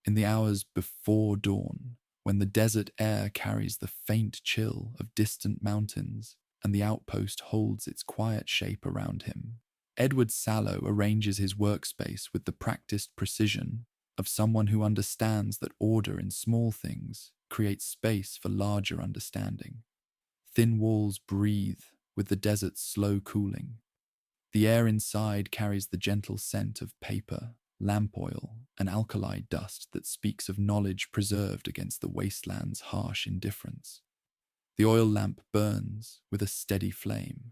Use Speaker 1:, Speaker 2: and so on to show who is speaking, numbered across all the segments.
Speaker 1: In the hours before dawn, when the desert air carries the faint chill of distant mountains and the outpost holds its quiet shape around him, Edward Sallow arranges his workspace with the practiced precision of someone who understands that order in small things creates space for larger understanding. Thin walls breathe with the desert's slow cooling. The air inside carries the gentle scent of paper, lamp oil, and alkali dust that speaks of knowledge preserved against the wasteland's harsh indifference. The oil lamp burns with a steady flame,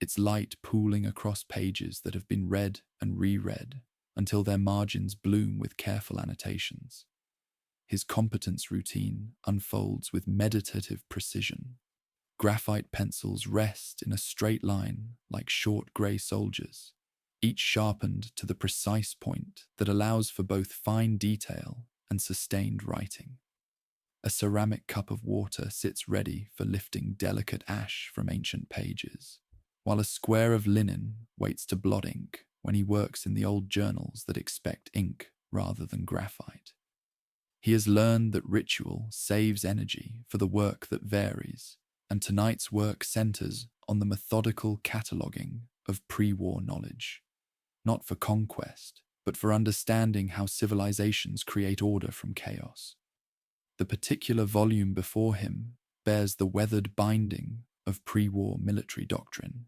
Speaker 1: its light pooling across pages that have been read and reread until their margins bloom with careful annotations. His competence routine unfolds with meditative precision. Graphite pencils rest in a straight line like short grey soldiers, each sharpened to the precise point that allows for both fine detail and sustained writing. A ceramic cup of water sits ready for lifting delicate ash from ancient pages, while a square of linen waits to blot ink when he works in the old journals that expect ink rather than graphite. He has learned that ritual saves energy for the work that varies, and tonight's work centers on the methodical cataloging of pre-war knowledge, not for conquest, but for understanding how civilizations create order from chaos. The particular volume before him bears the weathered binding of pre-war military doctrine,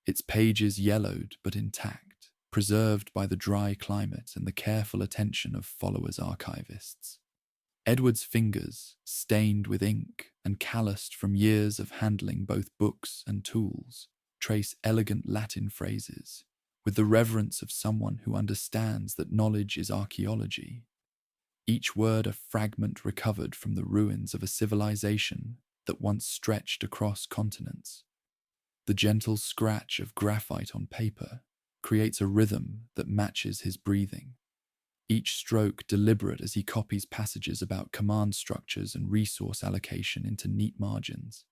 Speaker 1: its pages yellowed but intact, preserved by the dry climate and the careful attention of followers' archivists. Edward's fingers, stained with ink and calloused from years of handling both books and tools, trace elegant Latin phrases with the reverence of someone who understands that knowledge is archaeology, each word a fragment recovered from the ruins of a civilization that once stretched across continents. The gentle scratch of graphite on paper creates a rhythm that matches his breathing, each stroke deliberate as he copies passages about command structures and resource allocation into neat margins.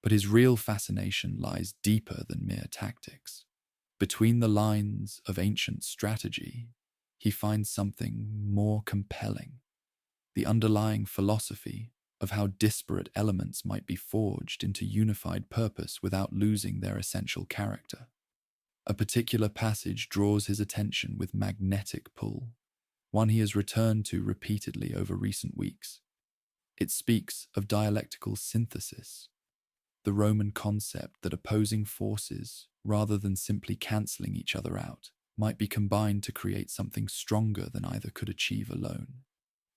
Speaker 1: But his real fascination lies deeper than mere tactics. Between the lines of ancient strategy, he finds something more compelling: the underlying philosophy of how disparate elements might be forged into unified purpose without losing their essential character. A particular passage draws his attention with magnetic pull, one he has returned to repeatedly over recent weeks. It speaks of dialectical synthesis, the Roman concept that opposing forces, rather than simply cancelling each other out, might be combined to create something stronger than either could achieve alone.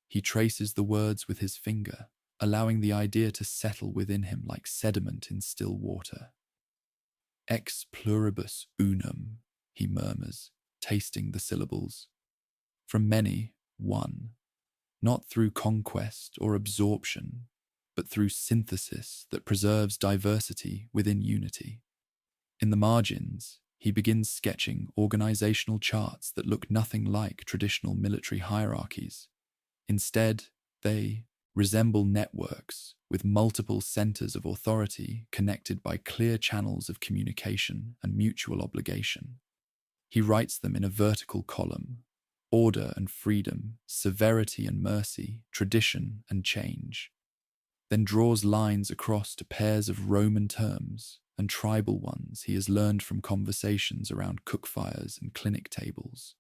Speaker 1: He traces the words with his finger, allowing the idea to settle within him like sediment in still water. Ex pluribus unum, he murmurs, tasting the syllables. From many, one, not through conquest or absorption, but through synthesis that preserves diversity within unity. In the margins, he begins sketching organizational charts that look nothing like traditional military hierarchies. Instead, they resemble networks with multiple centers of authority connected by clear channels of communication and mutual obligation. He writes them in a vertical column: order and freedom, severity and mercy, tradition and change, then draws lines across to pairs of Roman terms and tribal ones he has learned from conversations around cookfires and clinic tables.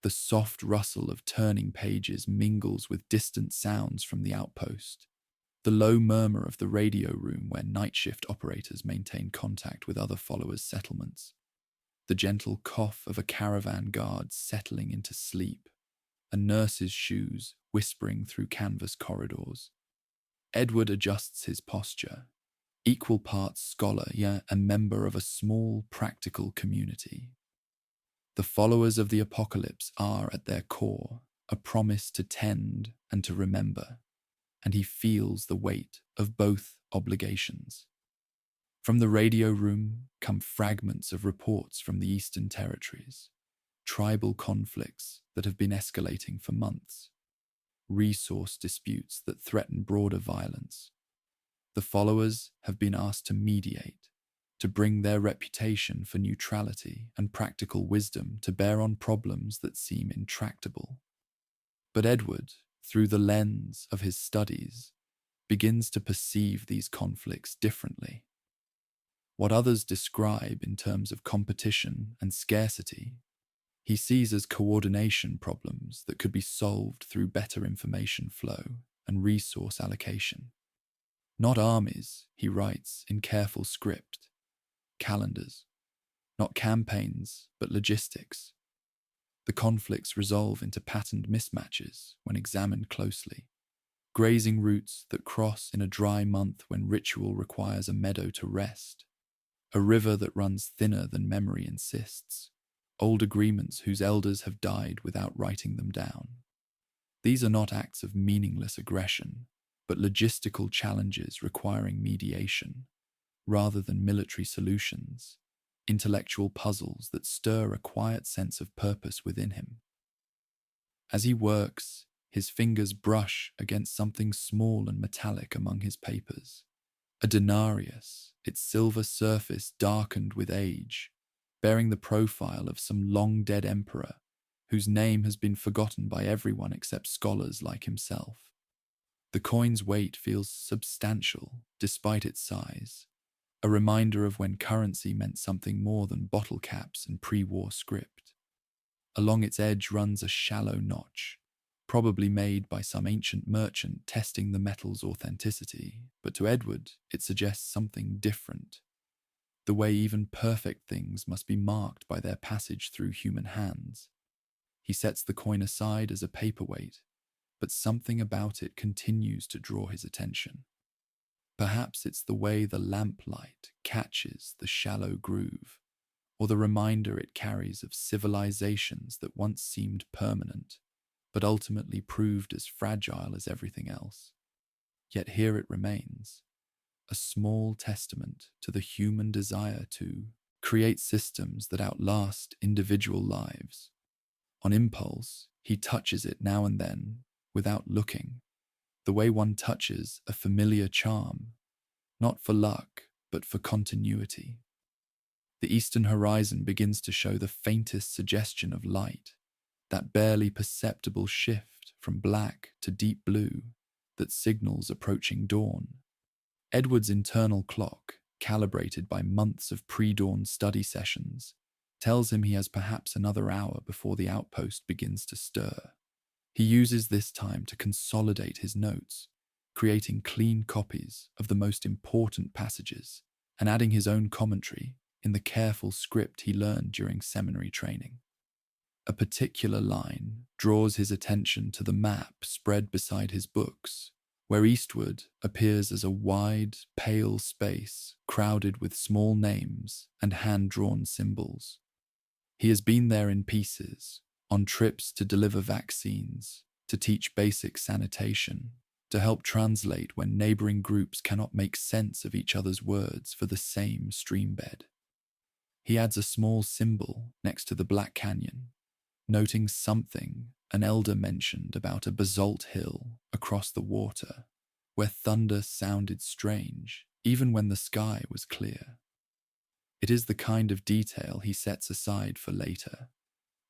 Speaker 1: The soft rustle of turning pages mingles with distant sounds from the outpost, the low murmur of the radio room where night shift operators maintain contact with other followers' settlements, the gentle cough of a caravan guard settling into sleep, a nurse's shoes whispering through canvas corridors. Edward adjusts his posture, equal parts scholar yet a member of a small practical community. The followers of the apocalypse are, at their core, a promise to tend and to remember, and he feels the weight of both obligations. From the radio room come fragments of reports from the Eastern Territories, tribal conflicts that have been escalating for months, resource disputes that threaten broader violence. The followers have been asked to mediate, to bring their reputation for neutrality and practical wisdom to bear on problems that seem intractable. But Edward, through the lens of his studies, begins to perceive these conflicts differently. What others describe in terms of competition and scarcity, he sees as coordination problems that could be solved through better information flow and resource allocation. Not armies, he writes in careful script, calendars. Not campaigns, but logistics. The conflicts resolve into patterned mismatches when examined closely. Grazing routes that cross in a dry month when ritual requires a meadow to rest. A river that runs thinner than memory insists. Old agreements whose elders have died without writing them down. These are not acts of meaningless aggression, but logistical challenges requiring mediation, rather than military solutions, intellectual puzzles that stir a quiet sense of purpose within him. As he works, his fingers brush against something small and metallic among his papers. A denarius, its silver surface darkened with age, bearing the profile of some long-dead emperor whose name has been forgotten by everyone except scholars like himself. The coin's weight feels substantial despite its size, a reminder of when currency meant something more than bottle caps and pre-war script. Along its edge runs a shallow notch, probably made by some ancient merchant testing the metal's authenticity, but to Edward it suggests something different. The way even perfect things must be marked by their passage through human hands. He sets the coin aside as a paperweight, but something about it continues to draw his attention. Perhaps it's the way the lamplight catches the shallow groove, or the reminder it carries of civilizations that once seemed permanent, but ultimately proved as fragile as everything else. Yet here it remains, a small testament to the human desire to create systems that outlast individual lives. On impulse, he touches it now and then, without looking, the way one touches a familiar charm, not for luck, but for continuity. The eastern horizon begins to show the faintest suggestion of light, that barely perceptible shift from black to deep blue that signals approaching dawn. Edward's internal clock, calibrated by months of pre-dawn study sessions, tells him he has perhaps another hour before the outpost begins to stir. He uses this time to consolidate his notes, creating clean copies of the most important passages and adding his own commentary in the careful script he learned during seminary training. A particular line draws his attention to the map spread beside his books, where eastward appears as a wide, pale space crowded with small names and hand-drawn symbols. He has been there in pieces, on trips to deliver vaccines, to teach basic sanitation, to help translate when neighboring groups cannot make sense of each other's words for the same streambed. He adds a small symbol next to the Black Canyon, noting something an elder mentioned about a basalt hill across the water, where thunder sounded strange, even when the sky was clear. It is the kind of detail he sets aside for later,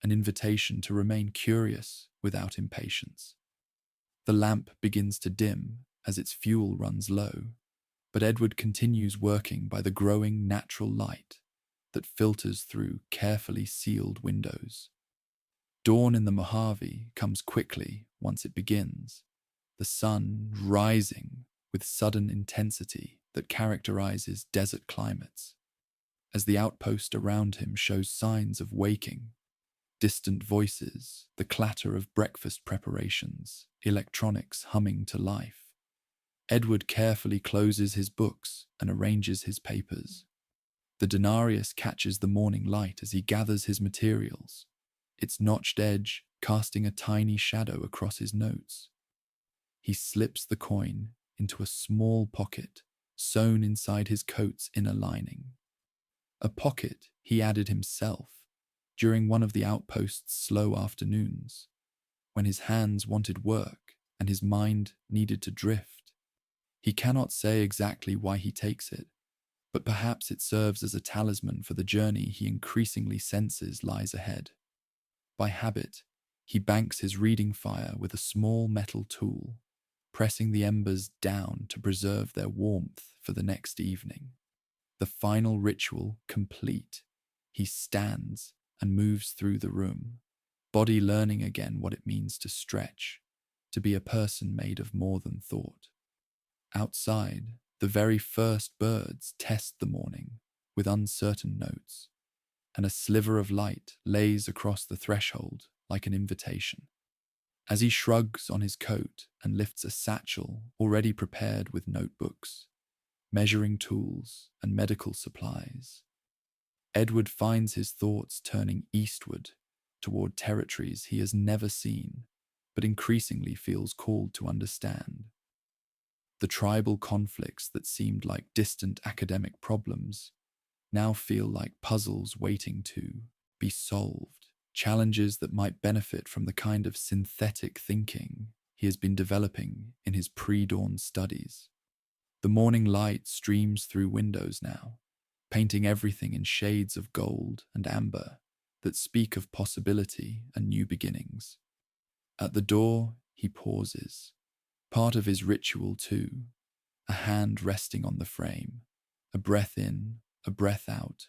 Speaker 1: an invitation to remain curious without impatience. The lamp begins to dim as its fuel runs low, but Edward continues working by the growing natural light that filters through carefully sealed windows. Dawn in the Mojave comes quickly once it begins, the sun rising with sudden intensity that characterizes desert climates. As the outpost around him shows signs of waking, distant voices, the clatter of breakfast preparations, electronics humming to life. Edward carefully closes his books and arranges his papers. The denarius catches the morning light as he gathers his materials, its notched edge casting a tiny shadow across his notes. He slips the coin into a small pocket sewn inside his coat's inner lining. A pocket he added himself during one of the outpost's slow afternoons, when his hands wanted work and his mind needed to drift. He cannot say exactly why he takes it, but perhaps it serves as a talisman for the journey he increasingly senses lies ahead. By habit, He banks his reading fire with a small metal tool, pressing the embers down to preserve their warmth for the next evening. The final ritual complete, he stands and moves through the room, body learning again what it means to stretch, to be a person made of more than thought. Outside, the very first birds test the morning with uncertain notes, and a sliver of light lays across the threshold like an invitation. As he shrugs on his coat and lifts a satchel already prepared with notebooks, measuring tools, and medical supplies, Edward finds his thoughts turning eastward toward territories he has never seen, but increasingly feels called to understand. The tribal conflicts that seemed like distant academic problems now feel like puzzles waiting to be solved, challenges that might benefit from the kind of synthetic thinking he has been developing in his pre-dawn studies. The morning light streams through windows now, painting everything in shades of gold and amber that speak of possibility and new beginnings. At the door, he pauses, part of his ritual too, a hand resting on the frame, a breath in, a breath out,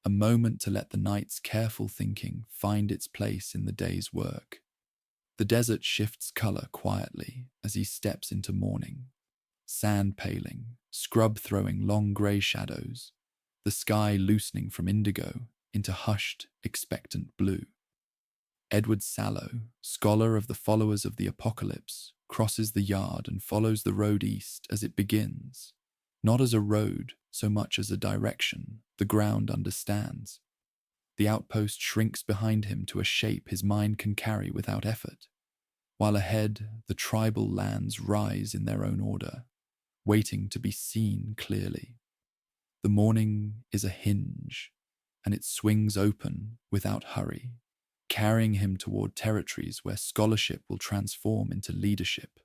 Speaker 1: a moment to let the night's careful thinking find its place in the day's work. The desert shifts color quietly as he steps into morning, sand paling, scrub throwing long grey shadows, the sky loosening from indigo into hushed, expectant blue. Edward Sallow, scholar of the followers of the apocalypse, crosses the yard and follows the road east as it begins, not as a road so much as a direction the ground understands. The outpost shrinks behind him to a shape his mind can carry without effort, while ahead the tribal lands rise in their own order, waiting to be seen clearly. The morning is a hinge, and it swings open without hurry, carrying him toward territories where scholarship will transform into leadership,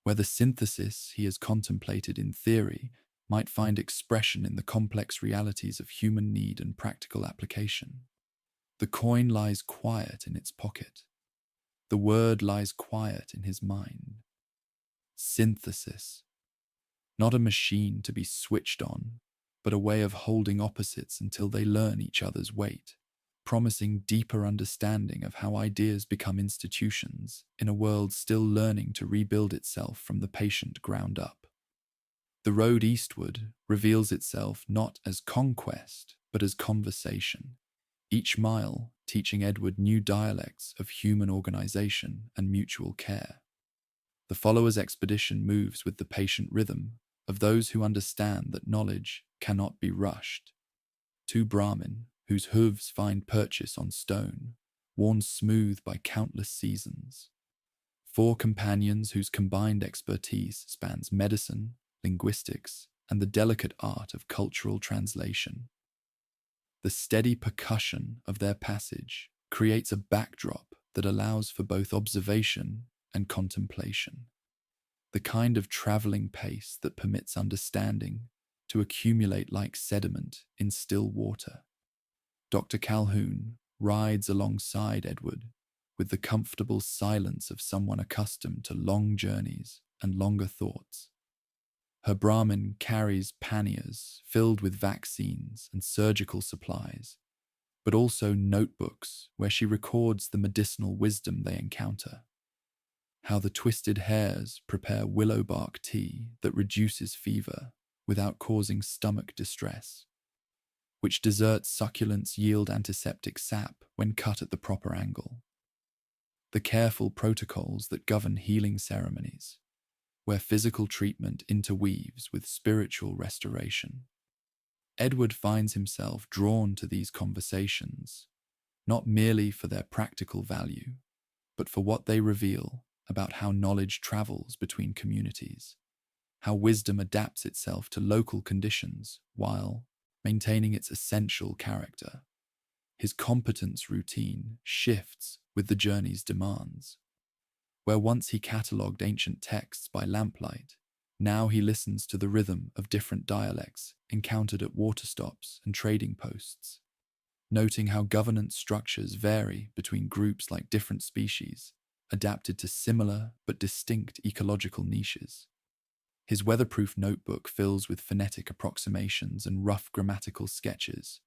Speaker 1: where the synthesis he has contemplated in theory might find expression in the complex realities of human need and practical application. The coin lies quiet in its pocket. The word lies quiet in his mind. Synthesis. Not a machine to be switched on, but a way of holding opposites until they learn each other's weight, promising deeper understanding of how ideas become institutions in a world still learning to rebuild itself from the patient ground up. The road eastward reveals itself not as conquest, but as conversation, each mile teaching Edward new dialects of human organization and mutual care. The follower's expedition moves with the patient rhythm of those who understand that knowledge cannot be rushed. Two Brahmin, whose hooves find purchase on stone, worn smooth by countless seasons. Four companions whose combined expertise spans medicine, linguistics, and the delicate art of cultural translation. The steady percussion of their passage creates a backdrop that allows for both observation and contemplation, the kind of traveling pace that permits understanding to accumulate like sediment in still water. Dr. Calhoun rides alongside Edward with the comfortable silence of someone accustomed to long journeys and longer thoughts. Her Brahmin carries panniers filled with vaccines and surgical supplies, but also notebooks where she records the medicinal wisdom they encounter. How the twisted hairs prepare willow bark tea that reduces fever without causing stomach distress, which dessert succulents yield antiseptic sap when cut at the proper angle. The careful protocols that govern healing ceremonies, where physical treatment interweaves with spiritual restoration. Edward finds himself drawn to these conversations, not merely for their practical value, but for what they reveal about how knowledge travels between communities, how wisdom adapts itself to local conditions while maintaining its essential character. His competence routine shifts with the journey's demands. Where once he catalogued ancient texts by lamplight, now he listens to the rhythm of different dialects encountered at water stops and trading posts. noting how governance structures vary between groups like different species, adapted to similar but distinct ecological niches. His weatherproof notebook fills with phonetic approximations and rough grammatical sketches,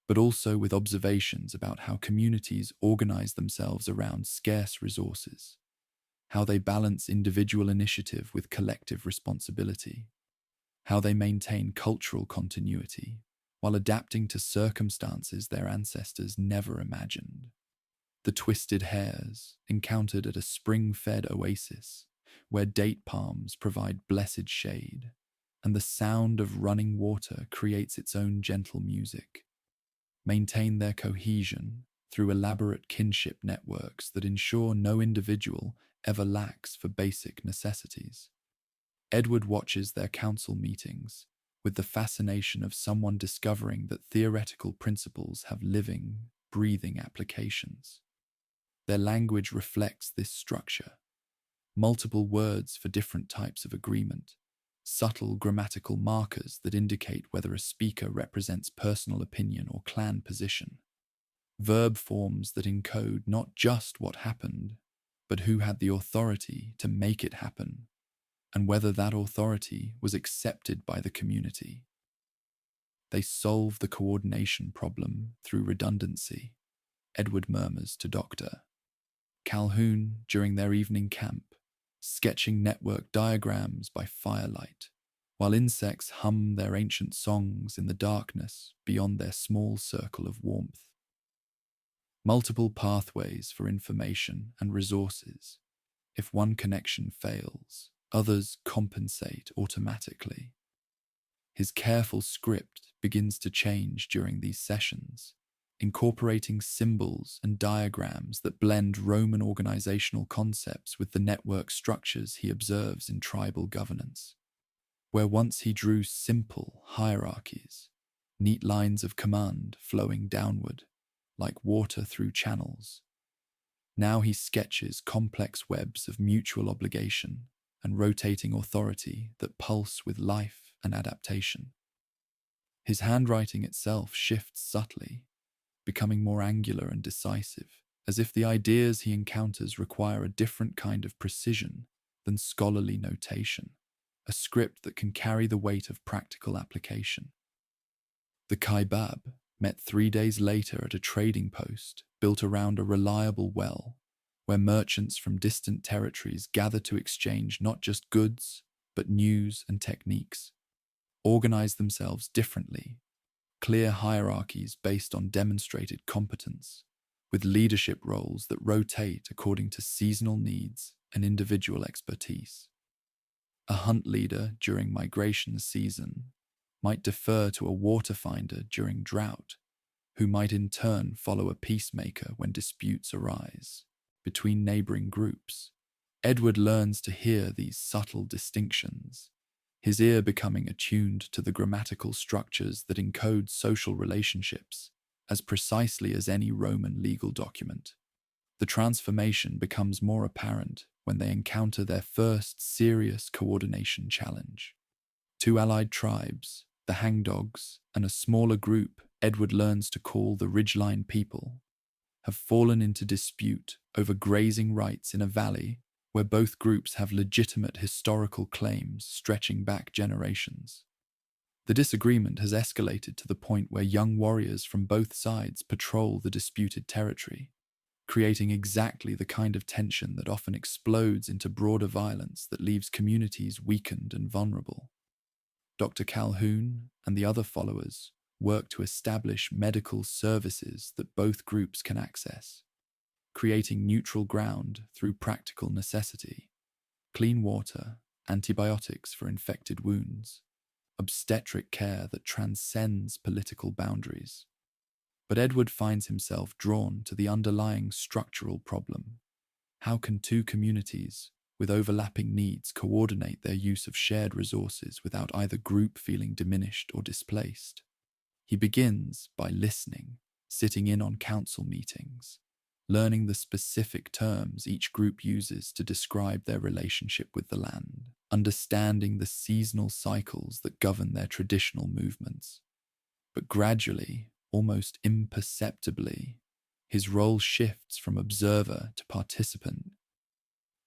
Speaker 1: but also with observations about how communities organize themselves around scarce resources, how they balance individual initiative with collective responsibility, how they maintain cultural continuity while adapting to circumstances their ancestors never imagined. The twisted hares encountered at a spring-fed oasis where date palms provide blessed shade, and the sound of running water creates its own gentle music, maintain their cohesion through elaborate kinship networks that ensure no individual ever lacks for basic necessities. Edward watches their council meetings with the fascination of someone discovering that theoretical principles have living, breathing applications. Their language reflects this structure. Multiple words for different types of agreement, subtle grammatical markers that indicate whether a speaker represents personal opinion or clan position, verb forms that encode not just what happened, but who had the authority to make it happen, and whether that authority was accepted by the community. They solve the coordination problem through redundancy, Edward murmurs to Dr. Calhoun during their evening camp, sketching network diagrams by firelight, while insects hum their ancient songs in the darkness beyond their small circle of warmth. Multiple pathways for information and resources. If one connection fails, others compensate automatically. His careful script begins to change during these sessions, incorporating symbols and diagrams that blend Roman organizational concepts with the network structures he observes in tribal governance. Where once he drew simple hierarchies, neat lines of command flowing downward, like water through channels, now he sketches complex webs of mutual obligation and rotating authority that pulse with life and adaptation. His handwriting itself shifts subtly, becoming more angular and decisive, as if the ideas he encounters require a different kind of precision than scholarly notation, a script that can carry the weight of practical application. The Kaibab met 3 days later at a trading post built around a reliable well, where merchants from distant territories gather to exchange not just goods, but news and techniques, organize themselves differently, clear hierarchies based on demonstrated competence, with leadership roles that rotate according to seasonal needs and individual expertise. A hunt leader during migration season might defer to a water finder during drought, who might in turn follow a peacemaker when disputes arise between neighboring groups. Edward learns to hear these subtle distinctions, his ear becoming attuned to the grammatical structures that encode social relationships as precisely as any Roman legal document. The transformation becomes more apparent when they encounter their first serious coordination challenge. 2 allied tribes, the Hangdogs, and a smaller group Edward learns to call the Ridgeline people, have fallen into dispute over grazing rights in a valley where both groups have legitimate historical claims stretching back generations. The disagreement has escalated to the point where young warriors from both sides patrol the disputed territory, creating exactly the kind of tension that often explodes into broader violence that leaves communities weakened and vulnerable. Dr. Calhoun and the other followers work to establish medical services that both groups can access, creating neutral ground through practical necessity, clean water, antibiotics for infected wounds, obstetric care that transcends political boundaries. But Edward finds himself drawn to the underlying structural problem. How can 2 communities with overlapping needs coordinate their use of shared resources without either group feeling diminished or displaced? He begins by listening, sitting in on council meetings, learning the specific terms each group uses to describe their relationship with the land, understanding the seasonal cycles that govern their traditional movements. But gradually, almost imperceptibly. His role shifts from observer to participant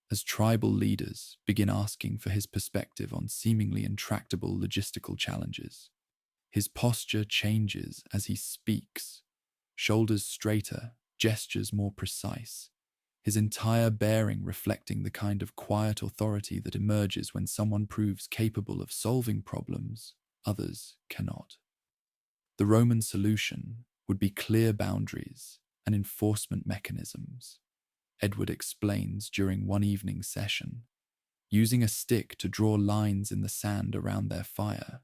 Speaker 1: as tribal leaders begin asking for his perspective on seemingly intractable logistical challenges. His posture changes as he speaks, shoulders straighter, gestures more precise, his entire bearing reflecting the kind of quiet authority that emerges when someone proves capable of solving problems others cannot. The Roman solution would be clear boundaries and enforcement mechanisms, Edward explains during one evening session, using a stick to draw lines in the sand around their fire,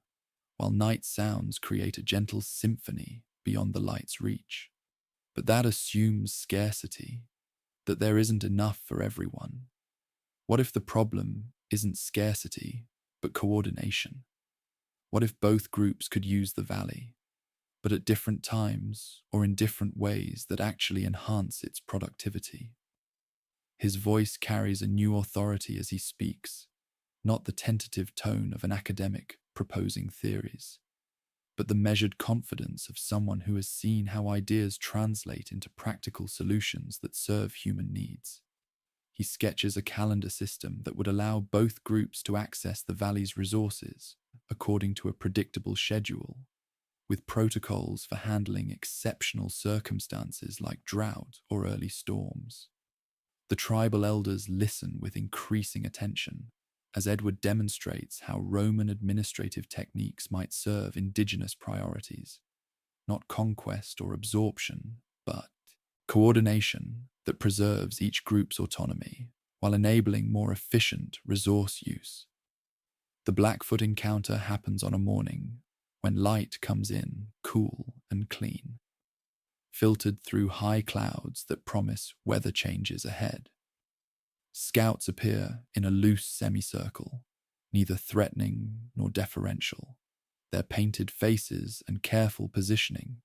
Speaker 1: while night sounds create a gentle symphony beyond the light's reach. But that assumes scarcity, that there isn't enough for everyone. What if the problem isn't scarcity, but coordination? What if both groups could use the valley, but at different times or in different ways that actually enhance its productivity? His voice carries a new authority as he speaks, not the tentative tone of an academic proposing theories, but the measured confidence of someone who has seen how ideas translate into practical solutions that serve human needs. He sketches a calendar system that would allow both groups to access the valley's resources according to a predictable schedule, with protocols for handling exceptional circumstances like drought or early storms. The tribal elders listen with increasing attention as Edward demonstrates how Roman administrative techniques might serve indigenous priorities, not conquest or absorption, but coordination that preserves each group's autonomy while enabling more efficient resource use. The Blackfoot encounter happens on a morning when light comes in cool and clean, filtered through high clouds that promise weather changes ahead. Scouts appear in a loose semicircle, neither threatening nor deferential, their painted faces and careful positioning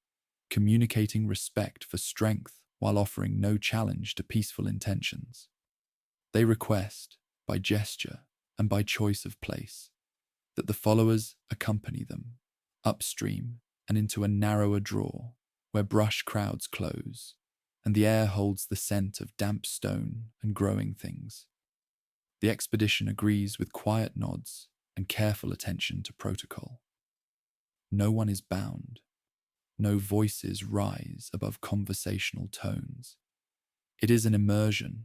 Speaker 1: communicating respect for strength while offering no challenge to peaceful intentions. They request, by gesture and by choice of place, that the followers accompany them upstream and into a narrower draw where brush crowds close, and the air holds the scent of damp stone and growing things. The expedition agrees with quiet nods and careful attention to protocol. No one is bound. No voices rise above conversational tones. It is an immersion,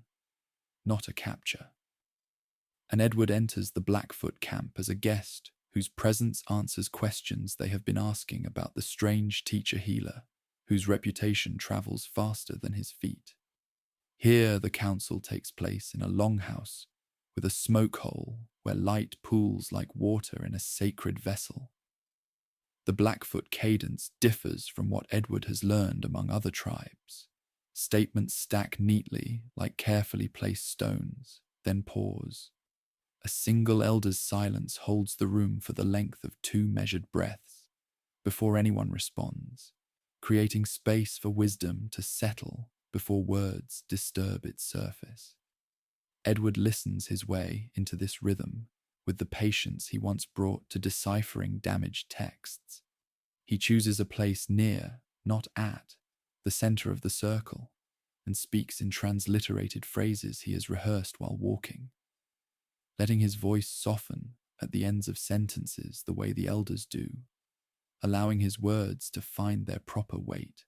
Speaker 1: not a capture. And Edward enters the Blackfoot camp as a guest whose presence answers questions they have been asking about the strange teacher-healer whose reputation travels faster than his feet. Here the council takes place in a longhouse with a smoke hole where light pools like water in a sacred vessel. The Blackfoot cadence differs from what Edward has learned among other tribes. Statements stack neatly like carefully placed stones, then pause. A single elder's silence holds the room for the length of 2 measured breaths before anyone responds, creating space for wisdom to settle before words disturb its surface. Edward listens his way into this rhythm with the patience he once brought to deciphering damaged texts. He chooses a place near, not at, the center of the circle, and speaks in transliterated phrases he has rehearsed while walking, letting his voice soften at the ends of sentences the way the elders do, allowing his words to find their proper weight.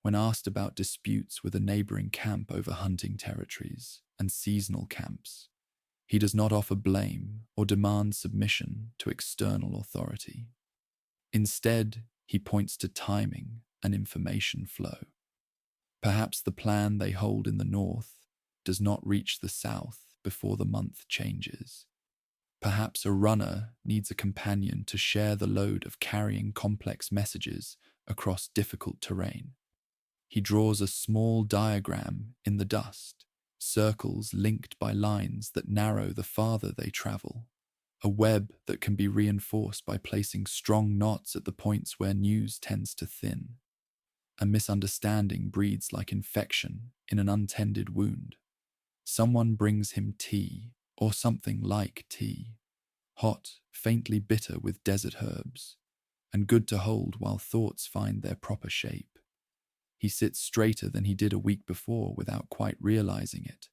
Speaker 1: When asked about disputes with a neighboring camp over hunting territories and seasonal camps, he does not offer blame or demand submission to external authority. Instead, he points to timing and information flow. Perhaps the plan they hold in the north does not reach the south before the month changes. Perhaps a runner needs a companion to share the load of carrying complex messages across difficult terrain. He draws a small diagram in the dust, circles linked by lines that narrow the farther they travel, a web that can be reinforced by placing strong knots at the points where news tends to thin. A misunderstanding breeds like infection in an untended wound. Someone brings him tea, or something like tea, hot, faintly bitter with desert herbs, and good to hold while thoughts find their proper shape. He sits straighter than he did a week before without quite realizing it,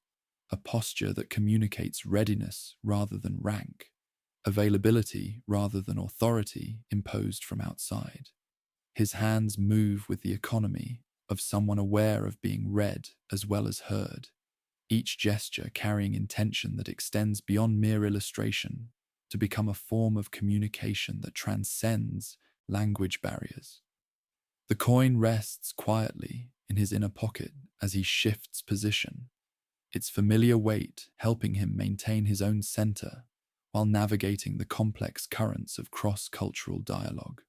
Speaker 1: a posture that communicates readiness rather than rank, availability rather than authority imposed from outside. His hands move with the economy of someone aware of being read as well as heard, each gesture carrying intention that extends beyond mere illustration to become a form of communication that transcends language barriers. The coin rests quietly in his inner pocket as he shifts position, its familiar weight helping him maintain his own center while navigating the complex currents of cross-cultural dialogue.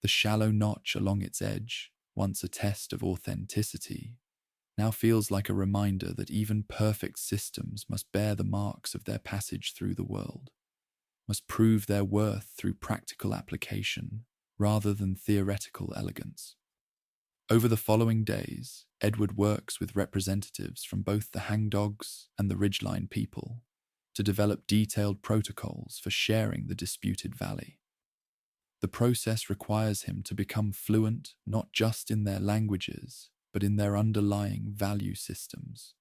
Speaker 1: The shallow notch along its edge, once a test of authenticity, now feels like a reminder that even perfect systems must bear the marks of their passage through the world, must prove their worth through practical application rather than theoretical elegance. Over the following days, Edward works with representatives from both the hangdogs and the Ridgeline people to develop detailed protocols for sharing the disputed valley. The process requires him to become fluent not just in their languages, but in their underlying value systems,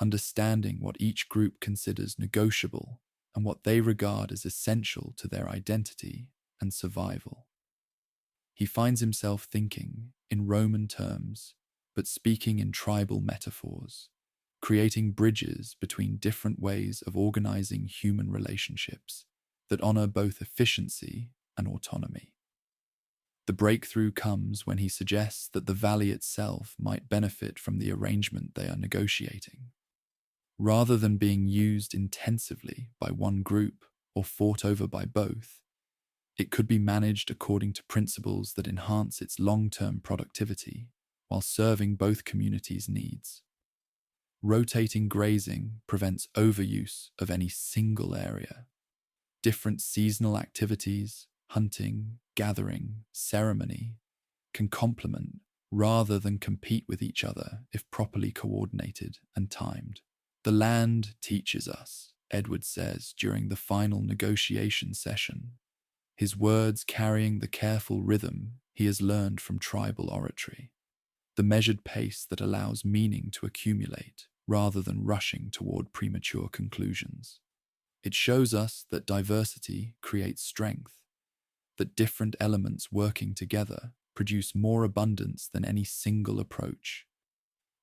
Speaker 1: understanding what each group considers negotiable and what they regard as essential to their identity and survival. He finds himself thinking in Roman terms, but speaking in tribal metaphors, creating bridges between different ways of organizing human relationships that honor both efficiency and autonomy. The breakthrough comes when he suggests that the valley itself might benefit from the arrangement they are negotiating. Rather than being used intensively by one group or fought over by both, it could be managed according to principles that enhance its long-term productivity while serving both communities' needs. Rotating grazing prevents overuse of any single area. Different seasonal activities, hunting, gathering, ceremony, can complement rather than compete with each other if properly coordinated and timed. The land teaches us, Edward says during the final negotiation session, his words carrying the careful rhythm he has learned from tribal oratory, the measured pace that allows meaning to accumulate rather than rushing toward premature conclusions. It shows us that diversity creates strength, that different elements working together produce more abundance than any single approach,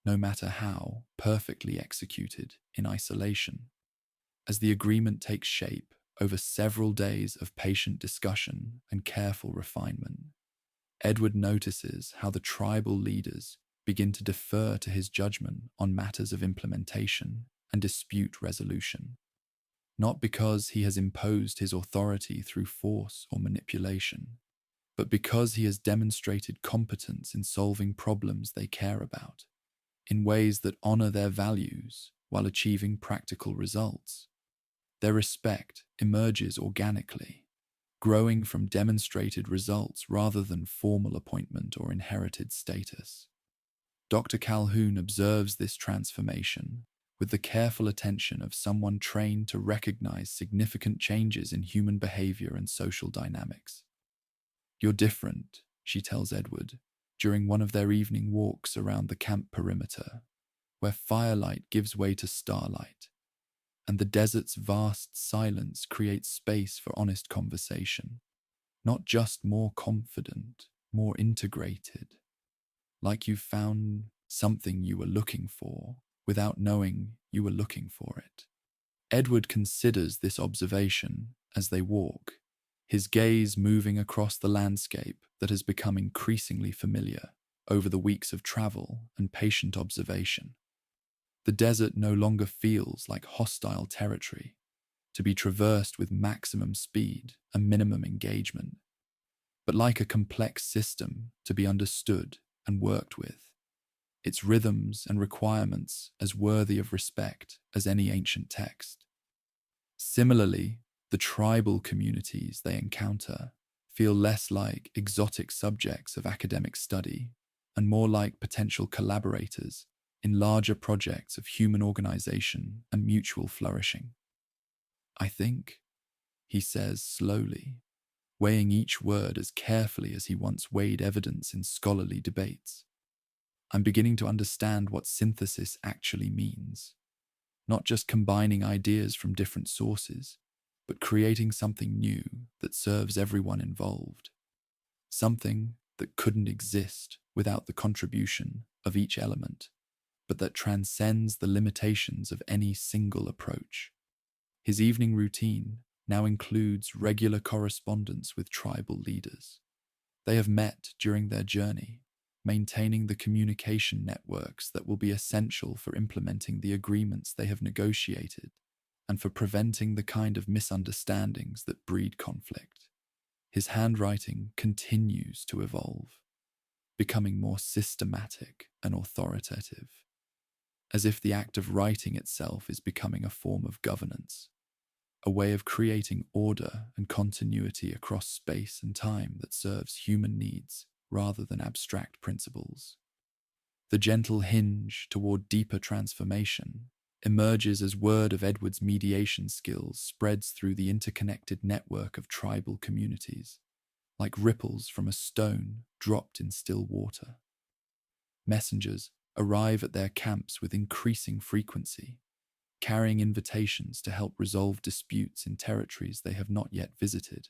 Speaker 1: no matter how perfectly executed in isolation. As the agreement takes shape over several days of patient discussion and careful refinement, Edward notices how the tribal leaders begin to defer to his judgment on matters of implementation and dispute resolution, not because he has imposed his authority through force or manipulation, but because he has demonstrated competence in solving problems they care about, in ways that honor their values while achieving practical results. Their respect emerges organically, growing from demonstrated results rather than formal appointment or inherited status. Dr. Calhoun observes this transformation with the careful attention of someone trained to recognize significant changes in human behavior and social dynamics. "You're different," she tells Edward during one of their evening walks around the camp perimeter, where firelight gives way to starlight, and the desert's vast silence creates space for honest conversation. Not just more confident, more integrated, like you found something you were looking for without knowing you were looking for it. Edward considers this observation as they walk, his gaze moving across the landscape that has become increasingly familiar over the weeks of travel and patient observation. The desert no longer feels like hostile territory, to be traversed with maximum speed and minimum engagement, but like a complex system to be understood and worked with, its rhythms and requirements as worthy of respect as any ancient text. Similarly, the tribal communities they encounter feel less like exotic subjects of academic study and more like potential collaborators in larger projects of human organization and mutual flourishing. "I think," he says slowly, weighing each word as carefully as he once weighed evidence in scholarly debates. I'm beginning to understand what synthesis actually means. Not just combining ideas from different sources, but creating something new that serves everyone involved. Something that couldn't exist without the contribution of each element, but that transcends the limitations of any single approach. His evening routine now includes regular correspondence with tribal leaders. They have met during their journey, maintaining the communication networks that will be essential for implementing the agreements they have negotiated and for preventing the kind of misunderstandings that breed conflict. His handwriting continues to evolve, becoming more systematic and authoritative, as if the act of writing itself is becoming a form of governance, a way of creating order and continuity across space and time that serves human needs rather than abstract principles. The gentle hinge toward deeper transformation emerges as word of Edward's mediation skills spreads through the interconnected network of tribal communities, like ripples from a stone dropped in still water. Messengers arrive at their camps with increasing frequency, carrying invitations to help resolve disputes in territories they have not yet visited,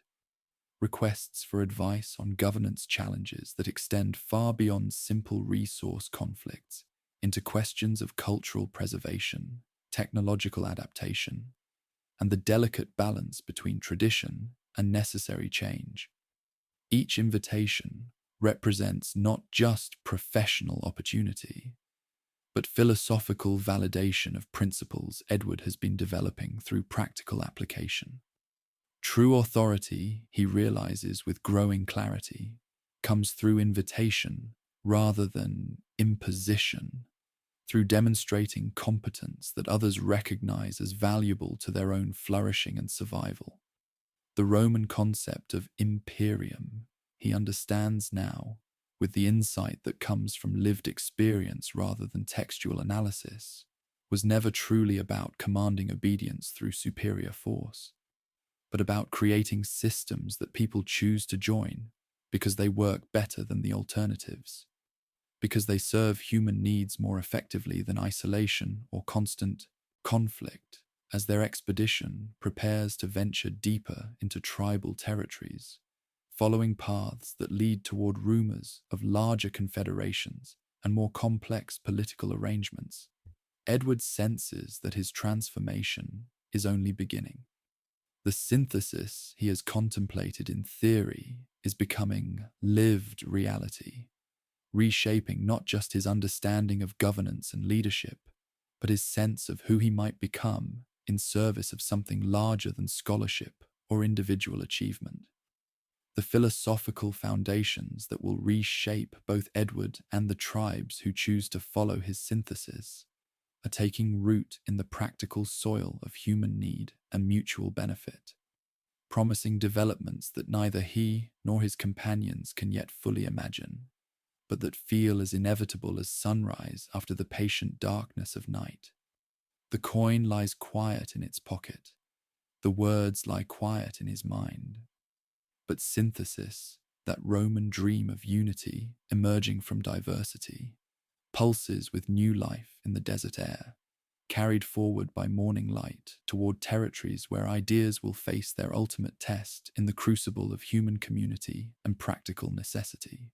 Speaker 1: requests for advice on governance challenges that extend far beyond simple resource conflicts into questions of cultural preservation, technological adaptation, and the delicate balance between tradition and necessary change. Each invitation represents not just professional opportunity, but philosophical validation of principles Edward has been developing through practical application. True authority, he realizes with growing clarity, comes through invitation rather than imposition, through demonstrating competence that others recognize as valuable to their own flourishing and survival. The Roman concept of imperium, he understands now, with the insight that comes from lived experience rather than textual analysis, was never truly about commanding obedience through superior force, but about creating systems that people choose to join because they work better than the alternatives, because they serve human needs more effectively than isolation or constant conflict as their expedition prepares to venture deeper into tribal territories, following paths that lead toward rumors of larger confederations and more complex political arrangements. Edward senses that his transformation is only beginning. The synthesis he has contemplated in theory is becoming lived reality, reshaping not just his understanding of governance and leadership, but his sense of who he might become in service of something larger than scholarship or individual achievement. The philosophical foundations that will reshape both Edward and the tribes who choose to follow his synthesis are taking root in the practical soil of human need and mutual benefit, promising developments that neither he nor his companions can yet fully imagine, but that feel as inevitable as sunrise after the patient darkness of night. The coin lies quiet in its pocket, the words lie quiet in his mind, but synthesis, that Roman dream of unity emerging from diversity, pulses with new life in the desert air, carried forward by morning light toward territories where ideas will face their ultimate test in the crucible of human community and practical necessity.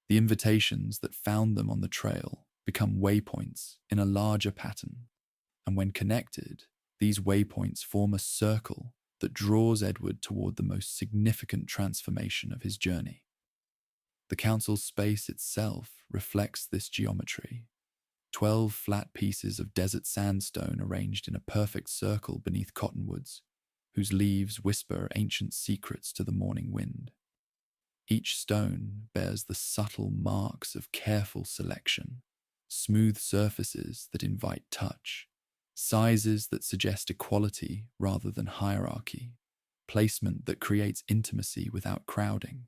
Speaker 1: The invitations that found them on the trail become waypoints in a larger pattern, and when connected, these waypoints form a circle that draws Edward toward the most significant transformation of his journey. The council's space itself reflects this geometry. 12 flat pieces of desert sandstone arranged in a perfect circle beneath cottonwoods, whose leaves whisper ancient secrets to the morning wind. Each stone bears the subtle marks of careful selection, smooth surfaces that invite touch, sizes that suggest equality rather than hierarchy, placement that creates intimacy without crowding.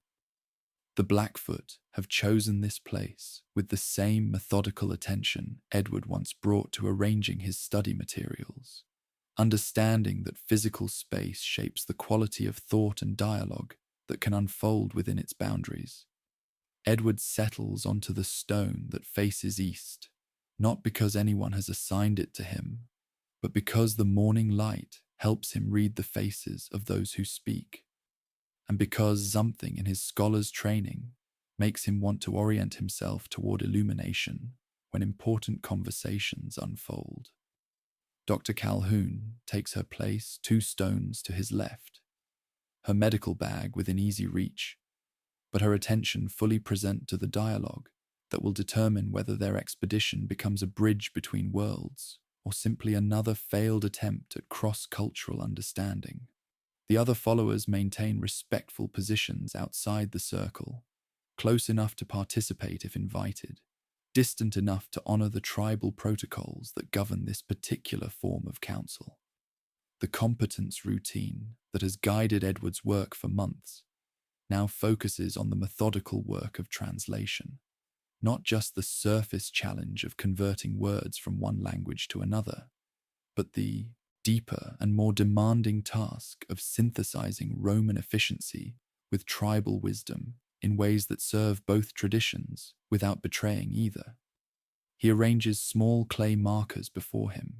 Speaker 1: The Blackfoot have chosen this place with the same methodical attention Edward once brought to arranging his study materials, understanding that physical space shapes the quality of thought and dialogue that can unfold within its boundaries. Edward settles onto the stone that faces east, not because anyone has assigned it to him, but because the morning light helps him read the faces of those who speak, and because something in his scholar's training makes him want to orient himself toward illumination when important conversations unfold. Dr. Calhoun takes her place 2 stones to his left, her medical bag within easy reach, but her attention fully present to the dialogue that will determine whether their expedition becomes a bridge between worlds or simply another failed attempt at cross-cultural understanding. The other followers maintain respectful positions outside the circle, close enough to participate if invited, distant enough to honor the tribal protocols that govern this particular form of council. The competence routine that has guided Edward's work for months now focuses on the methodical work of translation, not just the surface challenge of converting words from one language to another, but the deeper and more demanding task of synthesizing Roman efficiency with tribal wisdom in ways that serve both traditions without betraying either. He arranges small clay markers before him,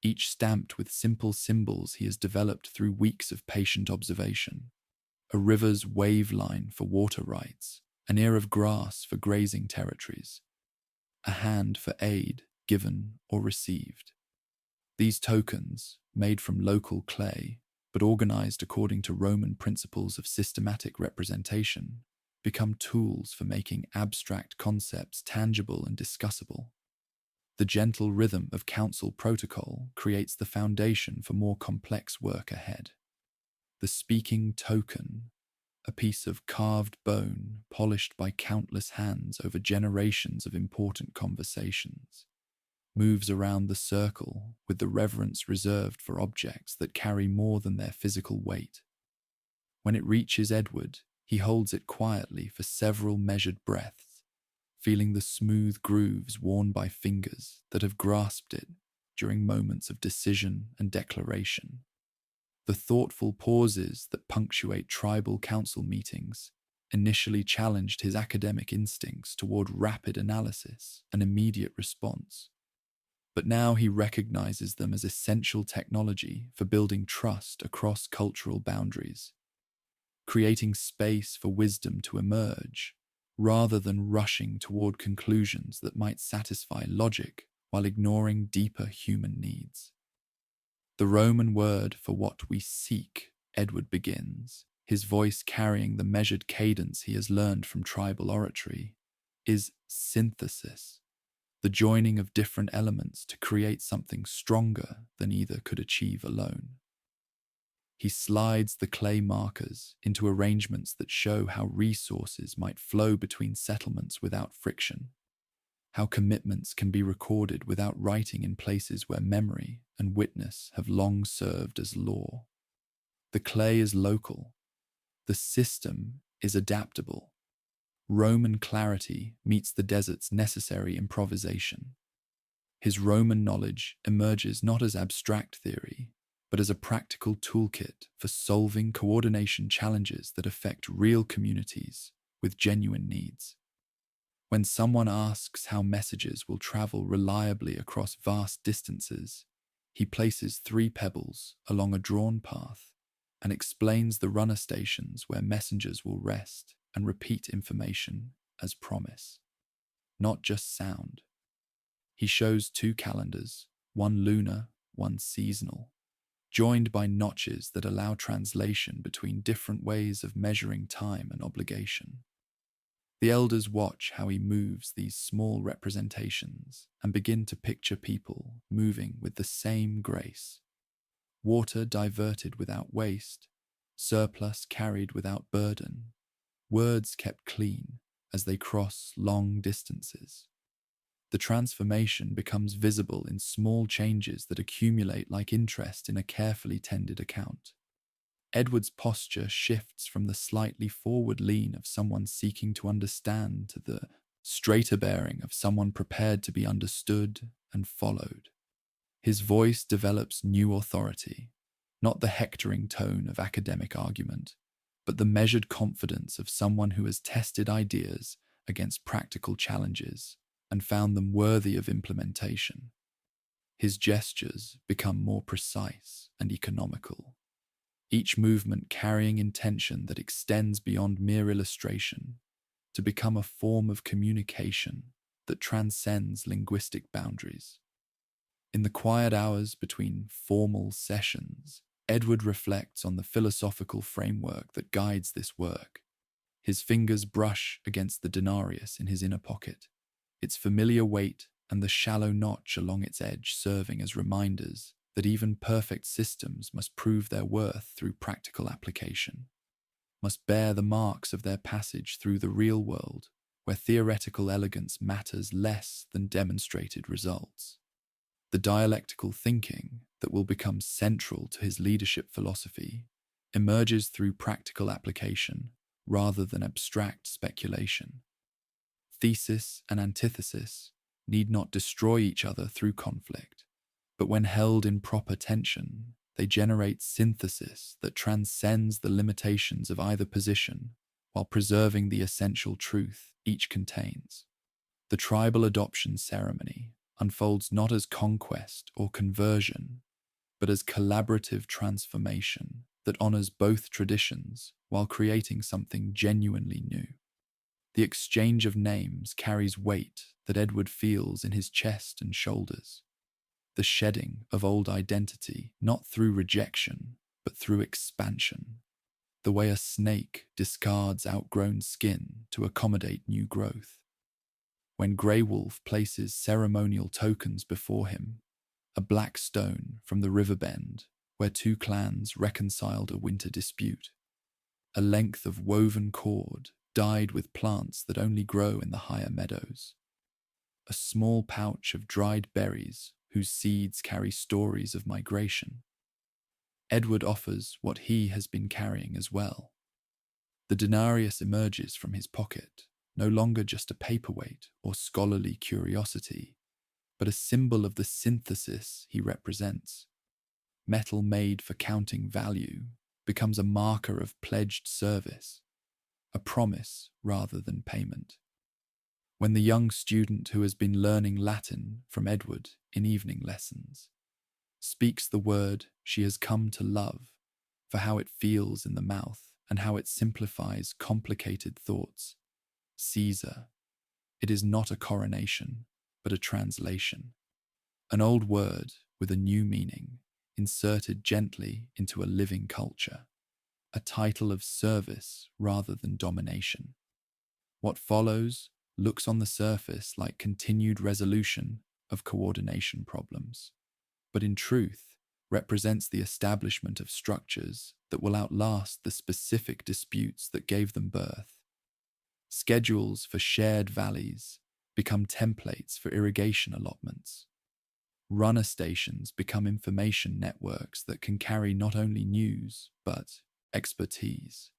Speaker 1: each stamped with simple symbols he has developed through weeks of patient observation. A river's wave line for water rights, an ear of grass for grazing territories, a hand for aid given or received. These tokens, made from local clay, but organized according to Roman principles of systematic representation, become tools for making abstract concepts tangible and discussable. The gentle rhythm of council protocol creates the foundation for more complex work ahead. The speaking token, a piece of carved bone polished by countless hands over generations of important conversations, moves around the circle with the reverence reserved for objects that carry more than their physical weight. When it reaches Edward, he holds it quietly for several measured breaths, feeling the smooth grooves worn by fingers that have grasped it during moments of decision and declaration. The thoughtful pauses that punctuate tribal council meetings initially challenged his academic instincts toward rapid analysis and immediate response. But now he recognizes them as essential technology for building trust across cultural boundaries, creating space for wisdom to emerge, rather than rushing toward conclusions that might satisfy logic while ignoring deeper human needs. The Roman word for what we seek, Edward begins, his voice carrying the measured cadence he has learned from tribal oratory, is synthesis, the joining of different elements to create something stronger than either could achieve alone. He slides the clay markers into arrangements that show how resources might flow between settlements without friction, how commitments can be recorded without writing in places where memory and witness have long served as law. The clay is local. The system is adaptable. Roman clarity meets the desert's necessary improvisation. His Roman knowledge emerges not as abstract theory, but as a practical toolkit for solving coordination challenges that affect real communities with genuine needs. When someone asks how messages will travel reliably across vast distances, he places 3 pebbles along a drawn path and explains the runner stations where messengers will rest and repeat information as promise, not just sound. He shows 2 calendars, one lunar, one seasonal, joined by notches that allow translation between different ways of measuring time and obligation. The elders watch how he moves these small representations and begin to picture people moving with the same grace. Water diverted without waste, surplus carried without burden, words kept clean as they cross long distances. The transformation becomes visible in small changes that accumulate like interest in a carefully tended account. Edward's posture shifts from the slightly forward lean of someone seeking to understand to the straighter bearing of someone prepared to be understood and followed. His voice develops new authority, not the hectoring tone of academic argument, but the measured confidence of someone who has tested ideas against practical challenges and found them worthy of implementation. His gestures become more precise and economical, each movement carrying intention that extends beyond mere illustration to become a form of communication that transcends linguistic boundaries. In the quiet hours between formal sessions, Edward reflects on the philosophical framework that guides this work. His fingers brush against the denarius in his inner pocket, its familiar weight and the shallow notch along its edge serving as reminders that even perfect systems must prove their worth through practical application, must bear the marks of their passage through the real world, where theoretical elegance matters less than demonstrated results. The dialectical thinking that will become central to his leadership philosophy emerges through practical application rather than abstract speculation. Thesis and antithesis need not destroy each other through conflict, but when held in proper tension, they generate synthesis that transcends the limitations of either position while preserving the essential truth each contains. The tribal adoption ceremony unfolds not as conquest or conversion, but as collaborative transformation that honors both traditions while creating something genuinely new. The exchange of names carries weight that Edward feels in his chest and shoulders. The shedding of old identity, not through rejection, but through expansion. The way a snake discards outgrown skin to accommodate new growth. When Grey Wolf places ceremonial tokens before him, a black stone from the river bend where two clans reconciled a winter dispute, a length of woven cord dyed with plants that only grow in the higher meadows, a small pouch of dried berries whose seeds carry stories of migration. Edward offers what he has been carrying as well. The denarius emerges from his pocket, no longer just a paperweight or scholarly curiosity, but a symbol of the synthesis he represents. Metal made for counting value becomes a marker of pledged service, a promise rather than payment. When the young student who has been learning Latin from Edward in evening lessons speaks the word she has come to love for how it feels in the mouth and how it simplifies complicated thoughts, Caesar, it is not a coronation, but a translation. An old word with a new meaning, inserted gently into a living culture. A title of service rather than domination. What follows looks on the surface like continued resolution of coordination problems, but in truth represents the establishment of structures that will outlast the specific disputes that gave them birth. Schedules for shared valleys become templates for irrigation allotments. Runner stations become information networks that can carry not only news, but expertise.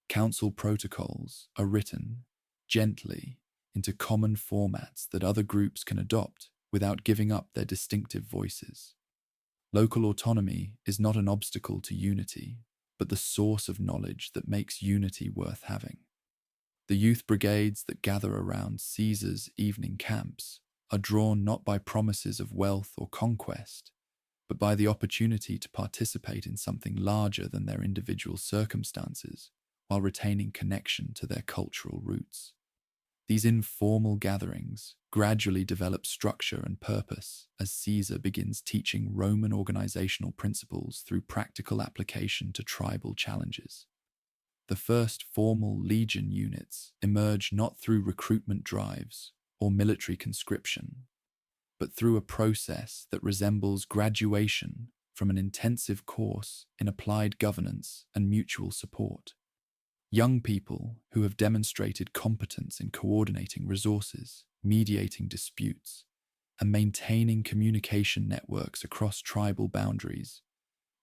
Speaker 1: Council protocols are written gently into common formats that other groups can adopt without giving up their distinctive voices. Local autonomy is not an obstacle to unity, but the source of knowledge that makes unity worth having. The youth brigades that gather around Caesar's evening camps are drawn not by promises of wealth or conquest, but by the opportunity to participate in something larger than their individual circumstances while retaining connection to their cultural roots. These informal gatherings gradually develop structure and purpose as Caesar begins teaching Roman organizational principles through practical application to tribal challenges. The first formal legion units emerge not through recruitment drives or military conscription, but through a process that resembles graduation from an intensive course in applied governance and mutual support. Young people who have demonstrated competence in coordinating resources, mediating disputes, and maintaining communication networks across tribal boundaries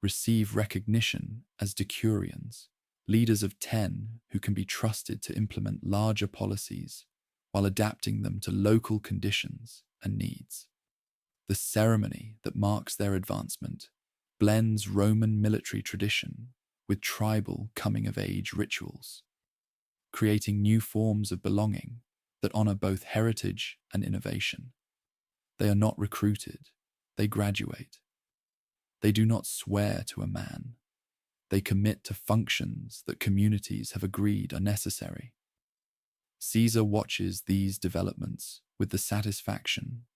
Speaker 1: receive recognition as decurions, leaders of 10 who can be trusted to implement larger policies while adapting them to local conditions and needs. The ceremony that marks their advancement blends Roman military tradition with tribal coming-of-age rituals, creating new forms of belonging that honor both heritage and innovation. They are not recruited, they graduate. They do not swear to a man. They commit to functions that communities have agreed are necessary. Caesar watches these developments with the satisfaction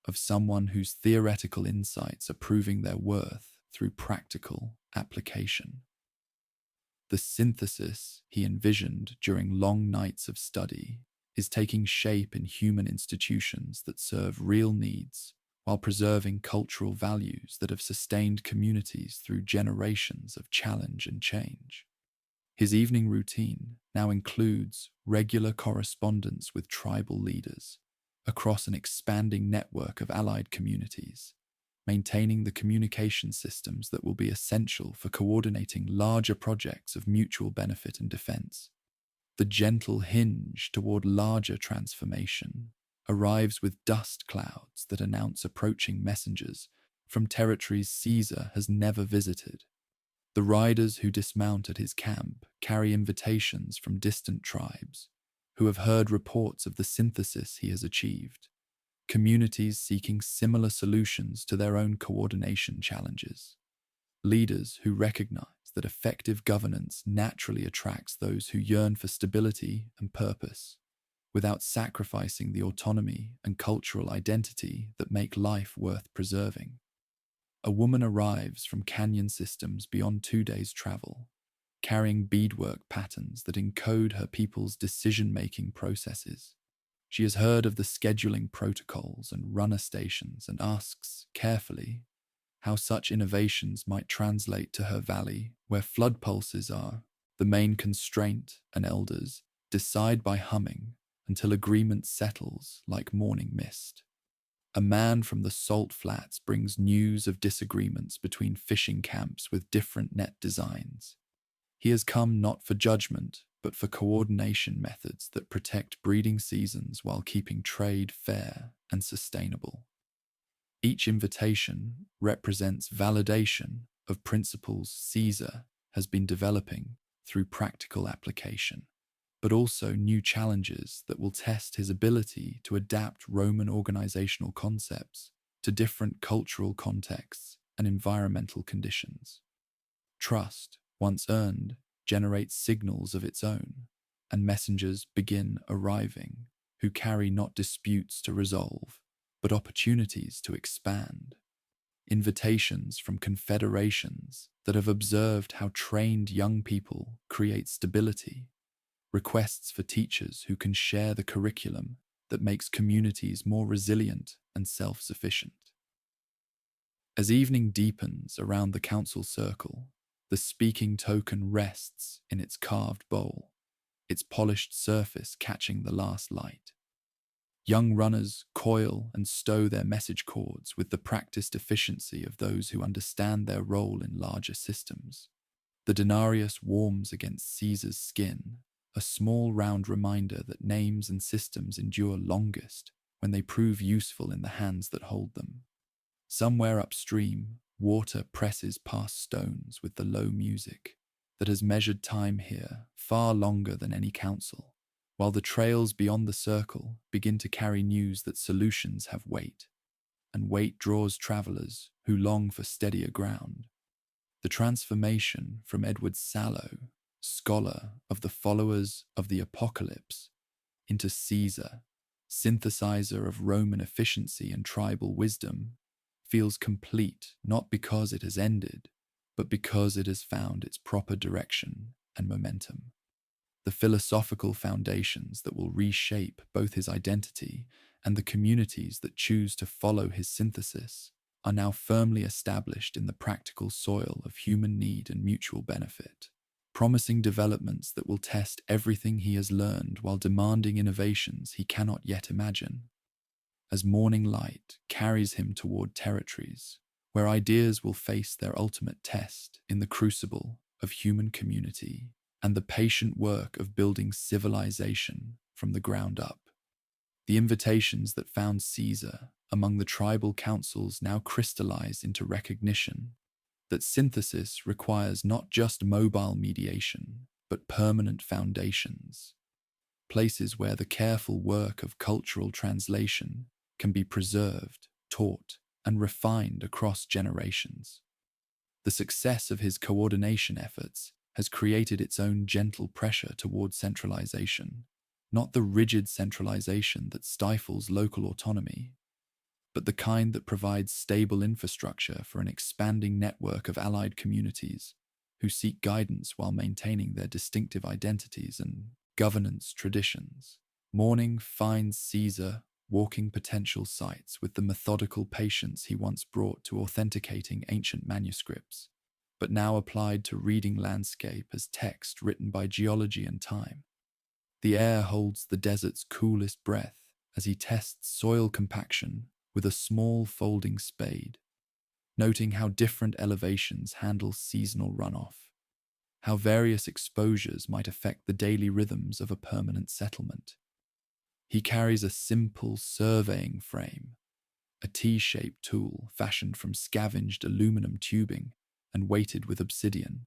Speaker 1: of someone whose theoretical insights are proving their worth through practical application. The synthesis he envisioned during long nights of study is taking shape in human institutions that serve real needs while preserving cultural values that have sustained communities through generations of challenge and change. His evening routine now includes regular correspondence with tribal leaders across an expanding network of allied communities, maintaining the communication systems that will be essential for coordinating larger projects of mutual benefit and defense. The gentle hinge toward larger transformation arrives with dust clouds that announce approaching messengers from territories Caesar has never visited. The riders who dismount at his camp carry invitations from distant tribes who have heard reports of the synthesis he has achieved, communities seeking similar solutions to their own coordination challenges, leaders who recognize that effective governance naturally attracts those who yearn for stability and purpose, without sacrificing the autonomy and cultural identity that make life worth preserving. A woman arrives from canyon systems beyond 2 days' travel, carrying beadwork patterns that encode her people's decision-making processes. She has heard of the scheduling protocols and runner stations and asks carefully how such innovations might translate to her valley, where flood pulses are the main constraint, and elders decide by humming until agreement settles like morning mist. A man from the salt flats brings news of disagreements between fishing camps with different net designs. He has come not for judgment, but for coordination methods that protect breeding seasons while keeping trade fair and sustainable. Each invitation represents validation of principles Caesar has been developing through practical application, but also new challenges that will test his ability to adapt Roman organizational concepts to different cultural contexts and environmental conditions. Trust, once earned, generates signals of its own, and messengers begin arriving who carry not disputes to resolve, but opportunities to expand. Invitations from confederations that have observed how trained young people create stability, requests for teachers who can share the curriculum that makes communities more resilient and self-sufficient. As evening deepens around the council circle, the speaking token rests in its carved bowl, its polished surface catching the last light. Young runners coil and stow their message cords with the practiced efficiency of those who understand their role in larger systems. The denarius warms against Caesar's skin, a small round reminder that names and systems endure longest when they prove useful in the hands that hold them. Somewhere upstream, water presses past stones with the low music that has measured time here far longer than any council, while the trails beyond the circle begin to carry news that solutions have weight, and weight draws travelers who long for steadier ground. The transformation from Edward Sallow, scholar of the followers of the apocalypse, into Caesar, synthesizer of Roman efficiency and tribal wisdom, feels complete not because it has ended, but because it has found its proper direction and momentum. The philosophical foundations that will reshape both his identity and the communities that choose to follow his synthesis are now firmly established in the practical soil of human need and mutual benefit, promising developments that will test everything he has learned while demanding innovations he cannot yet imagine. As morning light carries him toward territories where ideas will face their ultimate test in the crucible of human community and the patient work of building civilization from the ground up. The invitations that found Caesar among the tribal councils now crystallize into recognition that synthesis requires not just mobile mediation, but permanent foundations, places where the careful work of cultural translation can be preserved, taught, and refined across generations. The success of his coordination efforts has created its own gentle pressure toward centralization, not the rigid centralization that stifles local autonomy, but the kind that provides stable infrastructure for an expanding network of allied communities who seek guidance while maintaining their distinctive identities and governance traditions. Morning finds Caesar walking potential sites with the methodical patience he once brought to authenticating ancient manuscripts, but now applied to reading landscape as text written by geology and time. The air holds the desert's coolest breath as he tests soil compaction with a small folding spade, noting how different elevations handle seasonal runoff, how various exposures might affect the daily rhythms of a permanent settlement. He carries a simple surveying frame, a T-shaped tool fashioned from scavenged aluminum tubing and weighted with obsidian,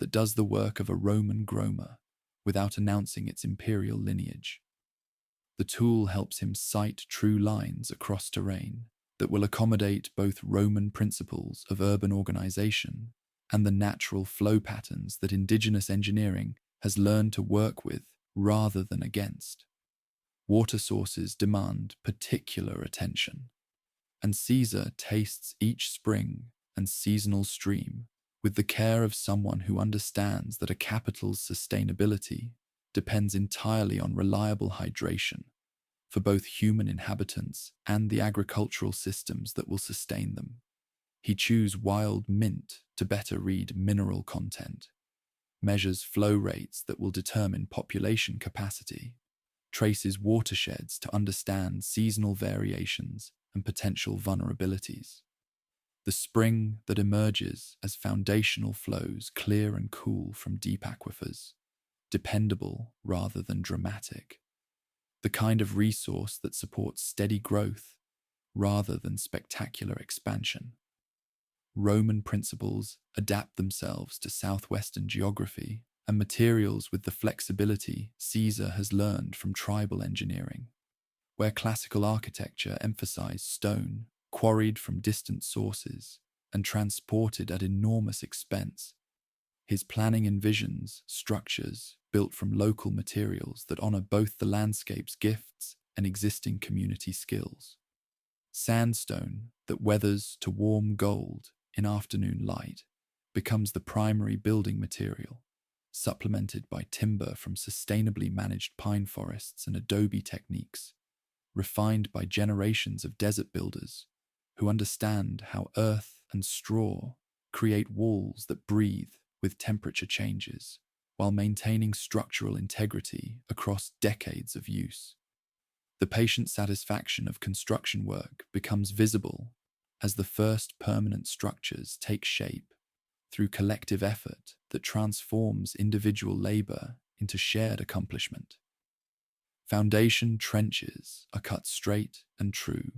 Speaker 1: that does the work of a Roman gromer without announcing its imperial lineage. The tool helps him sight true lines across terrain that will accommodate both Roman principles of urban organization and the natural flow patterns that indigenous engineering has learned to work with rather than against. Water sources demand particular attention, and Caesar tastes each spring and seasonal stream with the care of someone who understands that a capital's sustainability depends entirely on reliable hydration for both human inhabitants and the agricultural systems that will sustain them. He chews wild mint to better read mineral content, measures flow rates that will determine population capacity, traces watersheds to understand seasonal variations and potential vulnerabilities. The spring that emerges as foundational flows clear and cool from deep aquifers, dependable rather than dramatic. The kind of resource that supports steady growth rather than spectacular expansion. Roman principles adapt themselves to southwestern geography and materials with the flexibility Caesar has learned from tribal engineering, where classical architecture emphasized stone, quarried from distant sources and transported at enormous expense. His planning envisions structures built from local materials that honor both the landscape's gifts and existing community skills. Sandstone that weathers to warm gold in afternoon light becomes the primary building material, supplemented by timber from sustainably managed pine forests and adobe techniques, refined by generations of desert builders who understand how earth and straw create walls that breathe with temperature changes while maintaining structural integrity across decades of use. The patient satisfaction of construction work becomes visible as the first permanent structures take shape through collective effort that transforms individual labor into shared accomplishment. Foundation trenches are cut straight and true,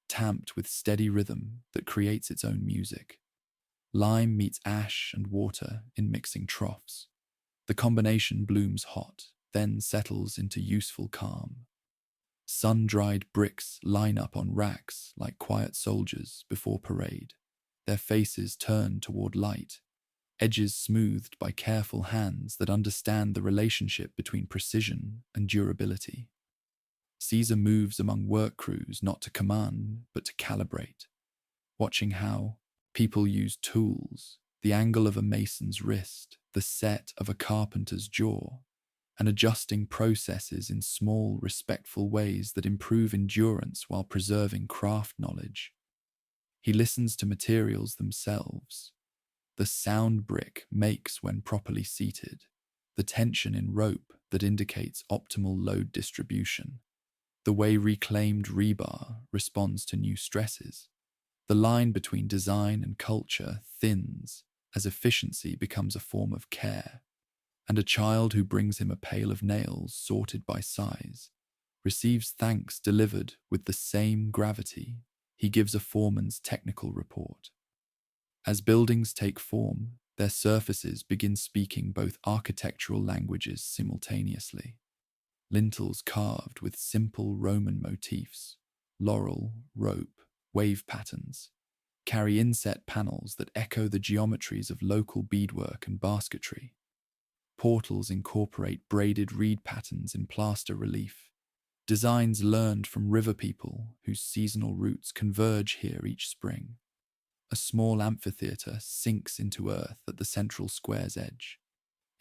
Speaker 1: tamped with steady rhythm that creates its own music. Lime meets ash and water in mixing troughs. The combination blooms hot, then settles into useful calm. Sun-dried bricks line up on racks like quiet soldiers before parade, their faces turned toward light, edges smoothed by careful hands that understand the relationship between precision and durability. Caesar moves among work crews not to command, but to calibrate, watching how people use tools, the angle of a mason's wrist, the set of a carpenter's jaw, and adjusting processes in small, respectful ways that improve endurance while preserving craft knowledge. He listens to materials themselves, the sound brick makes when properly seated, the tension in rope that indicates optimal load distribution, the way reclaimed rebar responds to new stresses. The line between design and culture thins as efficiency becomes a form of care, and a child who brings him a pail of nails sorted by size receives thanks delivered with the same gravity he gives a foreman's technical report. As buildings take form, their surfaces begin speaking both architectural languages simultaneously. Lintels carved with simple Roman motifs, laurel, rope, wave patterns, carry inset panels that echo the geometries of local beadwork and basketry. Portals incorporate braided reed patterns in plaster relief, designs learned from river people whose seasonal routes converge here each spring. A small amphitheatre sinks into earth at the central square's edge,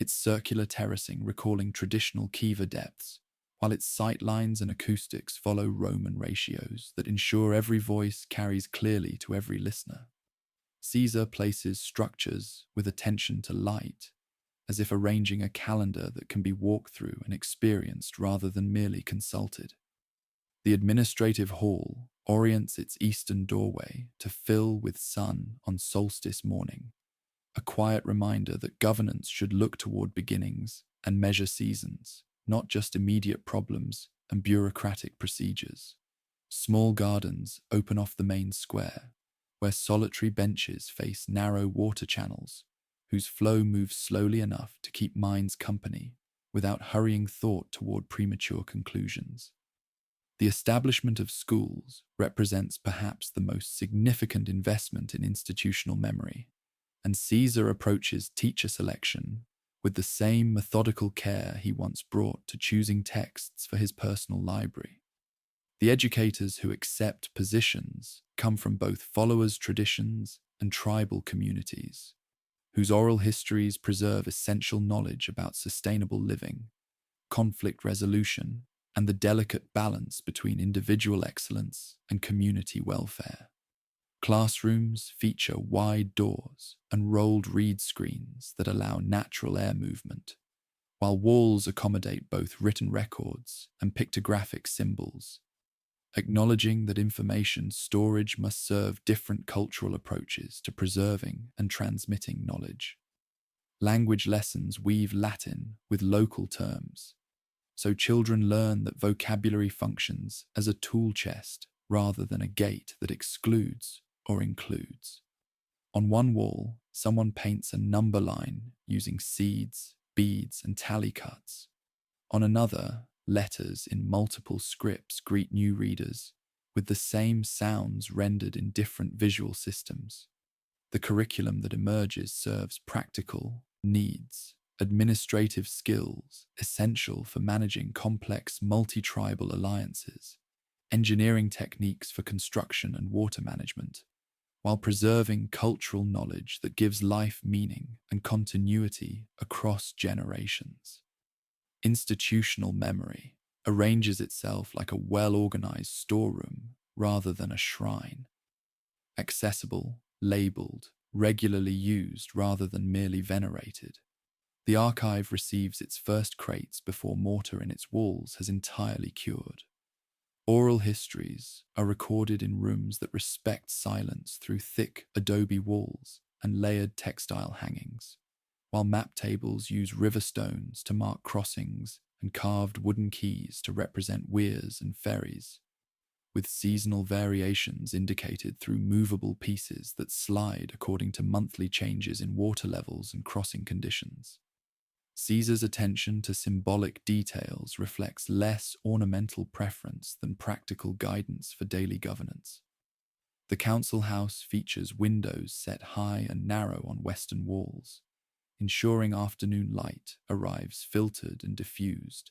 Speaker 1: its circular terracing recalling traditional kiva depths, while its sightlines and acoustics follow Roman ratios that ensure every voice carries clearly to every listener. Caesar places structures with attention to light, as if arranging a calendar that can be walked through and experienced rather than merely consulted. The administrative hall orients its eastern doorway to fill with sun on solstice morning, a quiet reminder that governance should look toward beginnings and measure seasons, not just immediate problems and bureaucratic procedures. Small gardens open off the main square, where solitary benches face narrow water channels, whose flow moves slowly enough to keep minds company without hurrying thought toward premature conclusions. The establishment of schools represents perhaps the most significant investment in institutional memory, and Caesar approaches teacher selection with the same methodical care he once brought to choosing texts for his personal library. The educators who accept positions come from both followers' traditions and tribal communities, whose oral histories preserve essential knowledge about sustainable living, conflict resolution, and the delicate balance between individual excellence and community welfare. Classrooms feature wide doors and rolled reed screens that allow natural air movement, while walls accommodate both written records and pictographic symbols, acknowledging that information storage must serve different cultural approaches to preserving and transmitting knowledge. Language lessons weave Latin with local terms, so children learn that vocabulary functions as a tool chest rather than a gate that excludes or includes. On one wall, someone paints a number line using seeds, beads, and tally cuts. On another, letters in multiple scripts greet new readers, with the same sounds rendered in different visual systems. The curriculum that emerges serves practical needs, administrative skills essential for managing complex multi-tribal alliances, engineering techniques for construction and water management, while preserving cultural knowledge that gives life meaning and continuity across generations. Institutional memory arranges itself like a well-organized storeroom rather than a shrine, accessible, labeled, regularly used rather than merely venerated. The archive receives its first crates before mortar in its walls has entirely cured. Oral histories are recorded in rooms that respect silence through thick adobe walls and layered textile hangings, while map tables use river stones to mark crossings and carved wooden keys to represent weirs and ferries, with seasonal variations indicated through movable pieces that slide according to monthly changes in water levels and crossing conditions. Caesar's attention to symbolic details reflects less ornamental preference than practical guidance for daily governance. The council house features windows set high and narrow on western walls, ensuring afternoon light arrives filtered and diffused,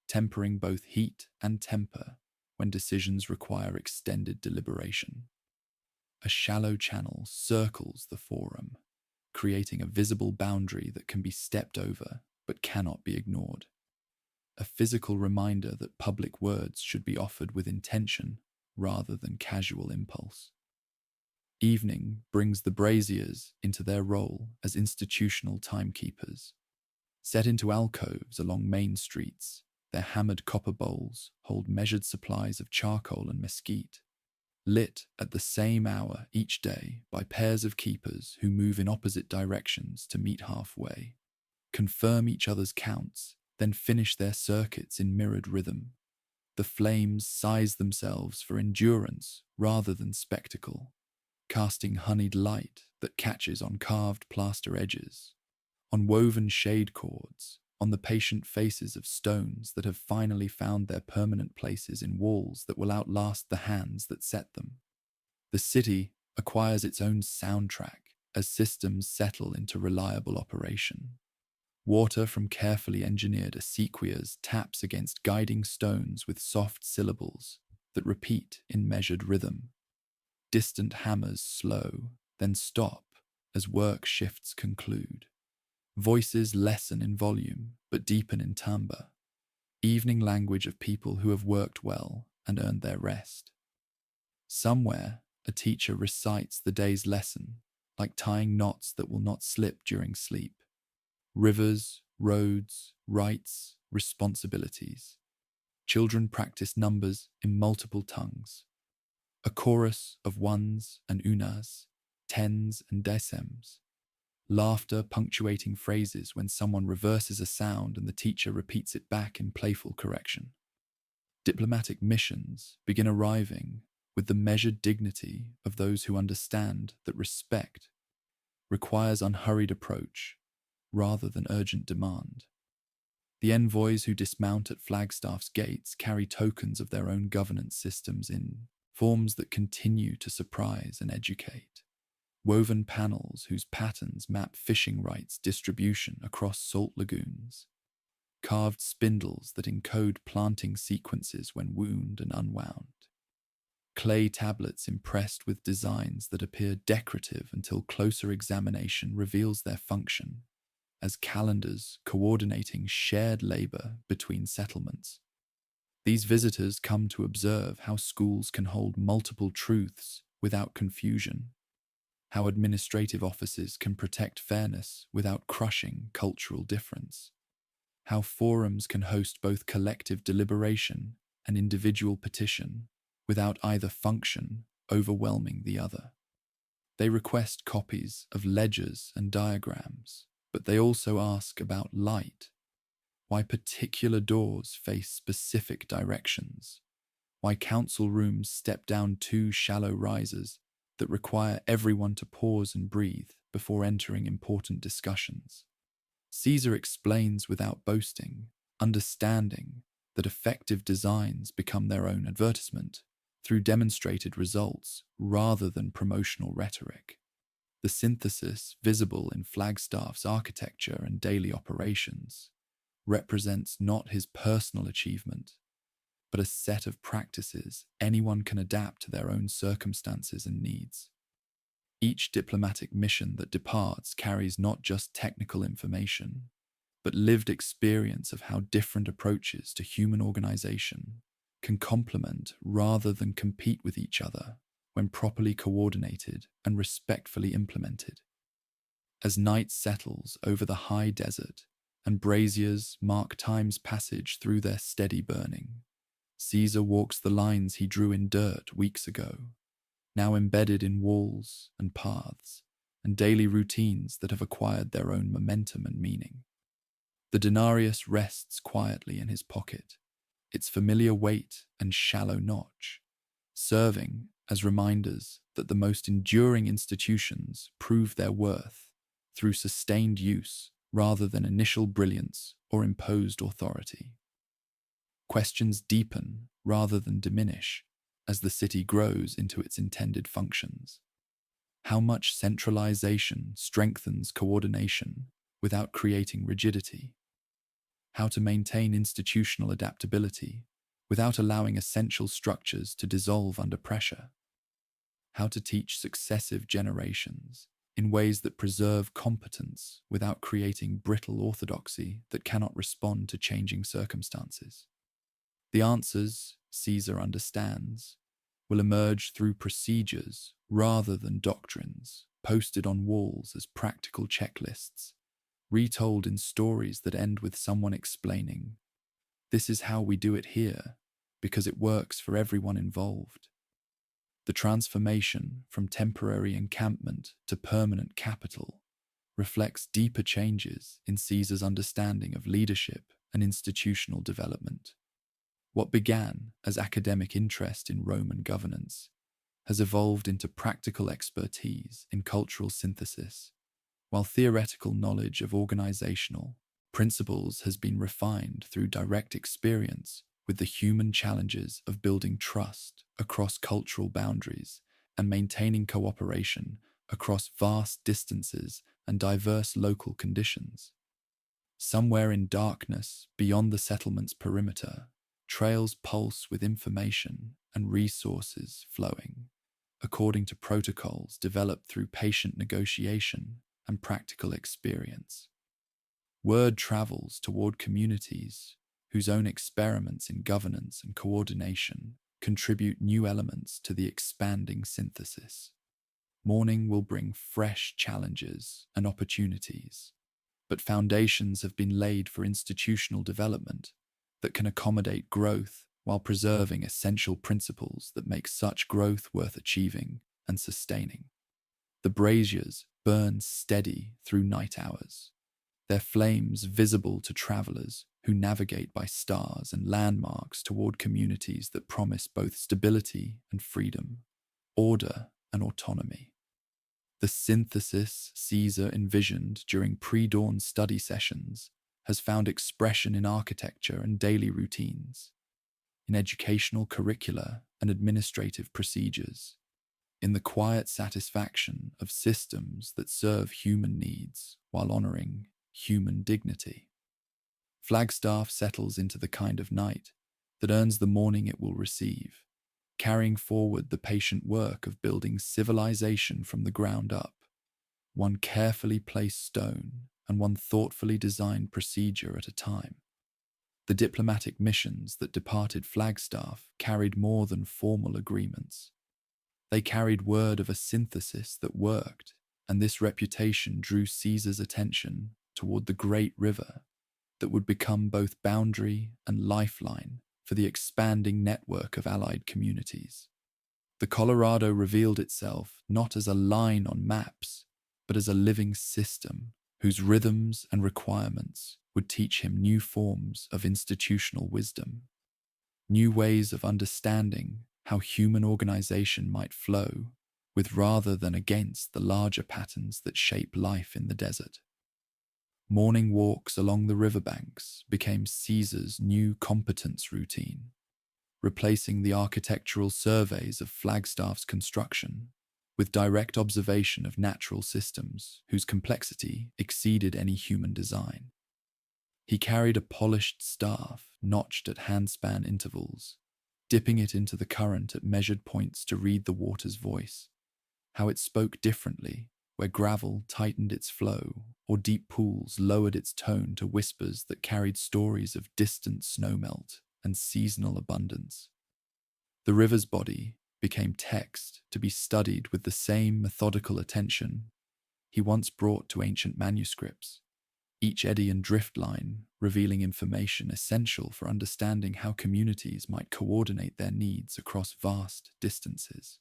Speaker 1: tempering both heat and temper when decisions require extended deliberation. A shallow channel circles the forum, creating a visible boundary that can be stepped over but cannot be ignored. A physical reminder that public words should be offered with intention rather than casual impulse. Evening brings the braziers into their role as institutional timekeepers. Set into alcoves along main streets, their hammered copper bowls hold measured supplies of charcoal and mesquite, lit at the same hour each day by pairs of keepers who move in opposite directions to meet halfway, confirm each other's counts, then finish their circuits in mirrored rhythm. The flames size themselves for endurance rather than spectacle, casting honeyed light that catches on carved plaster edges, on woven shade cords, on the patient faces of stones that have finally found their permanent places in walls that will outlast the hands that set them. The city acquires its own soundtrack as systems settle into reliable operation. Water from carefully engineered acequias taps against guiding stones with soft syllables that repeat in measured rhythm. Distant hammers slow, then stop as work shifts conclude. Voices lessen in volume, but deepen in timbre. Evening language of people who have worked well and earned their rest. Somewhere, a teacher recites the day's lesson, like tying knots that will not slip during sleep. Rivers, roads, rights, responsibilities. Children practice numbers in multiple tongues. A chorus of ones and unas, tens and decems. Laughter punctuating phrases when someone reverses a sound and the teacher repeats it back in playful correction. Diplomatic missions begin arriving with the measured dignity of those who understand that respect requires unhurried approach rather than urgent demand. The envoys who dismount at Flagstaff's gates carry tokens of their own governance systems in forms that continue to surprise and educate. Woven panels whose patterns map fishing rights distribution across salt lagoons. Carved spindles that encode planting sequences when wound and unwound. Clay tablets impressed with designs that appear decorative until closer examination reveals their function as calendars coordinating shared labor between settlements. These visitors come to observe how schools can hold multiple truths without confusion, how administrative offices can protect fairness without crushing cultural difference, how forums can host both collective deliberation and individual petition without either function overwhelming the other. They request copies of ledgers and diagrams, but they also ask about light, why particular doors face specific directions, why council rooms step down two shallow risers that require everyone to pause and breathe before entering important discussions. Caesar explains without boasting, understanding that effective designs become their own advertisement through demonstrated results rather than promotional rhetoric. The synthesis visible in Flagstaff's architecture and daily operations represents not his personal achievement, but a set of practices anyone can adapt to their own circumstances and needs. Each diplomatic mission that departs carries not just technical information, but lived experience of how different approaches to human organization can complement rather than compete with each other when properly coordinated and respectfully implemented. As night settles over the high desert and braziers mark time's passage through their steady burning, Caesar walks the lines he drew in dirt weeks ago, now embedded in walls and paths and daily routines that have acquired their own momentum and meaning. The denarius rests quietly in his pocket, its familiar weight and shallow notch, serving as reminders that the most enduring institutions prove their worth through sustained use rather than initial brilliance or imposed authority. Questions deepen rather than diminish as the city grows into its intended functions. How much centralization strengthens coordination without creating rigidity? How to maintain institutional adaptability without allowing essential structures to dissolve under pressure? How to teach successive generations in ways that preserve competence without creating brittle orthodoxy that cannot respond to changing circumstances? The answers, Caesar understands, will emerge through procedures rather than doctrines, posted on walls as practical checklists, retold in stories that end with someone explaining, "This is how we do it here, because it works for everyone involved." The transformation from temporary encampment to permanent capital reflects deeper changes in Caesar's understanding of leadership and institutional development. What began as academic interest in Roman governance has evolved into practical expertise in cultural synthesis, while theoretical knowledge of organizational principles has been refined through direct experience with the human challenges of building trust across cultural boundaries and maintaining cooperation across vast distances and diverse local conditions. Somewhere in darkness, beyond the settlement's perimeter, trails pulse with information and resources flowing, according to protocols developed through patient negotiation and practical experience. Word travels toward communities whose own experiments in governance and coordination contribute new elements to the expanding synthesis. Morning will bring fresh challenges and opportunities, but foundations have been laid for institutional development that can accommodate growth while preserving essential principles that make such growth worth achieving and sustaining. The braziers burn steady through night hours, their flames visible to travelers who navigate by stars and landmarks toward communities that promise both stability and freedom, order and autonomy. The synthesis Caesar envisioned during pre-dawn study sessions has found expression in architecture and daily routines, in educational curricula and administrative procedures, in the quiet satisfaction of systems that serve human needs while honoring human dignity. Flagstaff settles into the kind of night that earns the morning it will receive, carrying forward the patient work of building civilization from the ground up, one carefully placed stone and one thoughtfully designed procedure at a time. The diplomatic missions that departed Flagstaff carried more than formal agreements. They carried word of a synthesis that worked, and this reputation drew Caesar's attention toward the great river that would become both boundary and lifeline for the expanding network of allied communities. The Colorado revealed itself not as a line on maps, but as a living system whose rhythms and requirements would teach him new forms of institutional wisdom, new ways of understanding how human organization might flow with rather than against the larger patterns that shape life in the desert. Morning walks along the riverbanks became Caesar's new competence routine, replacing the architectural surveys of Flagstaff's construction with direct observation of natural systems whose complexity exceeded any human design. He carried a polished staff notched at handspan intervals, dipping it into the current at measured points to read the water's voice, how it spoke differently where gravel tightened its flow or deep pools lowered its tone to whispers that carried stories of distant snowmelt and seasonal abundance. The river's body became text to be studied with the same methodical attention he once brought to ancient manuscripts, each eddy and drift line revealing information essential for understanding how communities might coordinate their needs across vast distances.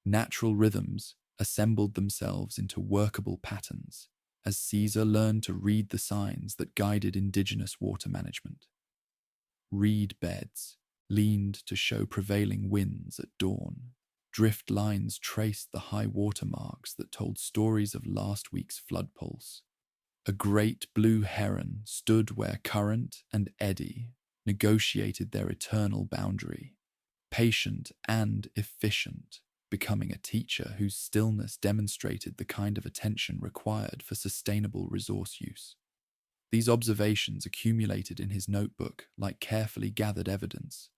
Speaker 1: Natural rhythms assembled themselves into workable patterns as Caesar learned to read the signs that guided indigenous water management. Reed beds leaned to show prevailing winds at dawn. Drift lines traced the high water marks that told stories of last week's flood pulse. A great blue heron stood where current and eddy negotiated their eternal boundary, patient and efficient, becoming a teacher whose stillness demonstrated the kind of attention required for sustainable resource use. These observations accumulated in his notebook like carefully gathered evidence,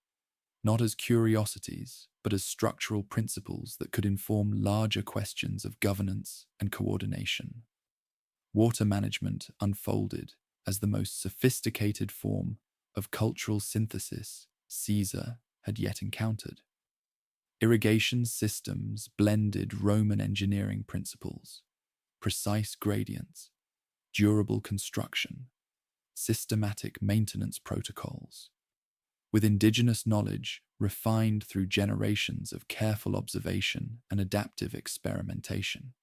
Speaker 1: not as curiosities, but as structural principles that could inform larger questions of governance and coordination. Water management unfolded as the most sophisticated form of cultural synthesis Caesar had yet encountered. Irrigation systems blended Roman engineering principles, precise gradients, durable construction, systematic maintenance protocols, with indigenous knowledge refined through generations of careful observation and adaptive experimentation.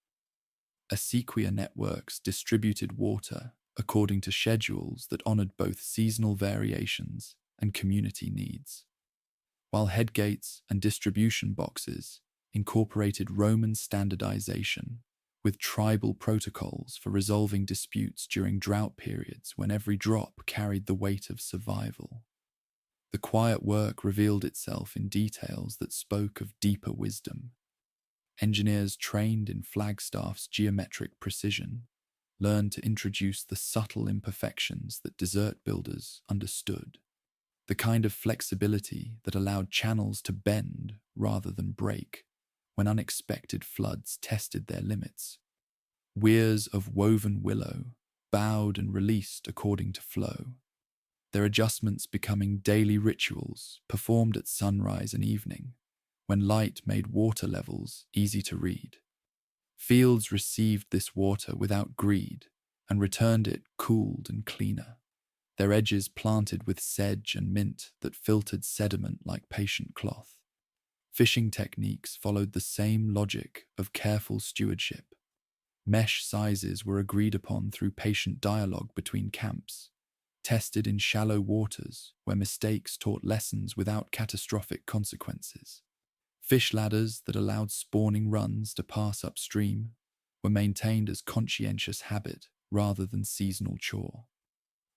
Speaker 1: Acequia networks distributed water according to schedules that honored both seasonal variations and community needs, while headgates and distribution boxes incorporated Roman standardization with tribal protocols for resolving disputes during drought periods when every drop carried the weight of survival. The quiet work revealed itself in details that spoke of deeper wisdom. Engineers trained in Flagstaff's geometric precision learned to introduce the subtle imperfections that desert builders understood, the kind of flexibility that allowed channels to bend rather than break when unexpected floods tested their limits. Weirs of woven willow bowed and released according to flow, their adjustments becoming daily rituals performed at sunrise and evening, when light made water levels easy to read. Fields received this water without greed and returned it cooled and cleaner, their edges planted with sedge and mint that filtered sediment like patient cloth. Fishing techniques followed the same logic of careful stewardship. Mesh sizes were agreed upon through patient dialogue between camps, tested in shallow waters where mistakes taught lessons without catastrophic consequences. Fish ladders that allowed spawning runs to pass upstream were maintained as conscientious habit rather than seasonal chore.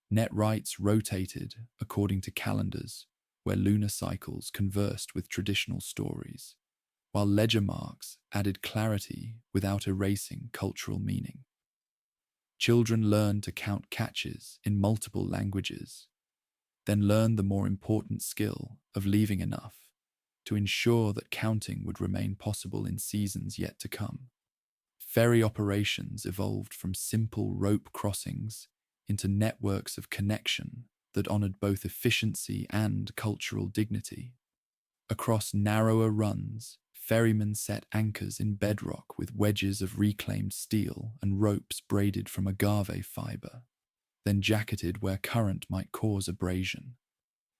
Speaker 1: Net rights rotated according to calendars where lunar cycles conversed with traditional stories, while ledger marks added clarity without erasing cultural meaning. Children learned to count catches in multiple languages, then learned the more important skill of leaving enough to ensure that counting would remain possible in seasons yet to come. Ferry operations evolved from simple rope crossings into networks of connection that honored both efficiency and cultural dignity. Across narrower runs, ferrymen set anchors in bedrock with wedges of reclaimed steel and ropes braided from agave fiber, then jacketed where current might cause abrasion.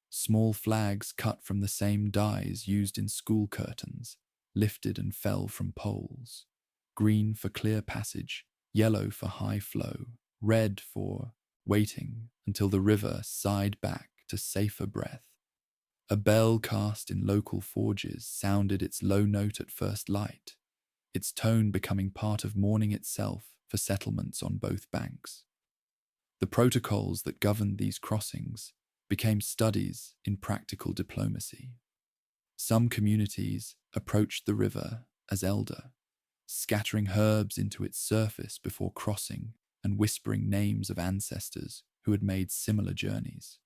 Speaker 1: Small flags cut from the same dyes used in school curtains lifted and fell from poles, green for clear passage, yellow for high flow, red for waiting until the river sighed back to safer breath. A bell cast in local forges sounded its low note at first light, its tone becoming part of morning itself for settlements on both banks. The protocols that governed these crossings became studies in practical diplomacy. Some communities approached the river as elder, scattering herbs into its surface before crossing and whispering names of ancestors who had made similar journeys.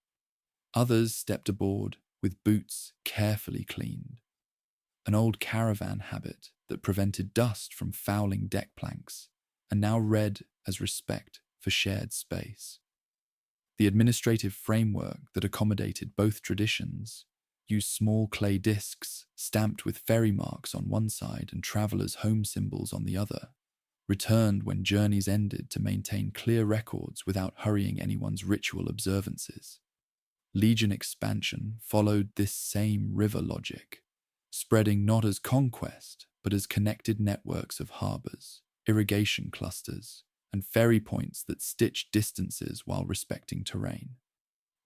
Speaker 1: Others stepped aboard with boots carefully cleaned, an old caravan habit that prevented dust from fouling deck planks and now read as respect for shared space. The administrative framework that accommodated both traditions used small clay discs stamped with ferry marks on one side and travelers' home symbols on the other, returned when journeys ended to maintain clear records without hurrying anyone's ritual observances. Legion expansion followed this same river logic, spreading not as conquest but as connected networks of harbors, irrigation clusters, and ferry points that stitched distances while respecting terrain.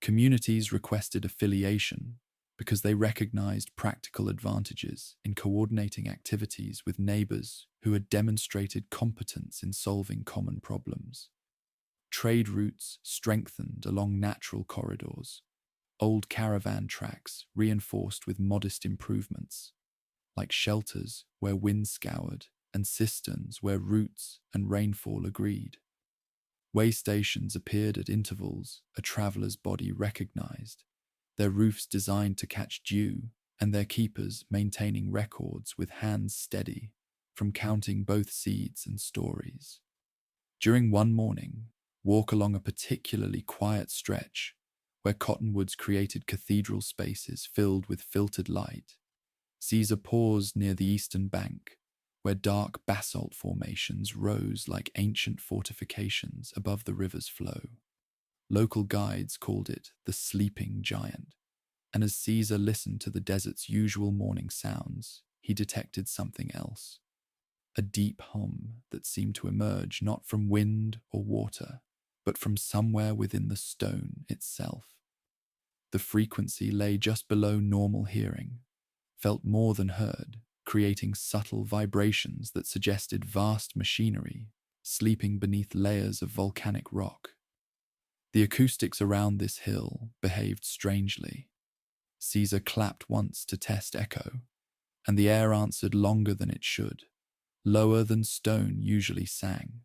Speaker 1: Communities requested affiliation because they recognized practical advantages in coordinating activities with neighbors who had demonstrated competence in solving common problems. Trade routes strengthened along natural corridors, old caravan tracks reinforced with modest improvements, like shelters where wind scoured and cisterns where roots and rainfall agreed. Way stations appeared at intervals a traveler's body recognized, their roofs designed to catch dew and their keepers maintaining records with hands steady from counting both seeds and stories. During one morning, walk along a particularly quiet stretch where cottonwoods created cathedral spaces filled with filtered light. Caesar paused near the eastern bank, where dark basalt formations rose like ancient fortifications above the river's flow. Local guides called it the sleeping giant, and as Caesar listened to the desert's usual morning sounds, he detected something else. A deep hum that seemed to emerge not from wind or water, but from somewhere within the stone itself. The frequency lay just below normal hearing, felt more than heard, creating subtle vibrations that suggested vast machinery sleeping beneath layers of volcanic rock. The acoustics around this hill behaved strangely. Caesar clapped once to test echo, and the air answered longer than it should, lower than stone usually sang.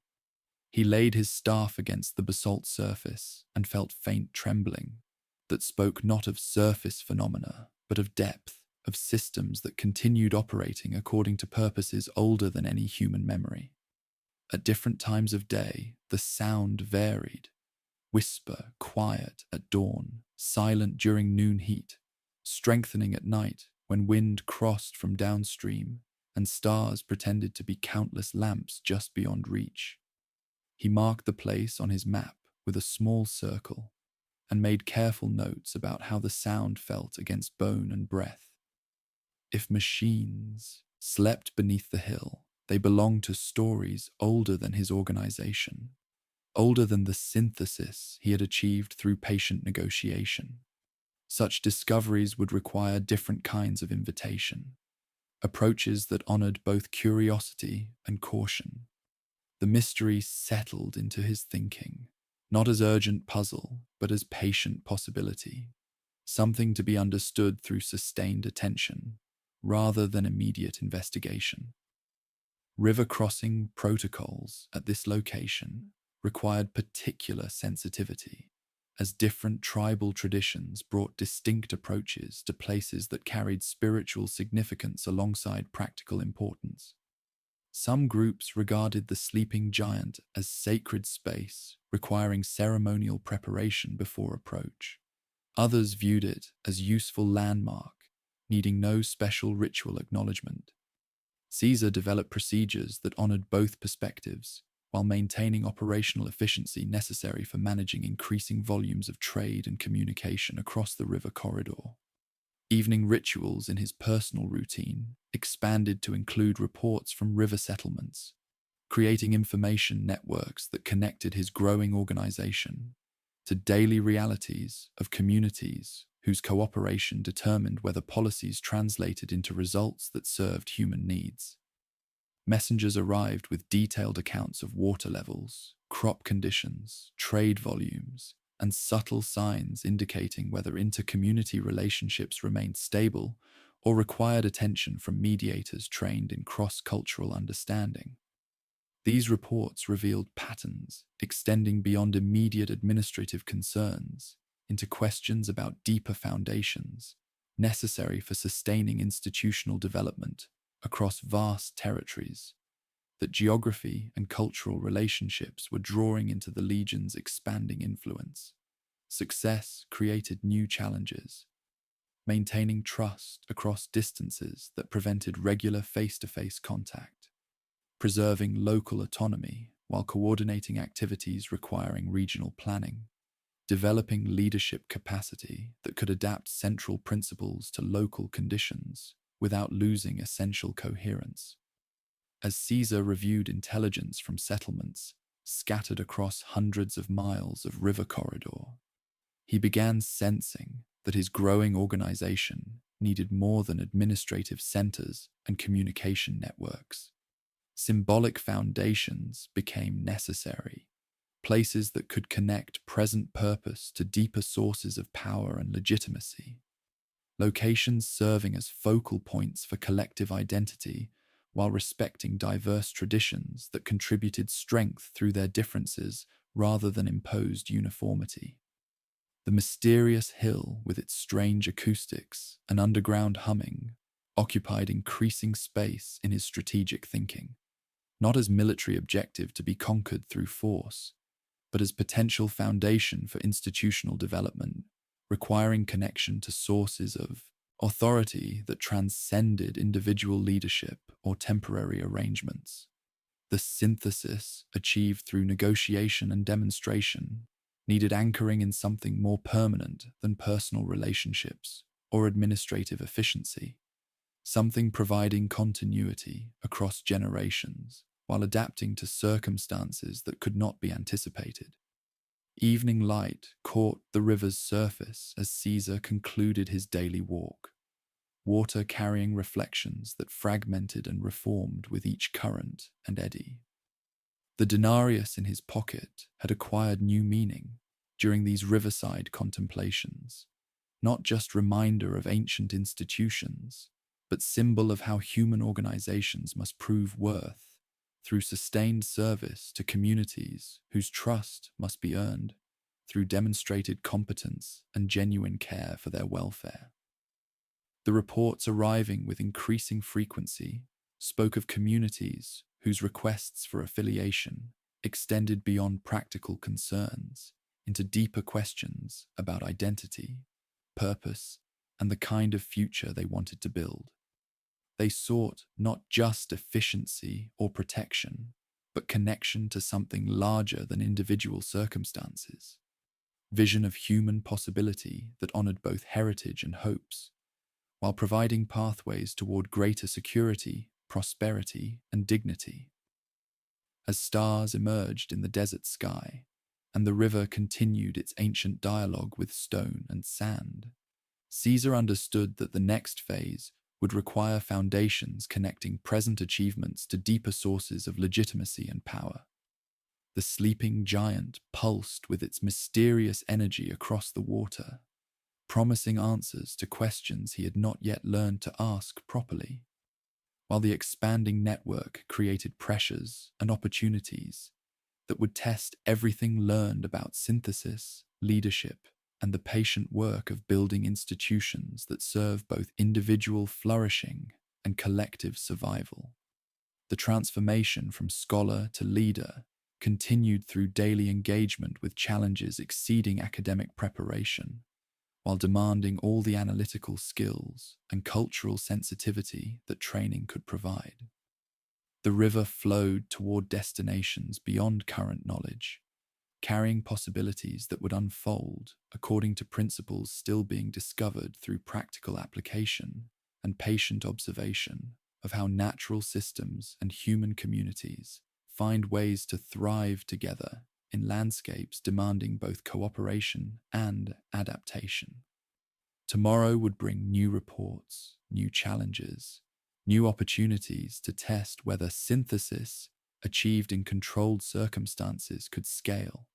Speaker 1: He laid his staff against the basalt surface and felt faint trembling that spoke not of surface phenomena, but of depth, of systems that continued operating according to purposes older than any human memory. At different times of day, the sound varied. Whisper, quiet at dawn, silent during noon heat, strengthening at night when wind crossed from downstream and stars pretended to be countless lamps just beyond reach. He marked the place on his map with a small circle and made careful notes about how the sound felt against bone and breath. If machines slept beneath the hill, they belonged to stories older than his organization, older than the synthesis he had achieved through patient negotiation. Such discoveries would require different kinds of invitation, approaches that honored both curiosity and caution. The mystery settled into his thinking, not as urgent puzzle, but as patient possibility, something to be understood through sustained attention, rather than immediate investigation. River crossing protocols at this location required particular sensitivity, as different tribal traditions brought distinct approaches to places that carried spiritual significance alongside practical importance. Some groups regarded the sleeping giant as sacred space, requiring ceremonial preparation before approach. Others viewed it as useful landmark, needing no special ritual acknowledgement. Caesar developed procedures that honored both perspectives, while maintaining operational efficiency necessary for managing increasing volumes of trade and communication across the river corridor. Evening rituals in his personal routine expanded to include reports from river settlements, creating information networks that connected his growing organization to daily realities of communities whose cooperation determined whether policies translated into results that served human needs. Messengers arrived with detailed accounts of water levels, crop conditions, trade volumes, and subtle signs indicating whether inter-community relationships remained stable or required attention from mediators trained in cross-cultural understanding. These reports revealed patterns extending beyond immediate administrative concerns into questions about deeper foundations necessary for sustaining institutional development across vast territories, that geography and cultural relationships were drawing into the legion's expanding influence. Success created new challenges, maintaining trust across distances that prevented regular face-to-face contact, preserving local autonomy while coordinating activities requiring regional planning, developing leadership capacity that could adapt central principles to local conditions without losing essential coherence. As Caesar reviewed intelligence from settlements scattered across hundreds of miles of river corridor, he began sensing that his growing organization needed more than administrative centers and communication networks. Symbolic foundations became necessary, places that could connect present purpose to deeper sources of power and legitimacy, locations serving as focal points for collective identity while respecting diverse traditions that contributed strength through their differences rather than imposed uniformity. The mysterious hill, with its strange acoustics and underground humming, occupied increasing space in his strategic thinking, not as military objective to be conquered through force, but as potential foundation for institutional development, requiring connection to sources of authority that transcended individual leadership or temporary arrangements. The synthesis achieved through negotiation and demonstration needed anchoring in something more permanent than personal relationships or administrative efficiency, something providing continuity across generations while adapting to circumstances that could not be anticipated. Evening light caught the river's surface as Caesar concluded his daily walk. water-carrying reflections that fragmented and reformed with each current and eddy. The denarius in his pocket had acquired new meaning during these riverside contemplations, not just reminder of ancient institutions, but symbol of how human organizations must prove worth through sustained service to communities whose trust must be earned through demonstrated competence and genuine care for their welfare. The reports arriving with increasing frequency spoke of communities whose requests for affiliation extended beyond practical concerns into deeper questions about identity, purpose, and the kind of future they wanted to build. They sought not just efficiency or protection, but connection to something larger than individual circumstances. Vision of human possibility that honored both heritage and hopes, while providing pathways toward greater security, prosperity, and dignity. As stars emerged in the desert sky, and the river continued its ancient dialogue with stone and sand, Caesar understood that the next phase would require foundations connecting present achievements to deeper sources of legitimacy and power. The sleeping giant pulsed with its mysterious energy across the water, promising answers to questions he had not yet learned to ask properly, while the expanding network created pressures and opportunities that would test everything learned about synthesis, leadership, and the patient work of building institutions that serve both individual flourishing and collective survival. The transformation from scholar to leader continued through daily engagement with challenges exceeding academic preparation, while demanding all the analytical skills and cultural sensitivity that training could provide. The river flowed toward destinations beyond current knowledge, carrying possibilities that would unfold according to principles still being discovered through practical application and patient observation of how natural systems and human communities find ways to thrive together in landscapes demanding both cooperation and adaptation. Tomorrow would bring new reports, new challenges, new opportunities to test whether synthesis achieved in controlled circumstances could scale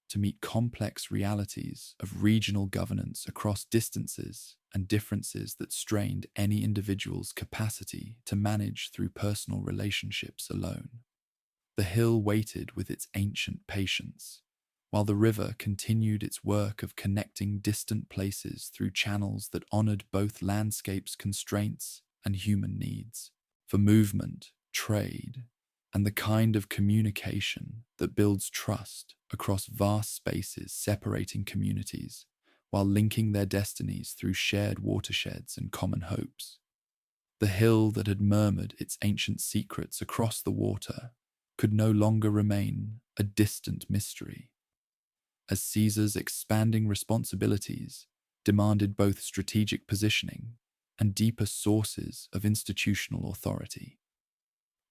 Speaker 1: to meet complex realities of regional governance across distances and differences that strained any individual's capacity to manage through personal relationships alone. The hill waited with its ancient patience, while the river continued its work of connecting distant places through channels that honored both landscape's constraints and human needs for movement, trade, and the kind of communication that builds trust across vast spaces separating communities while linking their destinies through shared watersheds and common hopes. The hill that had murmured its ancient secrets across the water could no longer remain a distant mystery, as Caesar's expanding responsibilities demanded both strategic positioning and deeper sources of institutional authority.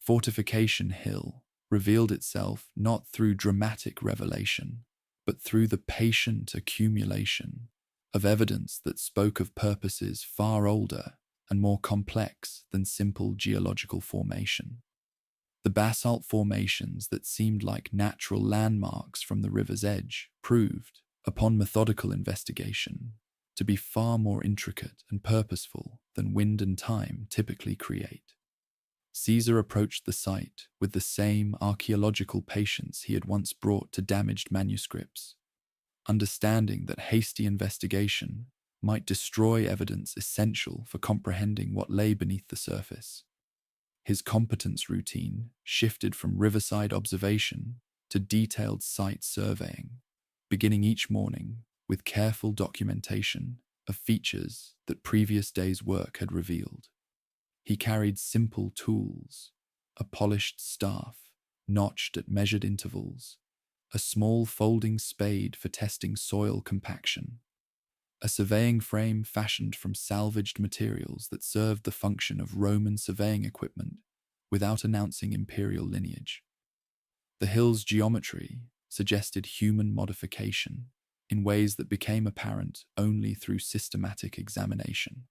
Speaker 1: Fortification Hill revealed itself not through dramatic revelation, but through the patient accumulation of evidence that spoke of purposes far older and more complex than simple geological formation. The basalt formations that seemed like natural landmarks from the river's edge proved, upon methodical investigation, to be far more intricate and purposeful than wind and time typically create. Caesar approached the site with the same archaeological patience he had once brought to damaged manuscripts, understanding that hasty investigation might destroy evidence essential for comprehending what lay beneath the surface. His competence routine shifted from riverside observation to detailed site surveying, beginning each morning with careful documentation of features that previous days' work had revealed. He carried simple tools, a polished staff, notched at measured intervals, a small folding spade for testing soil compaction, a surveying frame fashioned from salvaged materials that served the function of Roman surveying equipment without announcing imperial lineage. The hill's geometry suggested human modification in ways that became apparent only through systematic examination.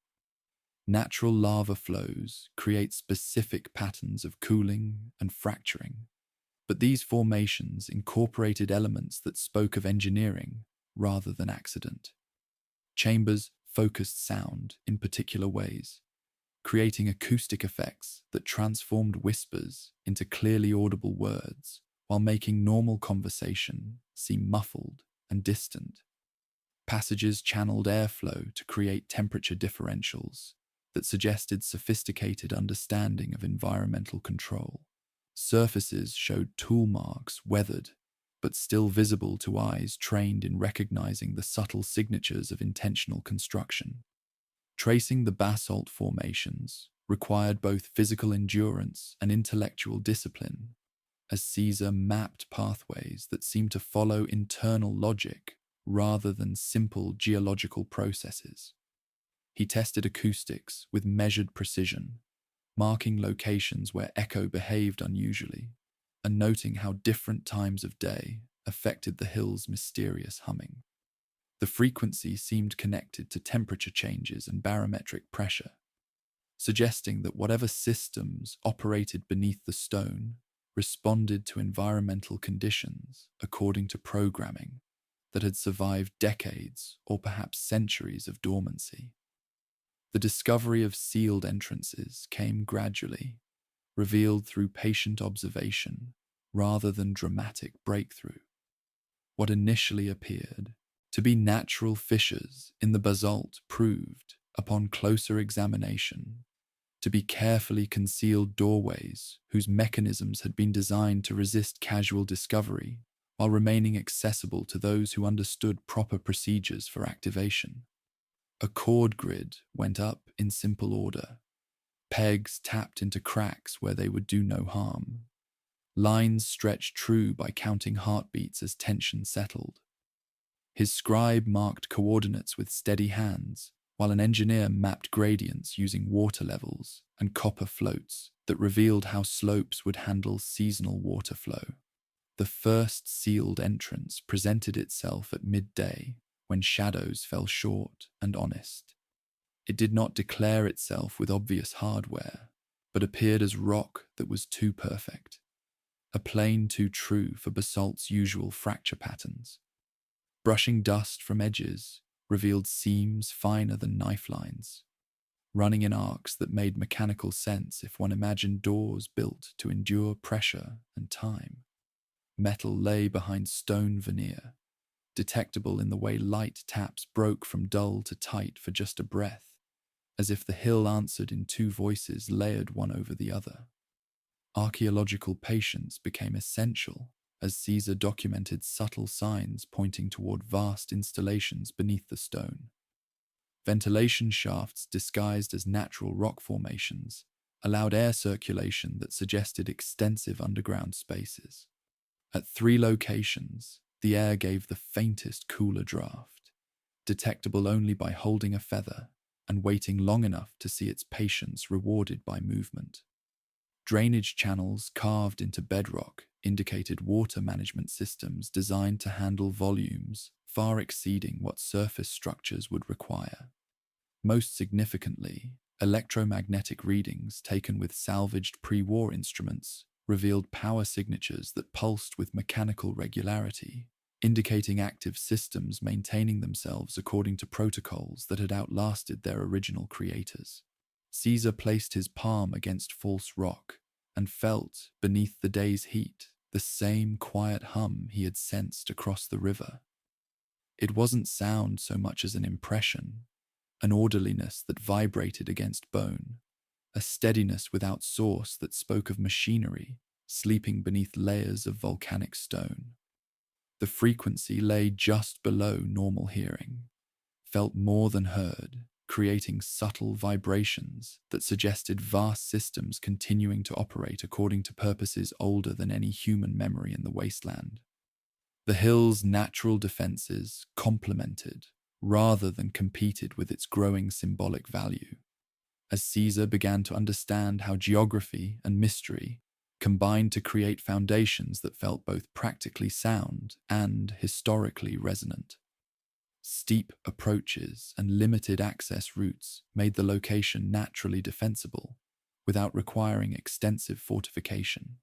Speaker 1: Natural lava flows create specific patterns of cooling and fracturing, but these formations incorporated elements that spoke of engineering rather than accident. Chambers focused sound in particular ways, creating acoustic effects that transformed whispers into clearly audible words while making normal conversation seem muffled and distant. Passages channeled airflow to create temperature differentials that suggested sophisticated understanding of environmental control. Surfaces showed tool marks weathered, but still visible to eyes trained in recognizing the subtle signatures of intentional construction. Tracing the basalt formations required both physical endurance and intellectual discipline, as Caesar mapped pathways that seemed to follow internal logic rather than simple geological processes. He tested acoustics with measured precision, marking locations where echo behaved unusually, and noting how different times of day affected the hill's mysterious humming. The frequency seemed connected to temperature changes and barometric pressure, suggesting that whatever systems operated beneath the stone responded to environmental conditions according to programming that had survived decades or perhaps centuries of dormancy. The discovery of sealed entrances came gradually, revealed through patient observation rather than dramatic breakthrough. What initially appeared to be natural fissures in the basalt proved, upon closer examination, to be carefully concealed doorways whose mechanisms had been designed to resist casual discovery while remaining accessible to those who understood proper procedures for activation. A cord grid went up in simple order. Pegs tapped into cracks where they would do no harm. Lines stretched true by counting heartbeats as tension settled. His scribe marked coordinates with steady hands, while an engineer mapped gradients using water levels and copper floats that revealed how slopes would handle seasonal water flow. The first sealed entrance presented itself at midday, when shadows fell short and honest. It did not declare itself with obvious hardware, but appeared as rock that was too perfect, a plane too true for basalt's usual fracture patterns. Brushing dust from edges revealed seams finer than knife lines, running in arcs that made mechanical sense if one imagined doors built to endure pressure and time. Metal lay behind stone veneer, detectable in the way light taps broke from dull to tight for just a breath, as if the hill answered in two voices layered one over the other. Archaeological patience became essential as Caesar documented subtle signs pointing toward vast installations beneath the stone. Ventilation shafts disguised as natural rock formations allowed air circulation that suggested extensive underground spaces. At 3 locations, the air gave the faintest cooler draft, detectable only by holding a feather and waiting long enough to see its patience rewarded by movement. Drainage channels carved into bedrock indicated water management systems designed to handle volumes far exceeding what surface structures would require. Most significantly, electromagnetic readings taken with salvaged pre-war instruments revealed power signatures that pulsed with mechanical regularity, indicating active systems maintaining themselves according to protocols that had outlasted their original creators. Caesar placed his palm against false rock and felt, beneath the day's heat, the same quiet hum he had sensed across the river. It wasn't sound so much as an impression, an orderliness that vibrated against bone, a steadiness without source that spoke of machinery sleeping beneath layers of volcanic stone. The frequency lay just below normal hearing, felt more than heard, creating subtle vibrations that suggested vast systems continuing to operate according to purposes older than any human memory in the wasteland. The hill's natural defenses complemented, rather than competed with its growing symbolic value. As Caesar began to understand how geography and mystery combined to create foundations that felt both practically sound and historically resonant. Steep approaches and limited access routes made the location naturally defensible without requiring extensive fortification.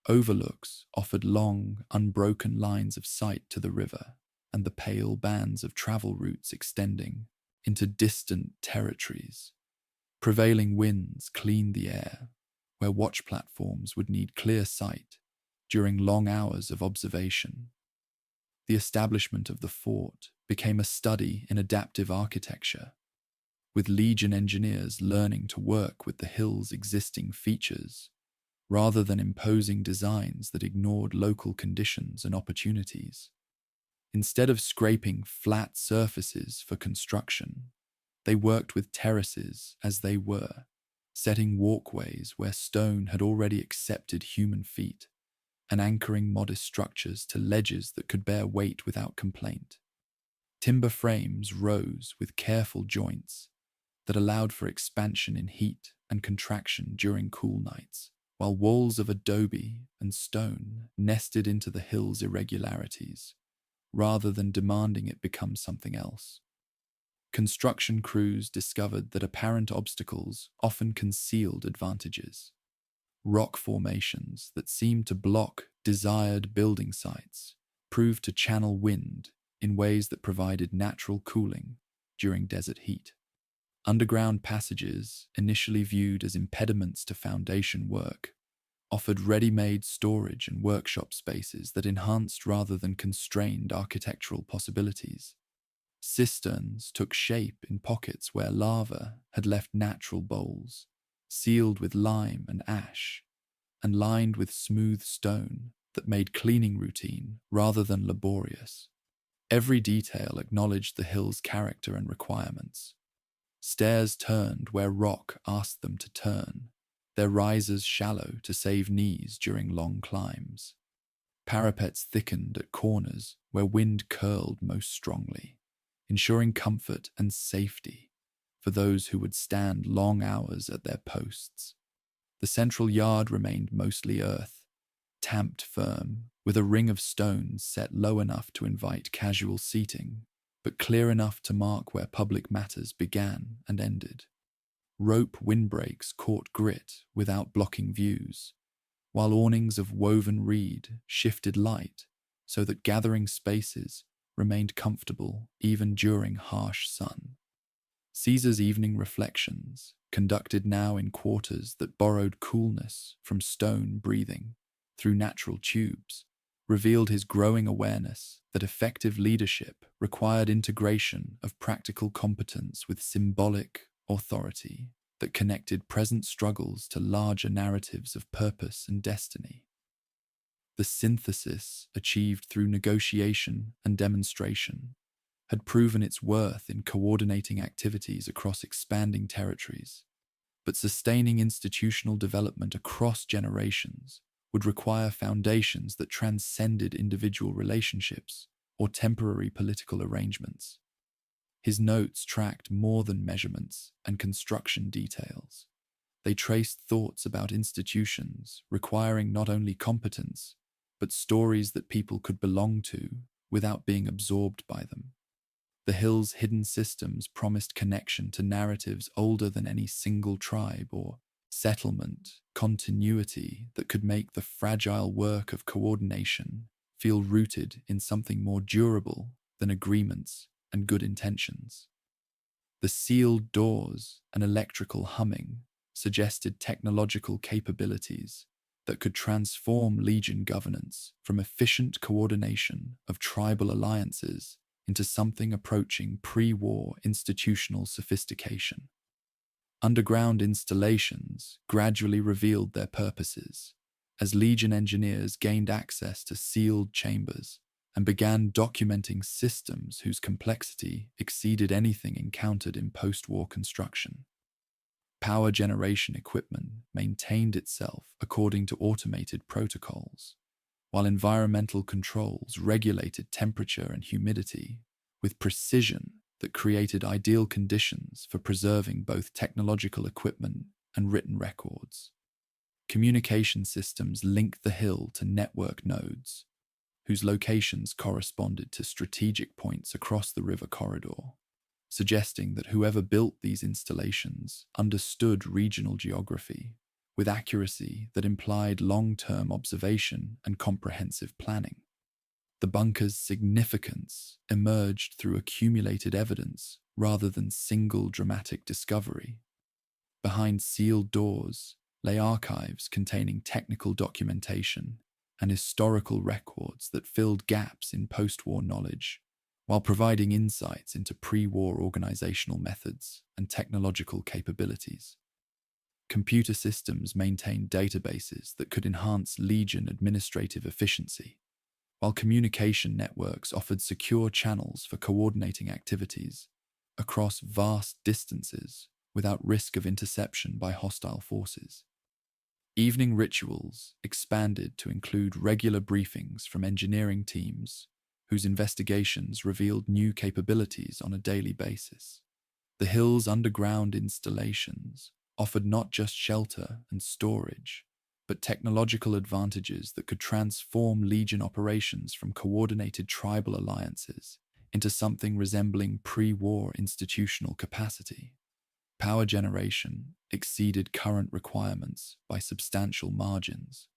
Speaker 1: Overlooks offered long, unbroken lines of sight to the river and the pale bands of travel routes extending into distant territories. Prevailing winds cleaned the air, where watch platforms would need clear sight during long hours of observation. The establishment of the fort became a study in adaptive architecture, with Legion engineers learning to work with the hill's existing features rather than imposing designs that ignored local conditions and opportunities. Instead of scraping flat surfaces for construction, they worked with terraces as they were, setting walkways where stone had already accepted human feet and anchoring modest structures to ledges that could bear weight without complaint. Timber frames rose with careful joints that allowed for expansion in heat and contraction during cool nights, while walls of adobe and stone nested into the hill's irregularities, rather than demanding it become something else. Construction crews discovered that apparent obstacles often concealed advantages. Rock formations that seemed to block desired building sites proved to channel wind in ways that provided natural cooling during desert heat. Underground passages, initially viewed as impediments to foundation work, offered ready-made storage and workshop spaces that enhanced rather than constrained architectural possibilities. Cisterns took shape in pockets where lava had left natural bowls, sealed with lime and ash, and lined with smooth stone that made cleaning routine rather than laborious. Every detail acknowledged the hill's character and requirements. Stairs turned where rock asked them to turn, their risers shallow to save knees during long climbs. Parapets thickened at corners where wind curled most strongly, ensuring comfort and safety for those who would stand long hours at their posts. The central yard remained mostly earth, tamped firm, with a ring of stones set low enough to invite casual seating, but clear enough to mark where public matters began and ended. Rope windbreaks caught grit without blocking views, while awnings of woven reed shifted light so that gathering spaces remained comfortable even during harsh sun. Caesar's evening reflections, conducted now in quarters that borrowed coolness from stone breathing through natural tubes, revealed his growing awareness that effective leadership required integration of practical competence with symbolic authority that connected present struggles to larger narratives of purpose and destiny. The synthesis achieved through negotiation and demonstration had proven its worth in coordinating activities across expanding territories, but sustaining institutional development across generations would require foundations that transcended individual relationships or temporary political arrangements. His notes tracked more than measurements and construction details. They traced thoughts about institutions requiring not only competence, but stories that people could belong to without being absorbed by them. The hill's hidden systems promised connection to narratives older than any single tribe or settlement, continuity that could make the fragile work of coordination feel rooted in something more durable than agreements and good intentions. The sealed doors and electrical humming suggested technological capabilities that could transform Legion governance from efficient coordination of tribal alliances into something approaching pre-war institutional sophistication. Underground installations gradually revealed their purposes as Legion engineers gained access to sealed chambers and began documenting systems whose complexity exceeded anything encountered in post-war construction. Power generation equipment maintained itself according to automated protocols, while environmental controls regulated temperature and humidity with precision that created ideal conditions for preserving both technological equipment and written records. Communication systems linked the hill to network nodes, whose locations corresponded to strategic points across the river corridor, suggesting that whoever built these installations understood regional geography with accuracy that implied long-term observation and comprehensive planning. The bunker's significance emerged through accumulated evidence rather than single dramatic discovery. Behind sealed doors lay archives containing technical documentation and historical records that filled gaps in post-war knowledge, while providing insights into pre-war organizational methods and technological capabilities. Computer systems maintained databases that could enhance Legion administrative efficiency, while communication networks offered secure channels for coordinating activities across vast distances without risk of interception by hostile forces. Evening rituals expanded to include regular briefings from engineering teams whose investigations revealed new capabilities on a daily basis. The Hill's underground installations offered not just shelter and storage, but technological advantages that could transform Legion operations from coordinated tribal alliances into something resembling pre-war institutional capacity. Power generation exceeded current requirements by substantial margins,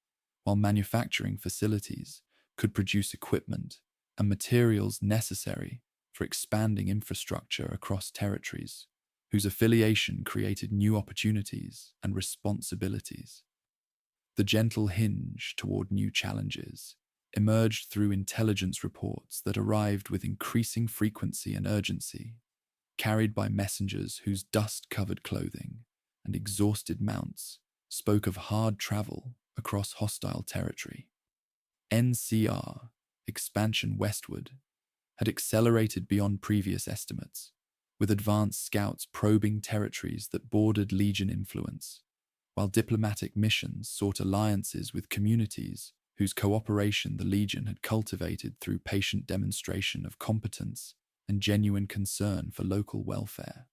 Speaker 1: while manufacturing facilities could produce equipment and materials necessary for expanding infrastructure across territories, whose affiliation created new opportunities and responsibilities. The gentle hinge toward new challenges emerged through intelligence reports that arrived with increasing frequency and urgency, carried by messengers whose dust-covered clothing and exhausted mounts spoke of hard travel across hostile territory. NCR, expansion westward, had accelerated beyond previous estimates, with advanced scouts probing territories that bordered Legion influence, while diplomatic missions sought alliances with communities whose cooperation the Legion had cultivated through patient demonstration of competence and genuine concern for local welfare.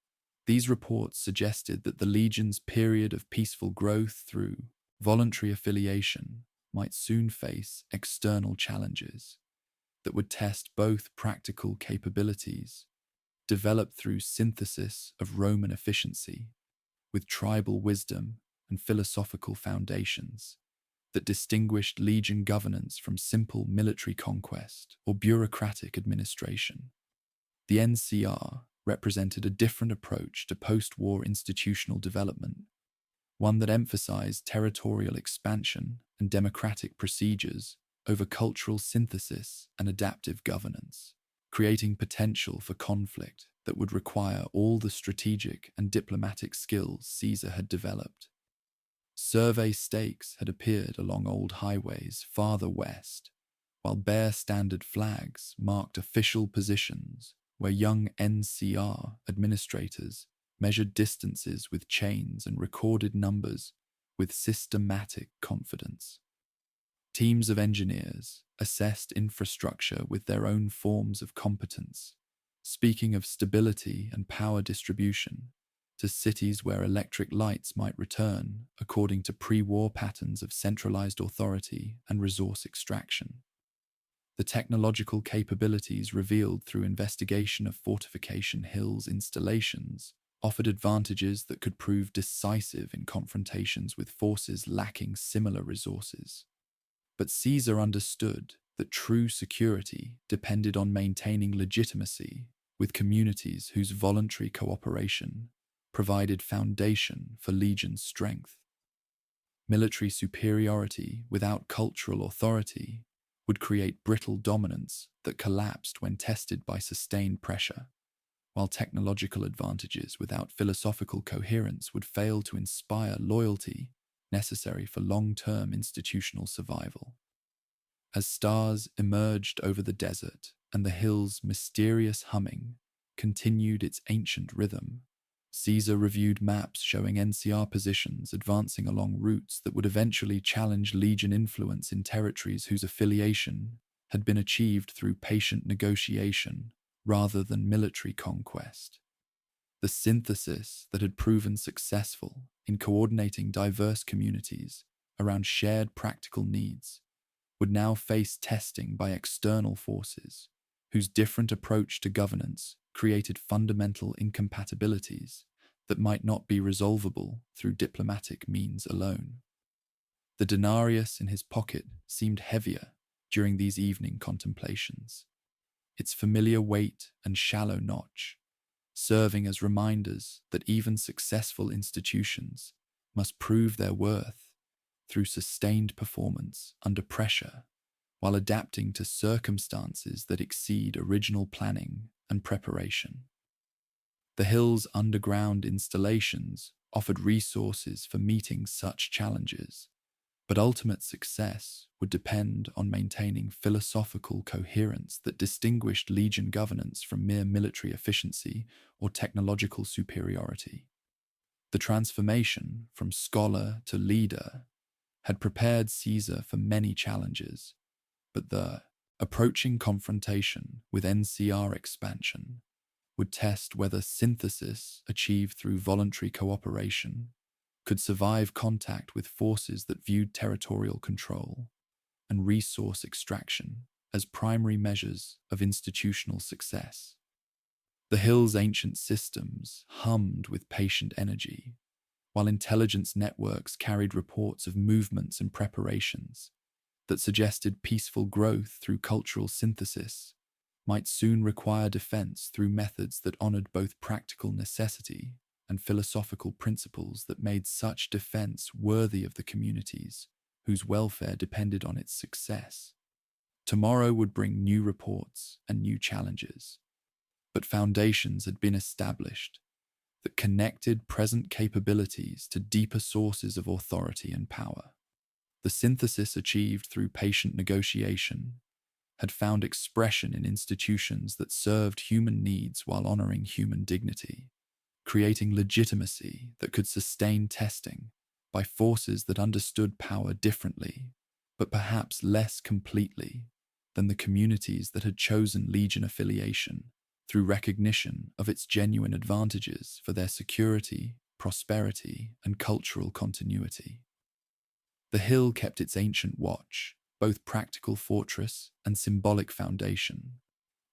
Speaker 1: These reports suggested that the Legion's period of peaceful growth through voluntary affiliation might soon face external challenges that would test both practical capabilities, developed through synthesis of Roman efficiency, with tribal wisdom and philosophical foundations that distinguished Legion governance from simple military conquest or bureaucratic administration. The NCR represented a different approach to post-war institutional development, one that emphasized territorial expansion and democratic procedures over cultural synthesis and adaptive governance, creating potential for conflict that would require all the strategic and diplomatic skills Caesar had developed. Survey stakes had appeared along old highways farther west, while bare standard flags marked official positions where young NCR administrators measured distances with chains and recorded numbers with systematic confidence. Teams of engineers assessed infrastructure with their own forms of competence, speaking of stability and power distribution to cities where electric lights might return according to pre-war patterns of centralized authority and resource extraction. The technological capabilities revealed through investigation of Fortification Hill's installations offered advantages that could prove decisive in confrontations with forces lacking similar resources. But Caesar understood that true security depended on maintaining legitimacy with communities whose voluntary cooperation provided foundation for Legion's strength. Military superiority without cultural authority would create brittle dominance that collapsed when tested by sustained pressure, while technological advantages without philosophical coherence would fail to inspire loyalty necessary for long-term institutional survival. As stars emerged over the desert and the hill's mysterious humming continued its ancient rhythm, Caesar reviewed maps showing NCR positions advancing along routes that would eventually challenge Legion influence in territories whose affiliation had been achieved through patient negotiation rather than military conquest. The synthesis that had proven successful in coordinating diverse communities around shared practical needs would now face testing by external forces, whose different approach to governance created fundamental incompatibilities that might not be resolvable through diplomatic means alone. The denarius in his pocket seemed heavier during these evening contemplations, its familiar weight and shallow notch serving as reminders that even successful institutions must prove their worth through sustained performance under pressure, while adapting to circumstances that exceed original planning and preparation. The hill's underground installations offered resources for meeting such challenges, but ultimate success would depend on maintaining philosophical coherence that distinguished Legion governance from mere military efficiency or technological superiority. The transformation from scholar to leader had prepared Caesar for many challenges, but the approaching confrontation with NCR expansion would test whether synthesis achieved through voluntary cooperation could survive contact with forces that viewed territorial control and resource extraction as primary measures of institutional success. The Hill's ancient systems hummed with patient energy, while intelligence networks carried reports of movements and preparations that suggested peaceful growth through cultural synthesis might soon require defense through methods that honored both practical necessity and philosophical principles that made such defense worthy of the communities whose welfare depended on its success. Tomorrow would bring new reports and new challenges, but foundations had been established that connected present capabilities to deeper sources of authority and power. The synthesis achieved through patient negotiation had found expression in institutions that served human needs while honoring human dignity, creating legitimacy that could sustain testing by forces that understood power differently, but perhaps less completely than the communities that had chosen Legion affiliation through recognition of its genuine advantages for their security, prosperity, and cultural continuity. The Hill kept its ancient watch, both practical fortress and symbolic foundation,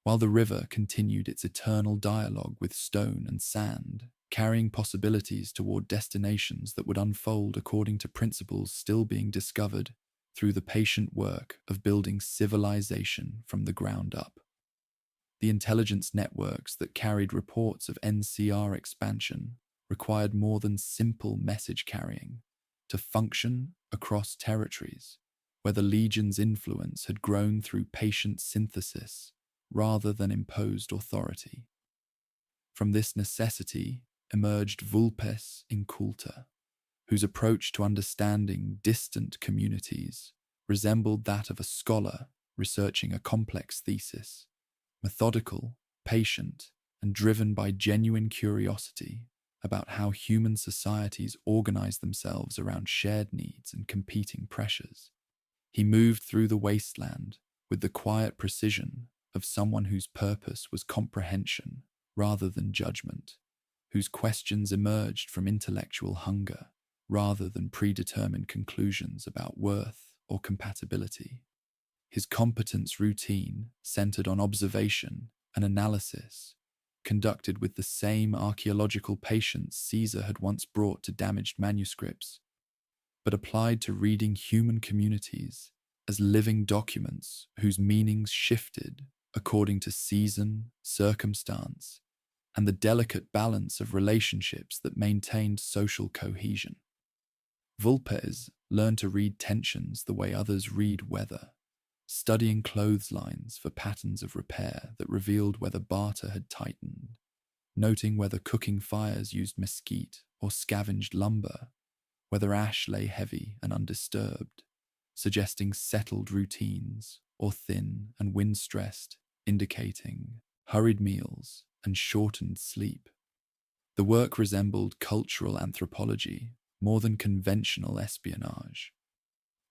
Speaker 1: while the river continued its eternal dialogue with stone and sand, carrying possibilities toward destinations that would unfold according to principles still being discovered through the patient work of building civilization from the ground up. The intelligence networks that carried reports of NCR expansion required more than simple message carrying to function across territories where the Legion's influence had grown through patient synthesis rather than imposed authority. From this necessity emerged Vulpes Inculta, whose approach to understanding distant communities resembled that of a scholar researching a complex thesis, methodical, patient, and driven by genuine curiosity about how human societies organize themselves around shared needs and competing pressures. He moved through the wasteland with the quiet precision of someone whose purpose was comprehension rather than judgment, whose questions emerged from intellectual hunger rather than predetermined conclusions about worth or compatibility. His competence routine centered on observation and analysis, conducted with the same archaeological patience Caesar had once brought to damaged manuscripts, but applied to reading human communities as living documents whose meanings shifted according to season, circumstance, and the delicate balance of relationships that maintained social cohesion. Vulpes learned to read tensions the way others read weather, studying clotheslines for patterns of repair that revealed whether barter had tightened, noting whether cooking fires used mesquite or scavenged lumber, whether ash lay heavy and undisturbed, suggesting settled routines, or thin and wind-stressed, indicating hurried meals and shortened sleep. The work resembled cultural anthropology more than conventional espionage.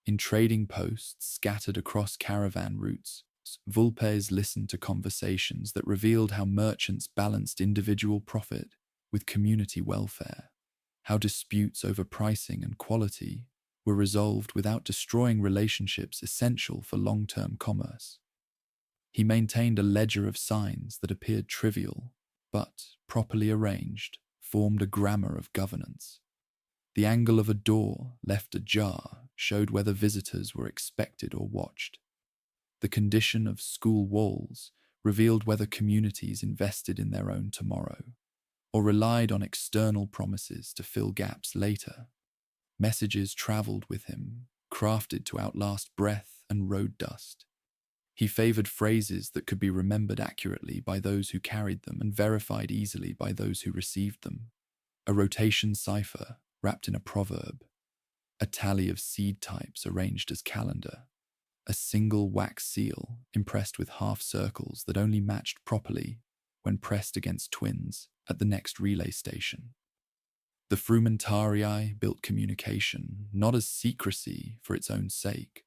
Speaker 1: In trading posts scattered across caravan routes, Vulpes listened to conversations that revealed how merchants balanced individual profit with community welfare, how disputes over pricing and quality were resolved without destroying relationships essential for long-term commerce. He maintained a ledger of signs that appeared trivial, but, properly arranged, formed a grammar of governance. The angle of a door left ajar showed whether visitors were expected or watched. The condition of school walls revealed whether communities invested in their own tomorrow, or relied on external promises to fill gaps later. Messages traveled with him, crafted to outlast breath and road dust. He favored phrases that could be remembered accurately by those who carried them and verified easily by those who received them. A rotation cipher wrapped in a proverb, a tally of seed types arranged as calendar, a single wax seal impressed with half circles that only matched properly when pressed against twins at the next relay station. The frumentarii built communication not as secrecy for its own sake,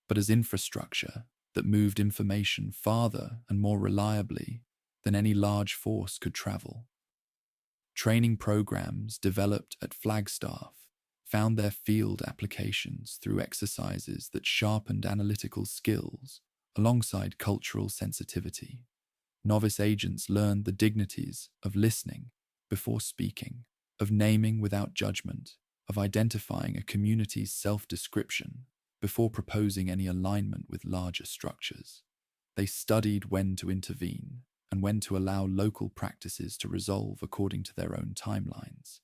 Speaker 1: but as infrastructure that moved information farther and more reliably than any large force could travel. Training programs developed at Flagstaff found their field applications through exercises that sharpened analytical skills alongside cultural sensitivity. Novice agents learned the dignities of listening before speaking, of naming without judgment, of identifying a community's self-description before proposing any alignment with larger structures. They studied when to intervene and when to allow local practices to resolve according to their own timelines,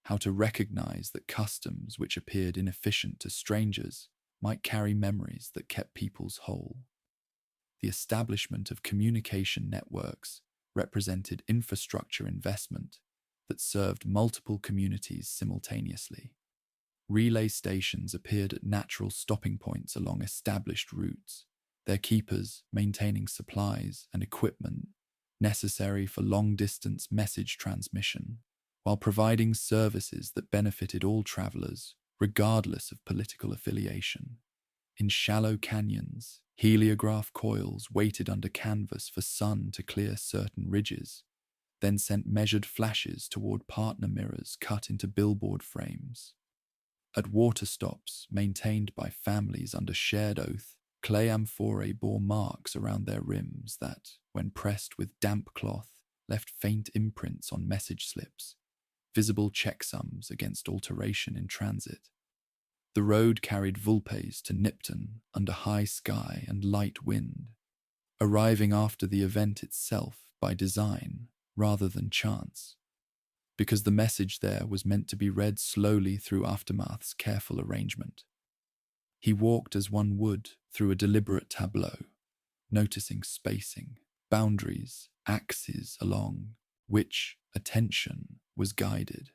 Speaker 1: how to recognize that customs which appeared inefficient to strangers might carry memories that kept peoples whole. The establishment of communication networks represented infrastructure investment that served multiple communities simultaneously. Relay stations appeared at natural stopping points along established routes, their keepers maintaining supplies and equipment necessary for long-distance message transmission, while providing services that benefited all travelers, regardless of political affiliation. In shallow canyons, heliograph coils waited under canvas for sun to clear certain ridges, then sent measured flashes toward partner mirrors cut into billboard frames. At water stops maintained by families under shared oath, clay amphorae bore marks around their rims that, when pressed with damp cloth, left faint imprints on message slips, visible checksums against alteration in transit. The road carried vulpes to Nipton under high sky and light wind, arriving after the event itself by design rather than chance, because the message there was meant to be read slowly through Aftermath's careful arrangement. He walked as one would through a deliberate tableau, noticing spacing, boundaries, axes along which attention was guided.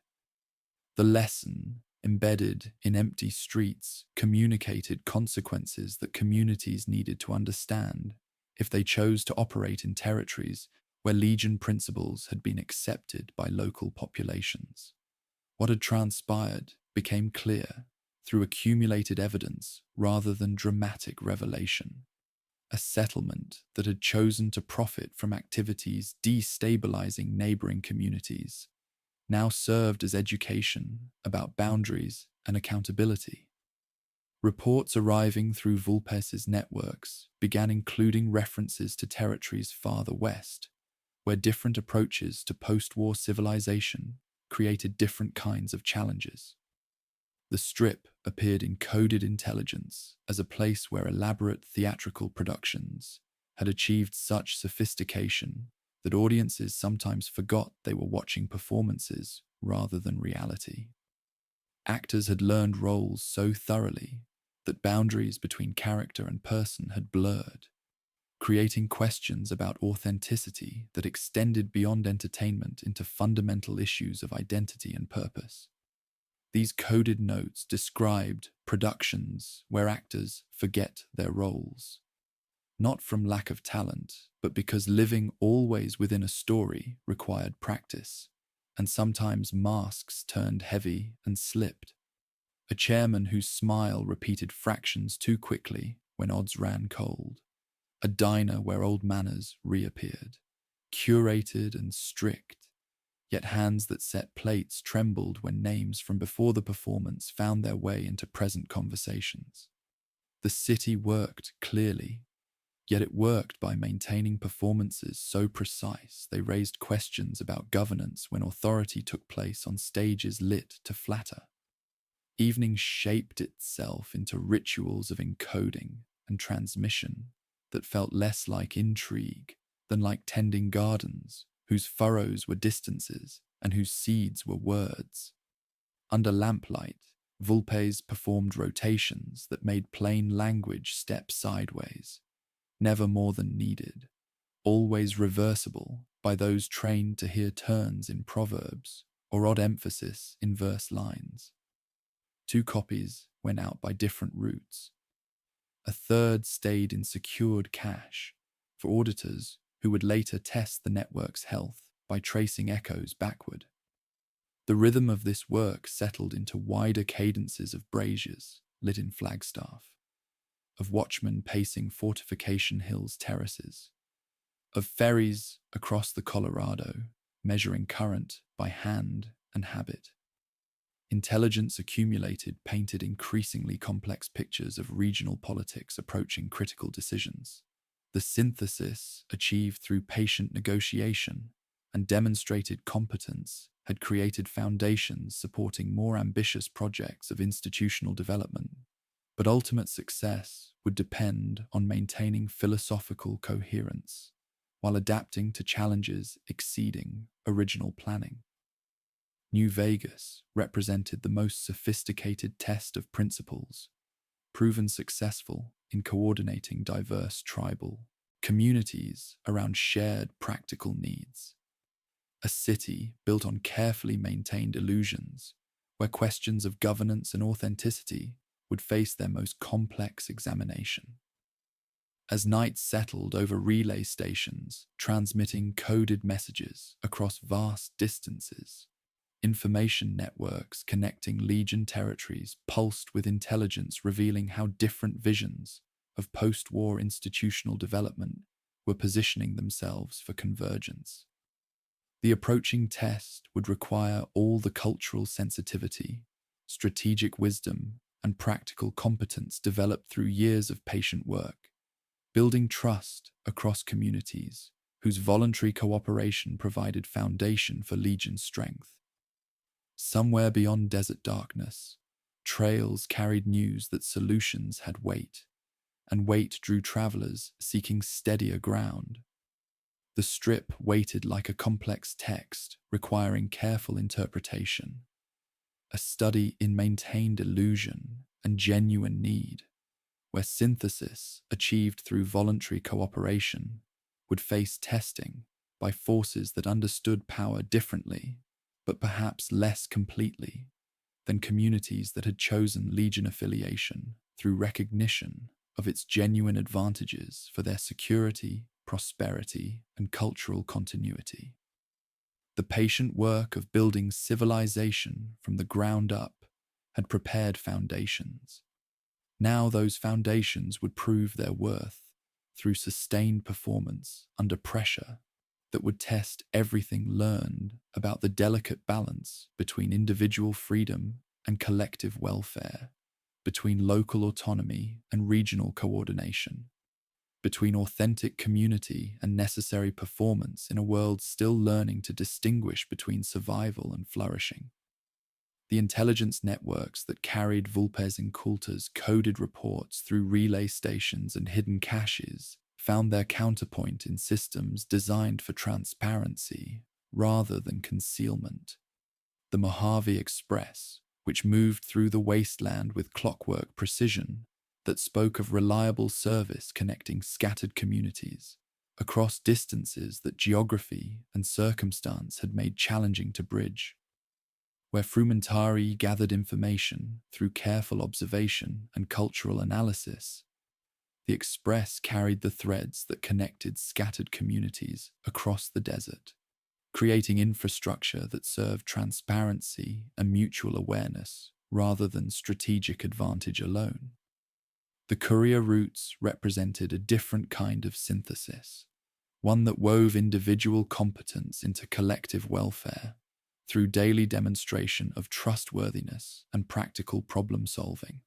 Speaker 1: The lesson, embedded in empty streets, communicated consequences that communities needed to understand if they chose to operate in territories where Legion principles had been accepted by local populations. What had transpired became clear through accumulated evidence rather than dramatic revelation. A settlement that had chosen to profit from activities destabilizing neighboring communities now served as education about boundaries and accountability. Reports arriving through Vulpes's networks began including references to territories farther west, where different approaches to post-war civilization created different kinds of challenges. The Strip appeared in coded intelligence as a place where elaborate theatrical productions had achieved such sophistication that audiences sometimes forgot they were watching performances rather than reality. Actors had learned roles so thoroughly that boundaries between character and person had blurred, creating questions about authenticity that extended beyond entertainment into fundamental issues of identity and purpose. These coded notes described productions where actors forget their roles, not from lack of talent, but because living always within a story required practice, and sometimes masks turned heavy and slipped. A chairman whose smile repeated fractions too quickly when odds ran cold. A diner where old manners reappeared, curated and strict, Yet hands that set plates trembled when names from before the performance found their way into present conversations. The city worked clearly, yet it worked by maintaining performances so precise they raised questions about governance when authority took place on stages lit to flatter. Evening shaped itself into rituals of encoding and transmission that felt less like intrigue than like tending gardens, whose furrows were distances and whose seeds were words. Under lamplight, Vulpes performed rotations that made plain language step sideways, never more than needed, always reversible by those trained to hear turns in proverbs or odd emphasis in verse lines. 2 copies went out by different routes. A third stayed in secured cache for auditors who would later test the network's health by tracing echoes backward. The rhythm of this work settled into wider cadences of braziers lit in Flagstaff, of watchmen pacing Fortification Hill's terraces, of ferries across the Colorado measuring current by hand and habit. Intelligence accumulated painted increasingly complex pictures of regional politics approaching critical decisions. The synthesis achieved through patient negotiation and demonstrated competence had created foundations supporting more ambitious projects of institutional development. But ultimate success would depend on maintaining philosophical coherence while adapting to challenges exceeding original planning. New Vegas represented the most sophisticated test of principles, proven successful in coordinating diverse tribal communities around shared practical needs. A city built on carefully maintained illusions, where questions of governance and authenticity would face their most complex examination. As night settled over relay stations transmitting coded messages across vast distances, information networks connecting Legion territories pulsed with intelligence revealing how different visions of post-war institutional development were positioning themselves for convergence. The approaching test would require all the cultural sensitivity, strategic wisdom, and practical competence developed through years of patient work, building trust across communities whose voluntary cooperation provided foundation for Legion's strength. Somewhere beyond desert darkness, trails carried news that solutions had weight, and weight drew travelers seeking steadier ground. The strip waited like a complex text requiring careful interpretation, a study in maintained illusion and genuine need, where synthesis achieved through voluntary cooperation would face testing by forces that understood power differently, but perhaps less completely, than communities that had chosen Legion affiliation through recognition of its genuine advantages for their security, prosperity, and cultural continuity. The patient work of building civilization from the ground up had prepared foundations. Now those foundations would prove their worth through sustained performance under pressure that would test everything learned about the delicate balance between individual freedom and collective welfare, between local autonomy and regional coordination, between authentic community and necessary performance in a world still learning to distinguish between survival and flourishing. The intelligence networks that carried Vulpes and Coulter's coded reports through relay stations and hidden caches found their counterpoint in systems designed for transparency rather than concealment. The Mojave Express, which moved through the wasteland with clockwork precision, that spoke of reliable service connecting scattered communities across distances that geography and circumstance had made challenging to bridge, where Frumentari gathered information through careful observation and cultural analysis. The Express carried the threads that connected scattered communities across the desert, creating infrastructure that served transparency and mutual awareness rather than strategic advantage alone. The courier routes represented a different kind of synthesis, one that wove individual competence into collective welfare through daily demonstration of trustworthiness and practical problem-solving.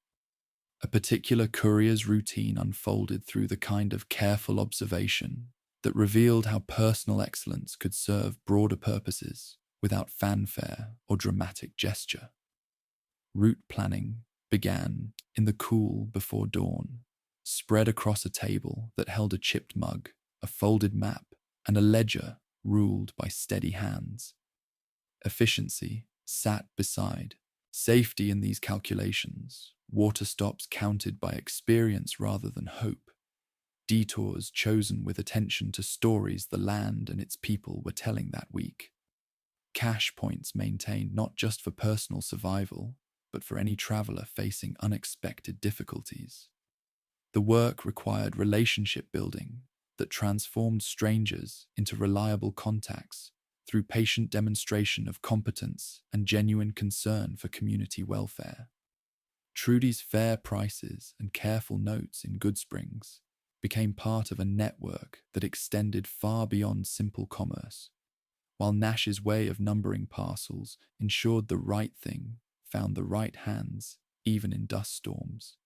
Speaker 1: A particular courier's routine unfolded through the kind of careful observation that revealed how personal excellence could serve broader purposes without fanfare or dramatic gesture. Route planning began in the cool before dawn, spread across a table that held a chipped mug, a folded map, and a ledger ruled by steady hands. Efficiency sat beside safety in these calculations, water stops counted by experience rather than hope, detours chosen with attention to stories the land and its people were telling that week, cash points maintained not just for personal survival, but for any traveler facing unexpected difficulties. The work required relationship building that transformed strangers into reliable contacts through patient demonstration of competence and genuine concern for community welfare. Trudy's fair prices and careful notes in Goodsprings became part of a network that extended far beyond simple commerce, while Nash's way of numbering parcels ensured the right thing found the right hands even in dust storms.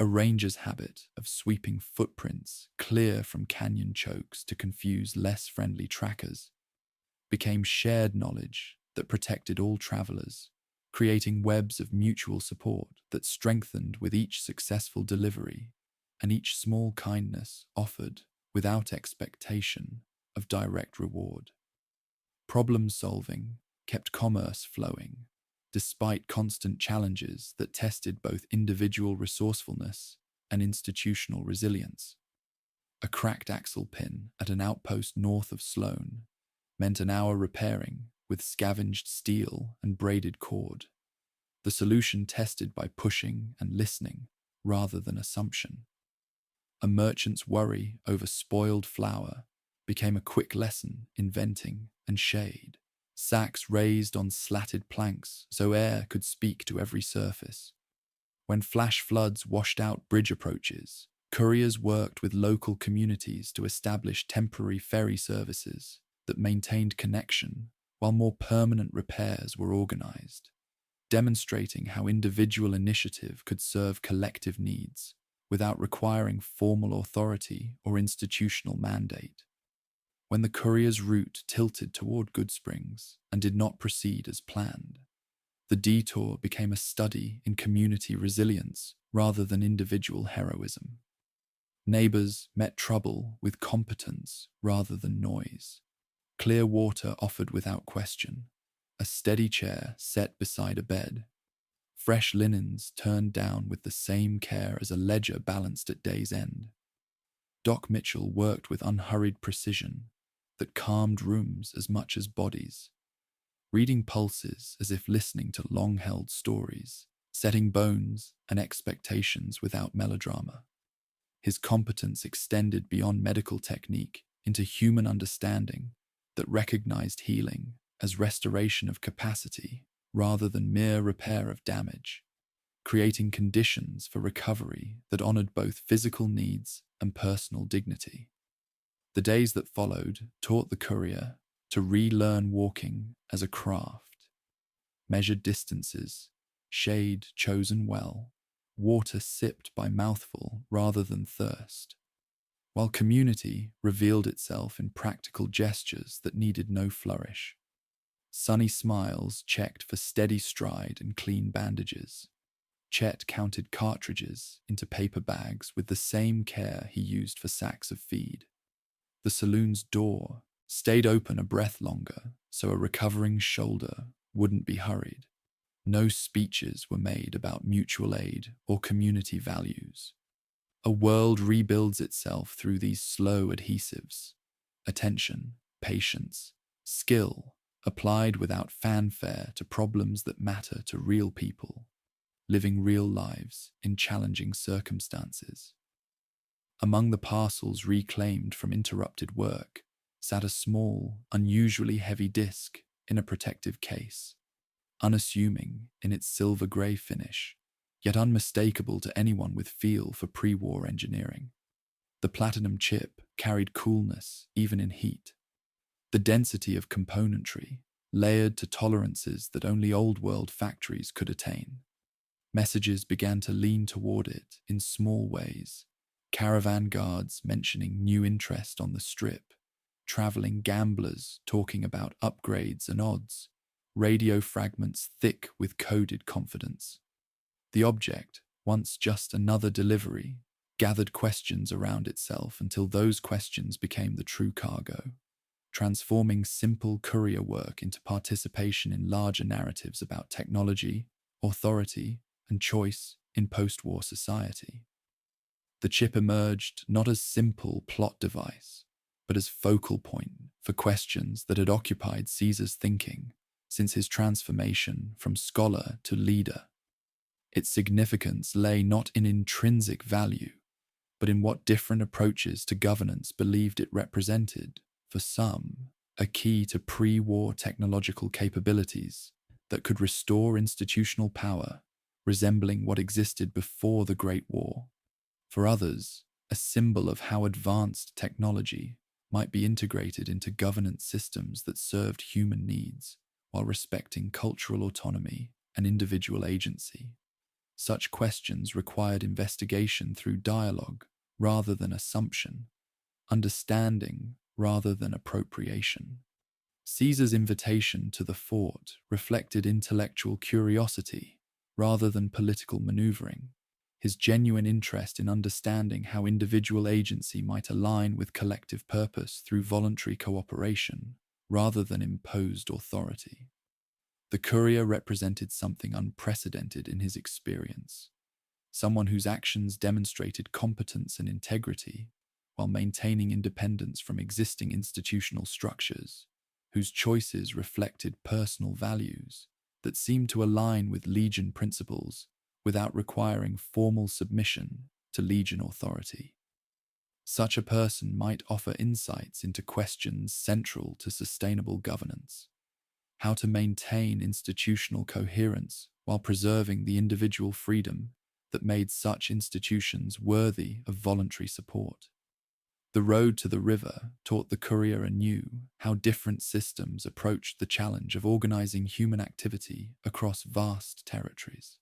Speaker 1: A ranger's habit of sweeping footprints clear from canyon chokes to confuse less friendly trackers became shared knowledge that protected all travelers, creating webs of mutual support that strengthened with each successful delivery and each small kindness offered without expectation of direct reward. Problem solving kept commerce flowing, despite constant challenges that tested both individual resourcefulness and institutional resilience. A cracked axle pin at an outpost north of Sloan meant an hour repairing with scavenged steel and braided cord, the solution tested by pushing and listening rather than assumption. A merchant's worry over spoiled flour became a quick lesson in venting and shade, sacks raised on slatted planks so air could speak to every surface. When flash floods washed out bridge approaches, couriers worked with local communities to establish temporary ferry services that maintained connection while more permanent repairs were organized, demonstrating how individual initiative could serve collective needs without requiring formal authority or institutional mandate. When the courier's route tilted toward Goodsprings and did not proceed as planned, the detour became a study in community resilience rather than individual heroism. Neighbors met trouble with competence rather than noise. Clear water offered without question, a steady chair set beside a bed, fresh linens turned down with the same care as a ledger balanced at day's end. Doc Mitchell worked with unhurried precision that calmed rooms as much as bodies, reading pulses as if listening to long-held stories, setting bones and expectations without melodrama. His competence extended beyond medical technique into human understanding that recognized healing as restoration of capacity rather than mere repair of damage, creating conditions for recovery that honored both physical needs and personal dignity. The days that followed taught the courier to relearn walking as a craft, measured distances, shade chosen well, water sipped by mouthful rather than thirst, while community revealed itself in practical gestures that needed no flourish. Sunny smiles checked for steady stride and clean bandages. Chet counted cartridges into paper bags with the same care he used for sacks of feed. The saloon's door stayed open a breath longer so a recovering shoulder wouldn't be hurried. No speeches were made about mutual aid or community values. A world rebuilds itself through these slow adhesives. Attention, patience, skill, applied without fanfare to problems that matter to real people, living real lives in challenging circumstances. Among the parcels reclaimed from interrupted work sat a small, unusually heavy disc in a protective case, unassuming in its silver-grey finish, yet unmistakable to anyone with feel for pre-war engineering. The platinum chip carried coolness even in heat. The density of componentry, layered to tolerances that only old-world factories could attain. Messages began to lean toward it in small ways. Caravan guards mentioning new interest on the strip, traveling gamblers talking about upgrades and odds, radio fragments thick with coded confidence. The object, once just another delivery, gathered questions around itself until those questions became the true cargo, transforming simple courier work into participation in larger narratives about technology, authority, and choice in post-war society. The chip emerged not as simple plot device, but as focal point for questions that had occupied Caesar's thinking since his transformation from scholar to leader. Its significance lay not in intrinsic value, but in what different approaches to governance believed it represented, for some, a key to pre-war technological capabilities that could restore institutional power, resembling what existed before the Great War. For others, a symbol of how advanced technology might be integrated into governance systems that served human needs while respecting cultural autonomy and individual agency. Such questions required investigation through dialogue rather than assumption, understanding rather than appropriation. Caesar's invitation to the fort reflected intellectual curiosity rather than political maneuvering, his genuine interest in understanding how individual agency might align with collective purpose through voluntary cooperation rather than imposed authority. The courier represented something unprecedented in his experience, someone whose actions demonstrated competence and integrity while maintaining independence from existing institutional structures, whose choices reflected personal values that seemed to align with Legion principles without requiring formal submission to Legion authority. Such a person might offer insights into questions central to sustainable governance: how to maintain institutional coherence while preserving the individual freedom that made such institutions worthy of voluntary support. The road to the river taught the courier anew how different systems approached the challenge of organizing human activity across vast territories.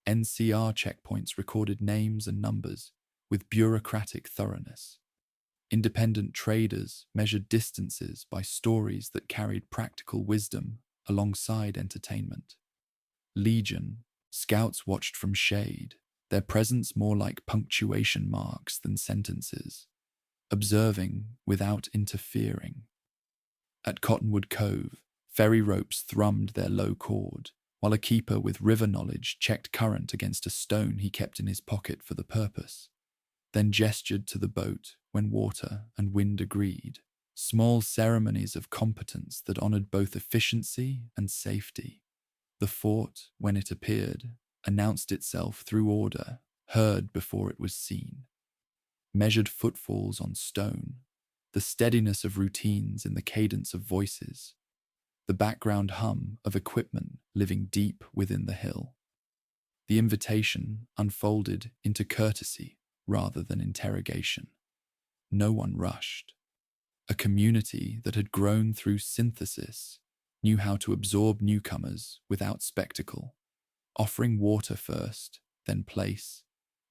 Speaker 1: NCR checkpoints recorded names and numbers with bureaucratic thoroughness. Independent traders measured distances by stories that carried practical wisdom alongside entertainment. Legion, scouts watched from shade, their presence more like punctuation marks than sentences, observing without interfering. At Cottonwood Cove, ferry ropes thrummed their low chord, while a keeper with river knowledge checked current against a stone he kept in his pocket for the purpose, then gestured to the boat when water and wind agreed, small ceremonies of competence that honored both efficiency and safety. The fort, when it appeared, announced itself through order, heard before it was seen. Measured footfalls on stone, the steadiness of routines in the cadence of voices, the background hum of equipment living deep within the hill. The invitation unfolded into courtesy rather than interrogation. No one rushed. A community that had grown through synthesis knew how to absorb newcomers without spectacle, offering water first, then place,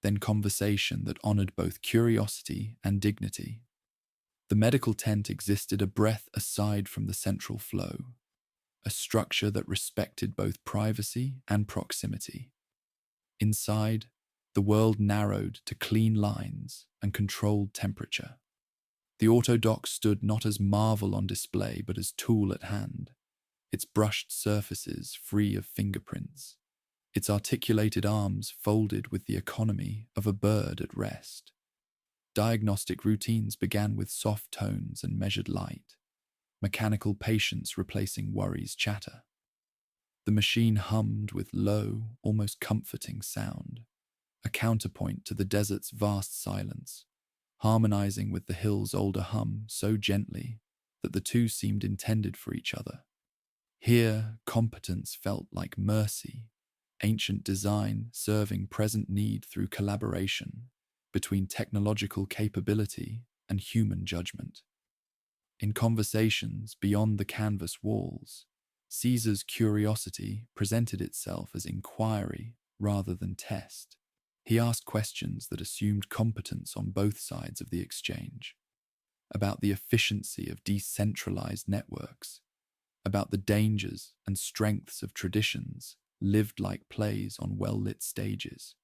Speaker 1: then conversation that honored both curiosity and dignity. The medical tent existed a breath aside from the central flow, a structure that respected both privacy and proximity. Inside, the world narrowed to clean lines and controlled temperature. The autodock stood not as marvel on display but as tool at hand, its brushed surfaces free of fingerprints, its articulated arms folded with the economy of a bird at rest. Diagnostic routines began with soft tones and measured light, mechanical patience replacing worry's chatter. The machine hummed with low, almost comforting sound, a counterpoint to the desert's vast silence, harmonizing with the hill's older hum so gently that the two seemed intended for each other. Here, competence felt like mercy, ancient design serving present need through collaboration, between technological capability and human judgment. In conversations beyond the canvas walls, Caesar's curiosity presented itself as inquiry rather than test. He asked questions that assumed competence on both sides of the exchange, about the efficiency of decentralized networks, about the dangers and strengths of traditions lived like plays on well-lit stages,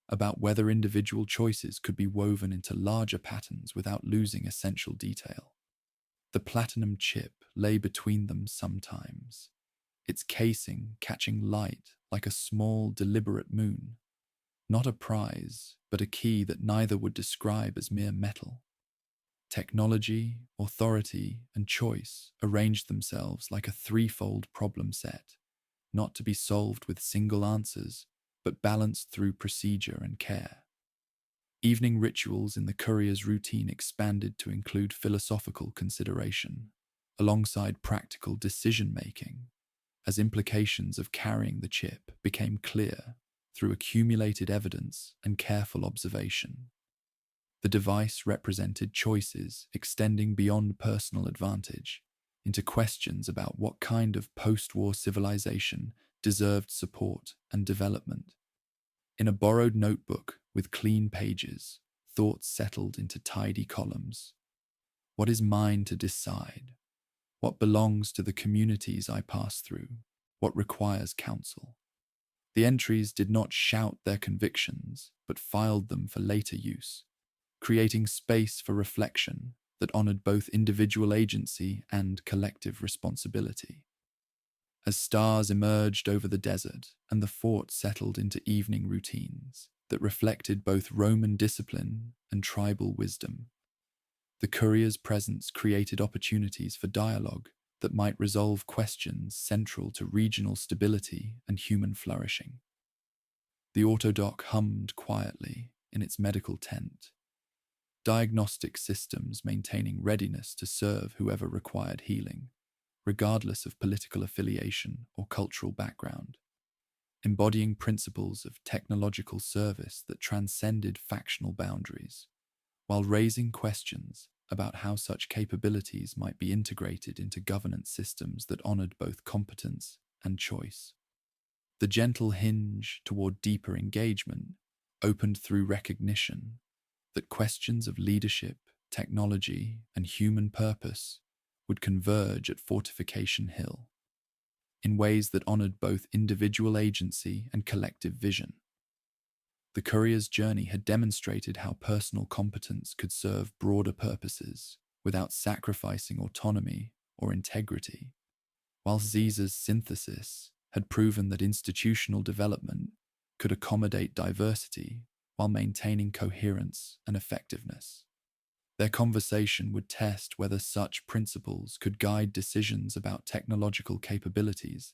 Speaker 1: about whether individual choices could be woven into larger patterns without losing essential detail. The platinum chip lay between them sometimes, its casing catching light like a small, deliberate moon. Not a prize, but a key that neither would describe as mere metal. Technology, authority, and choice arranged themselves like a threefold problem set, not to be solved with single answers, but balanced through procedure and care. Evening rituals in the courier's routine expanded to include philosophical consideration, alongside practical decision-making, as implications of carrying the chip became clear through accumulated evidence and careful observation. The device represented choices extending beyond personal advantage into questions about what kind of post-war civilization deserved support and development. In a borrowed notebook with clean pages, thoughts settled into tidy columns. What is mine to decide? What belongs to the communities I pass through? What requires counsel? The entries did not shout their convictions, but filed them for later use, creating space for reflection that honored both individual agency and collective responsibility. As stars emerged over the desert and the fort settled into evening routines that reflected both Roman discipline and tribal wisdom, the courier's presence created opportunities for dialogue that might resolve questions central to regional stability and human flourishing. The autodoc hummed quietly in its medical tent, diagnostic systems maintaining readiness to serve whoever required healing, regardless of political affiliation or cultural background, embodying principles of technological service that transcended factional boundaries, while raising questions about how such capabilities might be integrated into governance systems that honored both competence and choice. The gentle hinge toward deeper engagement opened through recognition that questions of leadership, technology, and human purpose would converge at Fortification Hill in ways that honored both individual agency and collective vision. The courier's journey had demonstrated how personal competence could serve broader purposes without sacrificing autonomy or integrity, while Caesar's synthesis had proven that institutional development could accommodate diversity while maintaining coherence and effectiveness. Their conversation would test whether such principles could guide decisions about technological capabilities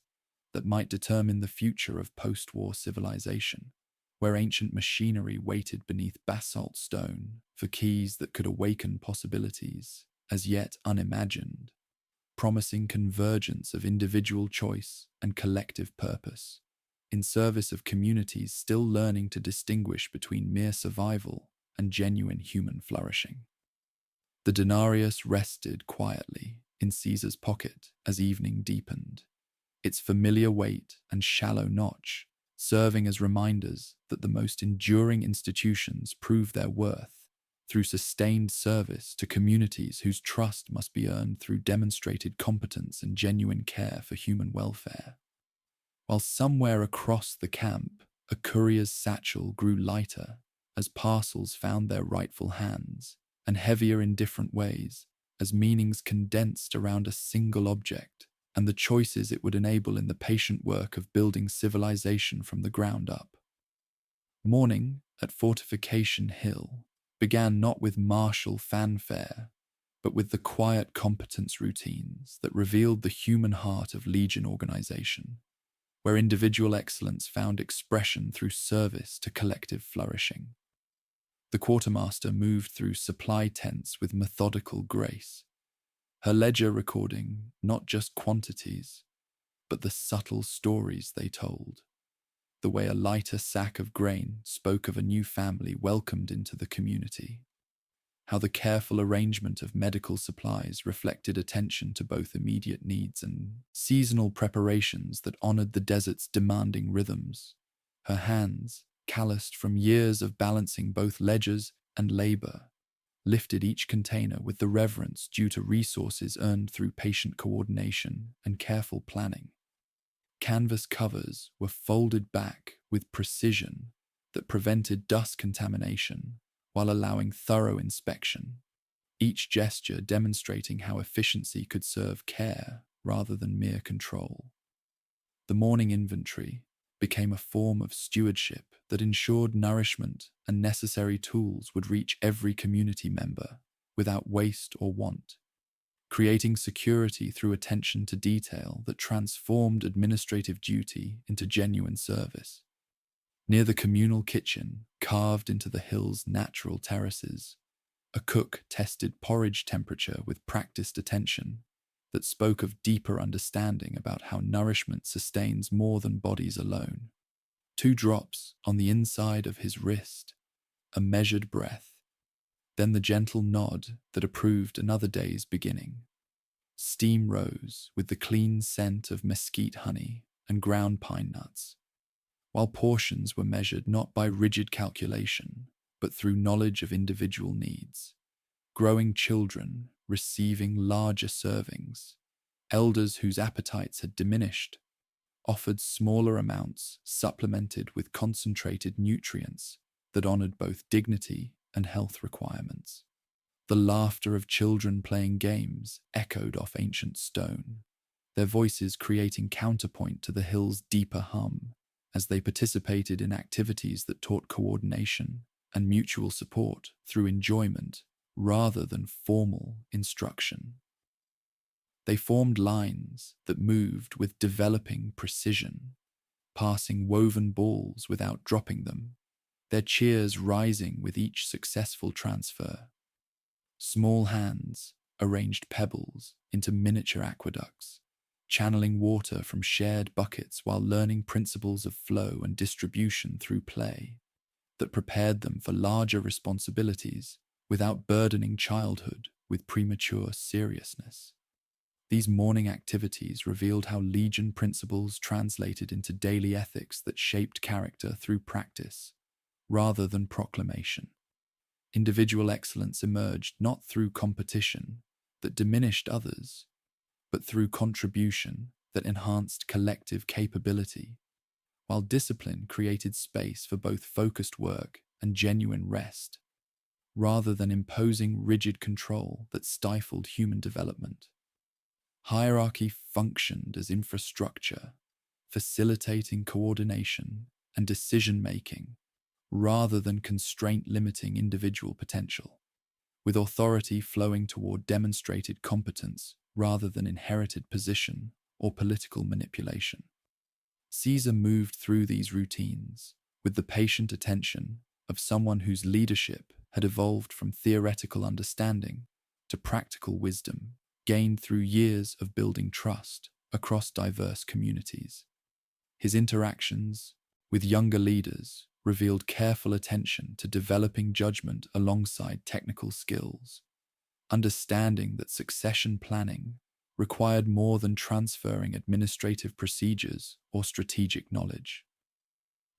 Speaker 1: that might determine the future of post-war civilization, where ancient machinery waited beneath basalt stone for keys that could awaken possibilities as yet unimagined, promising convergence of individual choice and collective purpose, in service of communities still learning to distinguish between mere survival and genuine human flourishing. The denarius rested quietly in Caesar's pocket as evening deepened, its familiar weight and shallow notch serving as reminders that the most enduring institutions prove their worth through sustained service to communities whose trust must be earned through demonstrated competence and genuine care for human welfare. While somewhere across the camp, a courier's satchel grew lighter as parcels found their rightful hands, and heavier in different ways as meanings condensed around a single object and the choices it would enable in the patient work of building civilization from the ground up. Morning at Fortification Hill began not with martial fanfare, but with the quiet competence routines that revealed the human heart of Legion organization, where individual excellence found expression through service to collective flourishing. The quartermaster moved through supply tents with methodical grace, her ledger recording not just quantities, but the subtle stories they told. the way a lighter sack of grain spoke of a new family welcomed into the community. How the careful arrangement of medical supplies reflected attention to both immediate needs and seasonal preparations that honored the desert's demanding rhythms. Her hands, calloused from years of balancing both ledgers and labor, lifted each container with the reverence due to resources earned through patient coordination and careful planning. Canvas covers were folded back with precision that prevented dust contamination while allowing thorough inspection, each gesture demonstrating how efficiency could serve care rather than mere control. The morning inventory became a form of stewardship that ensured nourishment and necessary tools would reach every community member without waste or want, creating security through attention to detail that transformed administrative duty into genuine service. Near the communal kitchen, carved into the hill's natural terraces, a cook tested porridge temperature with practiced attention that spoke of deeper understanding about how nourishment sustains more than bodies alone. 2 drops on the inside of his wrist, a measured breath, then the gentle nod that approved another day's beginning. Steam rose with the clean scent of mesquite honey and ground pine nuts, while portions were measured not by rigid calculation, but through knowledge of individual needs. Growing children receiving larger servings, elders whose appetites had diminished offered smaller amounts supplemented with concentrated nutrients that honored both dignity and health requirements. The laughter of children playing games echoed off ancient stone, their voices creating counterpoint to the hill's deeper hum as they participated in activities that taught coordination and mutual support through enjoyment rather than formal instruction. They formed lines that moved with developing precision, passing woven balls without dropping them, their cheers rising with each successful transfer. Small hands arranged pebbles into miniature aqueducts, channeling water from shared buckets while learning principles of flow and distribution through play that prepared them for larger responsibilities without burdening childhood with premature seriousness. These morning activities revealed how Legion principles translated into daily ethics that shaped character through practice, rather than proclamation. Individual excellence emerged not through competition that diminished others, but through contribution that enhanced collective capability, while discipline created space for both focused work and genuine rest, rather than imposing rigid control that stifled human development. Hierarchy functioned as infrastructure, facilitating coordination and decision-making, rather than constraint limiting individual potential, with authority flowing toward demonstrated competence rather than inherited position or political manipulation. Caesar moved through these routines with the patient attention of someone whose leadership had evolved from theoretical understanding to practical wisdom, gained through years of building trust across diverse communities. His interactions with younger leaders revealed careful attention to developing judgment alongside technical skills, understanding that succession planning required more than transferring administrative procedures or strategic knowledge.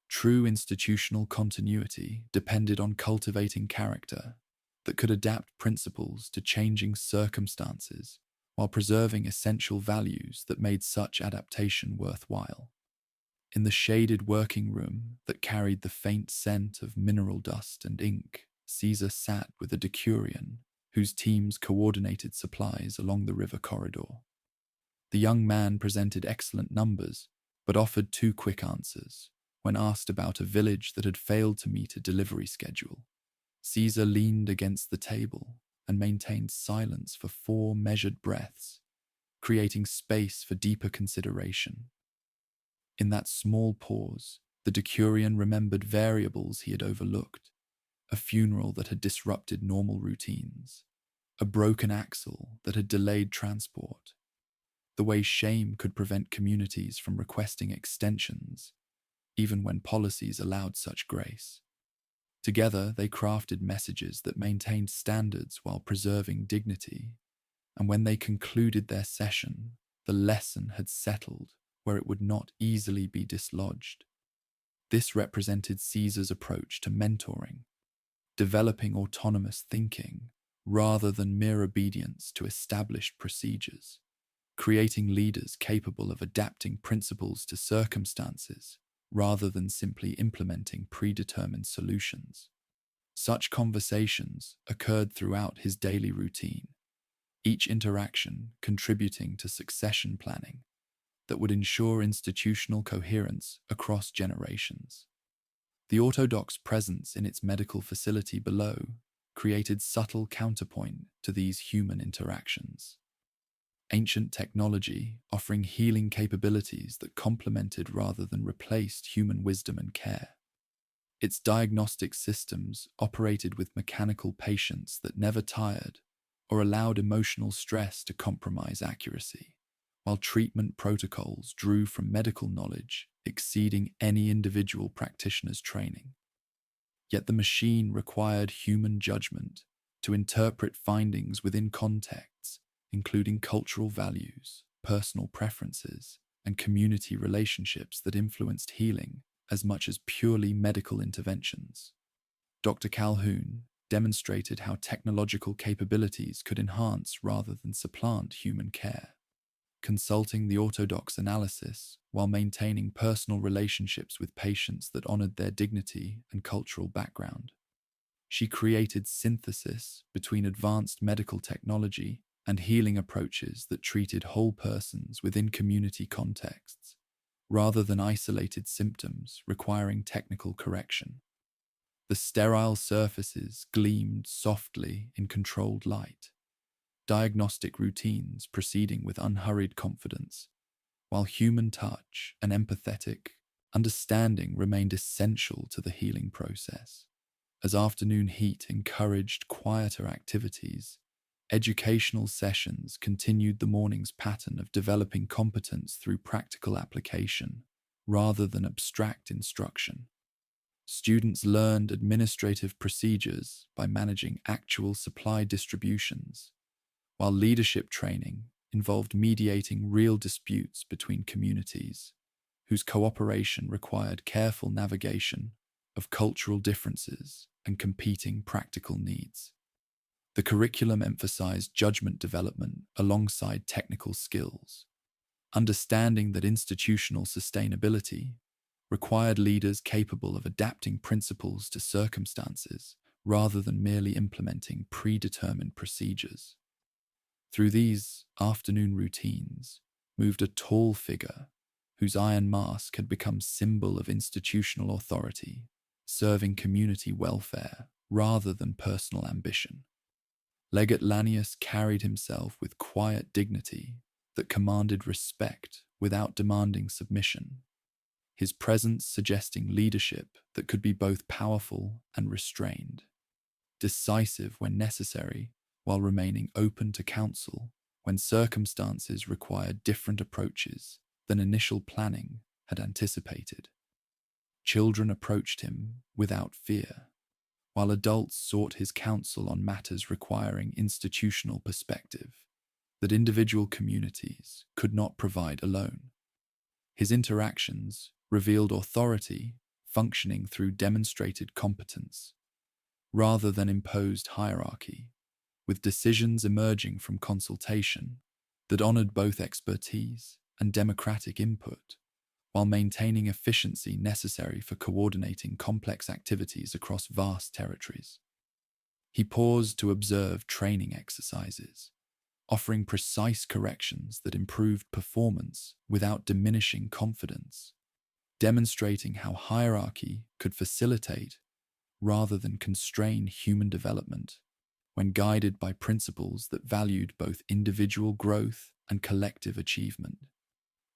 Speaker 1: True institutional continuity depended on cultivating character that could adapt principles to changing circumstances while preserving essential values that made such adaptation worthwhile. In the shaded working room that carried the faint scent of mineral dust and ink, Caesar sat with a decurion whose teams coordinated supplies along the river corridor. The young man presented excellent numbers, but offered 2 quick answers when asked about a village that had failed to meet a delivery schedule. Caesar leaned against the table and maintained silence for 4 measured breaths, creating space for deeper consideration. In that small pause, the decurion remembered variables he had overlooked: a funeral that had disrupted normal routines, a broken axle that had delayed transport, the way shame could prevent communities from requesting extensions, even when policies allowed such grace. Together, they crafted messages that maintained standards while preserving dignity, and when they concluded their session, the lesson had settled where it would not easily be dislodged. This represented Caesar's approach to mentoring, developing autonomous thinking rather than mere obedience to established procedures, creating leaders capable of adapting principles to circumstances rather than simply implementing predetermined solutions. Such conversations occurred throughout his daily routine, each interaction contributing to succession planning that would ensure institutional coherence across generations. The orthodox presence in its medical facility below created subtle counterpoint to these human interactions. Ancient technology offering healing capabilities that complemented rather than replaced human wisdom and care. Its diagnostic systems operated with mechanical patience that never tired or allowed emotional stress to compromise accuracy, while treatment protocols drew from medical knowledge exceeding any individual practitioner's training. Yet the machine required human judgment to interpret findings within contexts, including cultural values, personal preferences, and community relationships that influenced healing as much as purely medical interventions. Dr. Calhoun demonstrated how technological capabilities could enhance rather than supplant human care, consulting the orthodox analysis while maintaining personal relationships with patients that honored their dignity and cultural background. She created synthesis between advanced medical technology and healing approaches that treated whole persons within community contexts, rather than isolated symptoms requiring technical correction. The sterile surfaces gleamed softly in controlled light, diagnostic routines proceeding with unhurried confidence, while human touch and empathetic understanding remained essential to the healing process. As afternoon heat encouraged quieter activities, educational sessions continued the morning's pattern of developing competence through practical application, rather than abstract instruction. Students learned administrative procedures by managing actual supply distributions, while leadership training involved mediating real disputes between communities, whose cooperation required careful navigation of cultural differences and competing practical needs. The curriculum emphasized judgment development alongside technical skills, understanding that institutional sustainability required leaders capable of adapting principles to circumstances rather than merely implementing predetermined procedures. Through these afternoon routines moved a tall figure whose iron mask had become symbol of institutional authority, serving community welfare rather than personal ambition. Legate Lanius carried himself with quiet dignity that commanded respect without demanding submission, his presence suggesting leadership that could be both powerful and restrained, decisive when necessary while remaining open to counsel when circumstances required different approaches than initial planning had anticipated. Children approached him without fear, while adults sought his counsel on matters requiring institutional perspective that individual communities could not provide alone. His interactions revealed authority functioning through demonstrated competence, rather than imposed hierarchy, with decisions emerging from consultation that honored both expertise and democratic input, while maintaining efficiency necessary for coordinating complex activities across vast territories. He paused to observe training exercises, offering precise corrections that improved performance without diminishing confidence, demonstrating how hierarchy could facilitate rather than constrain human development when guided by principles that valued both individual growth and collective achievement.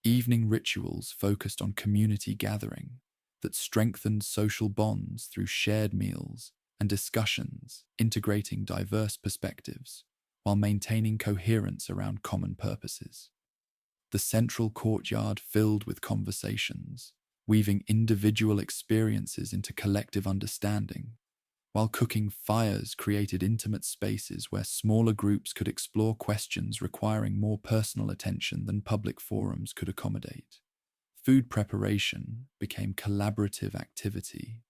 Speaker 1: Evening rituals focused on community gathering that strengthened social bonds through shared meals and discussions integrating diverse perspectives while maintaining coherence around common purposes. The central courtyard filled with conversations, weaving individual experiences into collective understanding, while cooking fires created intimate spaces where smaller groups could explore questions requiring more personal attention than public forums could accommodate. Food preparation became collaborative activity,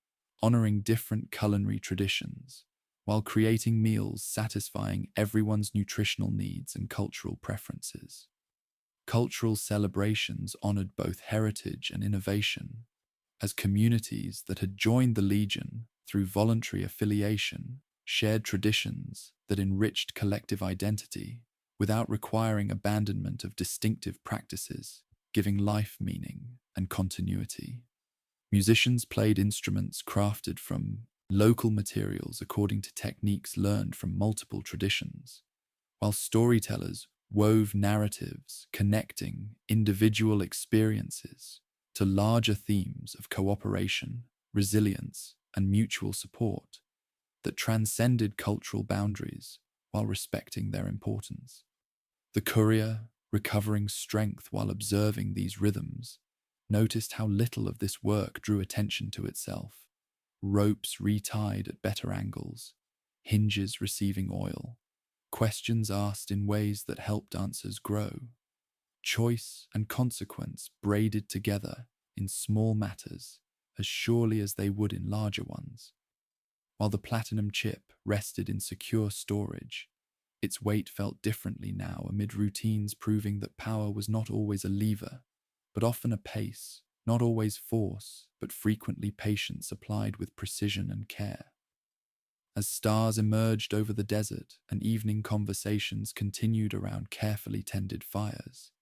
Speaker 1: honoring different culinary traditions, while creating meals satisfying everyone's nutritional needs and cultural preferences. Cultural celebrations honored both heritage and innovation, as communities that had joined the Legion through voluntary affiliation shared traditions that enriched collective identity without requiring abandonment of distinctive practices, giving life meaning and continuity. Musicians played instruments crafted from local materials according to techniques learned from multiple traditions, while storytellers wove narratives connecting individual experiences to larger themes of cooperation, resilience, and mutual support that transcended cultural boundaries while respecting their importance. The courier, recovering strength while observing these rhythms, noticed how little of this work drew attention to itself. Ropes retied at better angles, hinges receiving oil, questions asked in ways that helped answers grow, choice and consequence braided together in small matters as surely as they would in larger ones. While the platinum chip rested in secure storage, its weight felt differently now amid routines proving that power was not always a lever, but often a pace, not always force, but frequently patience applied with precision and care. As stars emerged over the desert and evening conversations continued around carefully tended fires,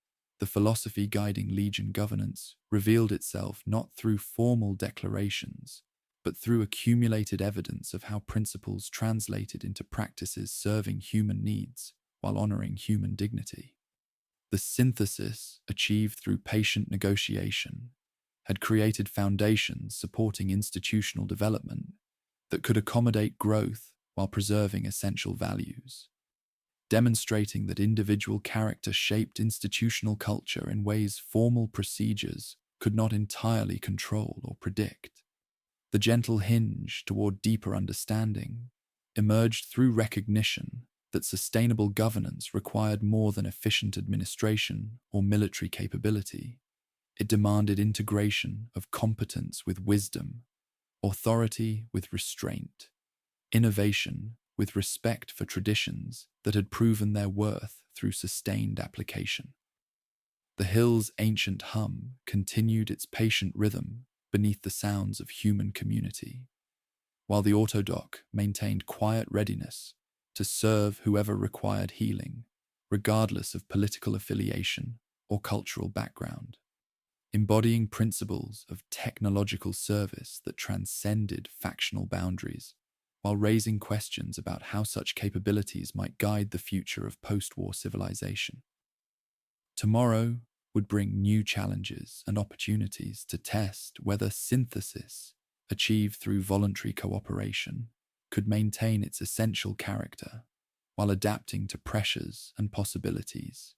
Speaker 1: the philosophy guiding Legion governance revealed itself not through formal declarations, but through accumulated evidence of how principles translated into practices serving human needs while honoring human dignity. The synthesis, achieved through patient negotiation, had created foundations supporting institutional development that could accommodate growth while preserving essential values, demonstrating that individual character shaped institutional culture in ways formal procedures could not entirely control or predict. The gentle hinge toward deeper understanding emerged through recognition that sustainable governance required more than efficient administration or military capability. It demanded integration of competence with wisdom, authority with restraint, innovation with respect for traditions that had proven their worth through sustained application. The hill's ancient hum continued its patient rhythm beneath the sounds of human community, while the autodoc maintained quiet readiness to serve whoever required healing, regardless of political affiliation or cultural background, embodying principles of technological service that transcended factional boundaries, while raising questions about how such capabilities might guide the future of post-war civilization. Tomorrow would bring new challenges and opportunities to test whether synthesis, achieved through voluntary cooperation, could maintain its essential character while adapting to pressures and possibilities,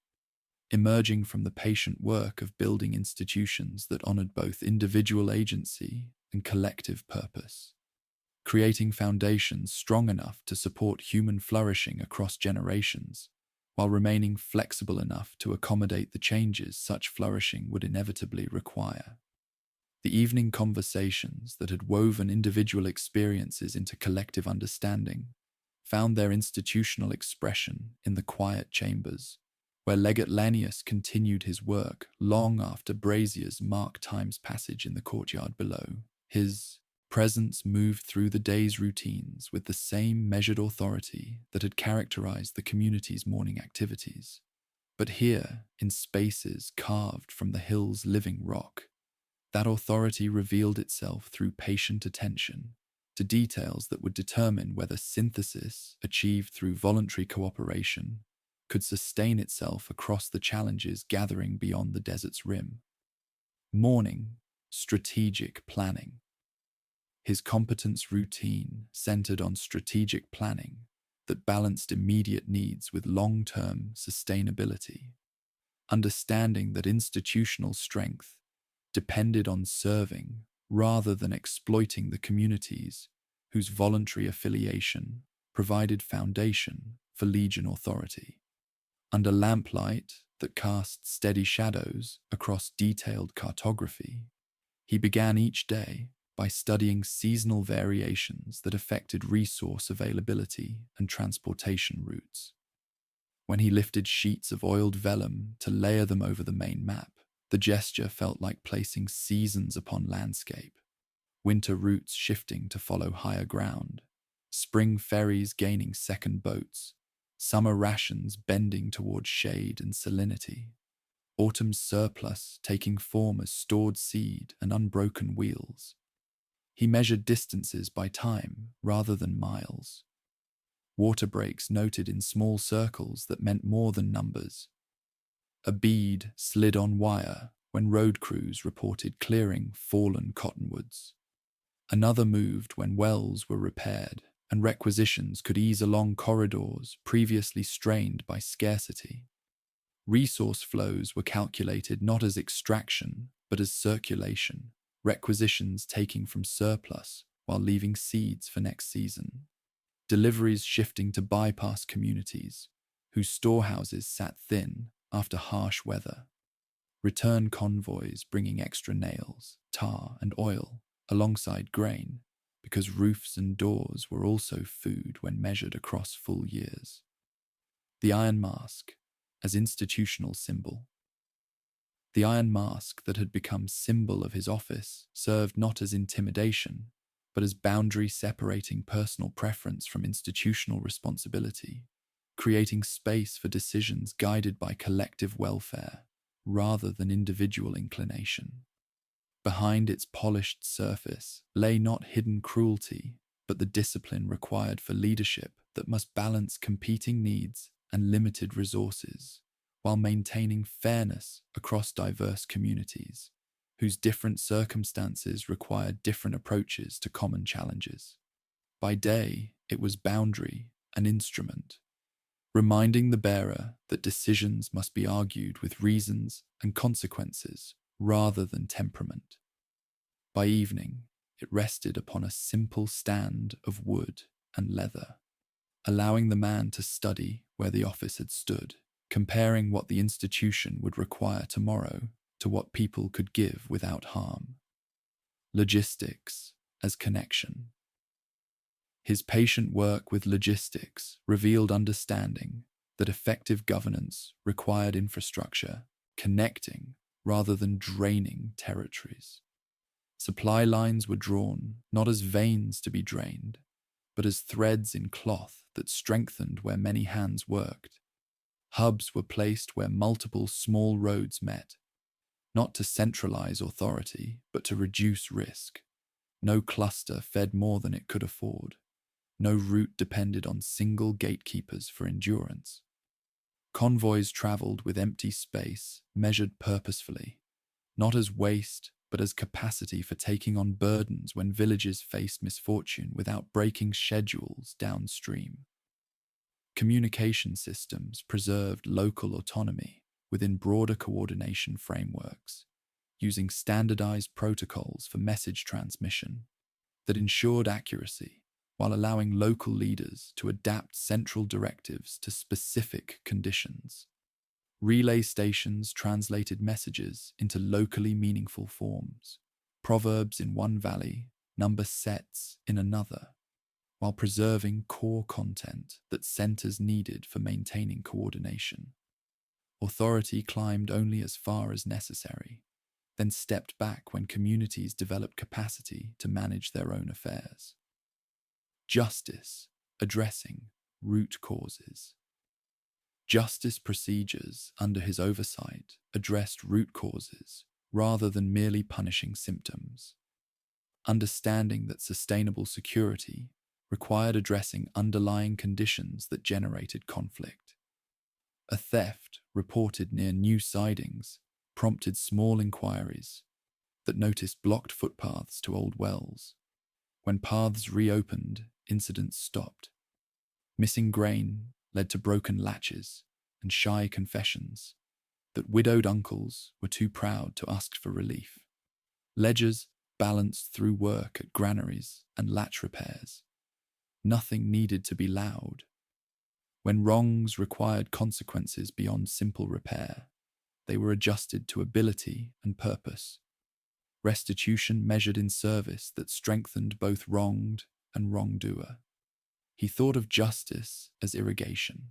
Speaker 1: emerging from the patient work of building institutions that honored both individual agency and collective purpose, creating foundations strong enough to support human flourishing across generations, while remaining flexible enough to accommodate the changes such flourishing would inevitably require. The evening conversations that had woven individual experiences into collective understanding found their institutional expression in the quiet chambers, where Legate Lanius continued his work long after Brazier's marked time's passage in the courtyard below. His presence moved through the day's routines with the same measured authority that had characterized the community's morning activities. But here, in spaces carved from the hill's living rock, that authority revealed itself through patient attention to details that would determine whether synthesis, achieved through voluntary cooperation, could sustain itself across the challenges gathering beyond the desert's rim. Morning, strategic planning. His competence routine centered on strategic planning that balanced immediate needs with long-term sustainability, understanding that institutional strength depended on serving rather than exploiting the communities whose voluntary affiliation provided foundation for Legion authority. Under lamplight that cast steady shadows across detailed cartography, he began each day by studying seasonal variations that affected resource availability and transportation routes. When he lifted sheets of oiled vellum to layer them over the main map, the gesture felt like placing seasons upon landscape, winter routes shifting to follow higher ground, spring ferries gaining second boats, summer rations bending towards shade and salinity, autumn's surplus taking form as stored seed and unbroken wheels. He measured distances by time rather than miles. Water breaks noted in small circles that meant more than numbers. A bead slid on wire when road crews reported clearing fallen cottonwoods. Another moved when wells were repaired and requisitions could ease along corridors previously strained by scarcity. Resource flows were calculated not as extraction but as circulation, requisitions taking from surplus while leaving seeds for next season. Deliveries shifting to bypass communities, whose storehouses sat thin after harsh weather. Return convoys bringing extra nails, tar, and oil alongside grain, because roofs and doors were also food when measured across full years. The iron mask as institutional symbol. The iron mask that had become symbol of his office served not as intimidation, but as boundary separating personal preference from institutional responsibility, creating space for decisions guided by collective welfare rather than individual inclination. Behind its polished surface lay not hidden cruelty, but the discipline required for leadership that must balance competing needs and limited resources, while maintaining fairness across diverse communities, whose different circumstances required different approaches to common challenges. By day, it was boundary, an instrument, reminding the bearer that decisions must be argued with reasons and consequences rather than temperament. By evening, it rested upon a simple stand of wood and leather, allowing the man to study where the office had stood, comparing what the institution would require tomorrow to what people could give without harm. Logistics as connection. His patient work with logistics revealed understanding that effective governance required infrastructure, connecting rather than draining territories. Supply lines were drawn not as veins to be drained, but as threads in cloth that strengthened where many hands worked. Hubs were placed where multiple small roads met, not to centralize authority, but to reduce risk. No cluster fed more than it could afford. No route depended on single gatekeepers for endurance. Convoys traveled with empty space, measured purposefully, not as waste, but as capacity for taking on burdens when villages faced misfortune without breaking schedules downstream. Communication systems preserved local autonomy within broader coordination frameworks, using standardized protocols for message transmission that ensured accuracy while allowing local leaders to adapt central directives to specific conditions. Relay stations translated messages into locally meaningful forms, proverbs in one valley, number sets in another, while preserving core content that centers needed for maintaining coordination. Authority climbed only as far as necessary, then stepped back when communities developed capacity to manage their own affairs. Justice, addressing root causes. Justice procedures under his oversight addressed root causes rather than merely punishing symptoms, understanding that sustainable security required addressing underlying conditions that generated conflict. A theft reported near new sidings prompted small inquiries that noticed blocked footpaths to old wells. When paths reopened, incidents stopped. Missing grain led to broken latches and shy confessions that widowed uncles were too proud to ask for relief. Ledgers balanced through work at granaries and latch repairs. Nothing needed to be loud. When wrongs required consequences beyond simple repair, they were adjusted to ability and purpose. Restitution measured in service that strengthened both wronged and wrongdoer. He thought of justice as irrigation,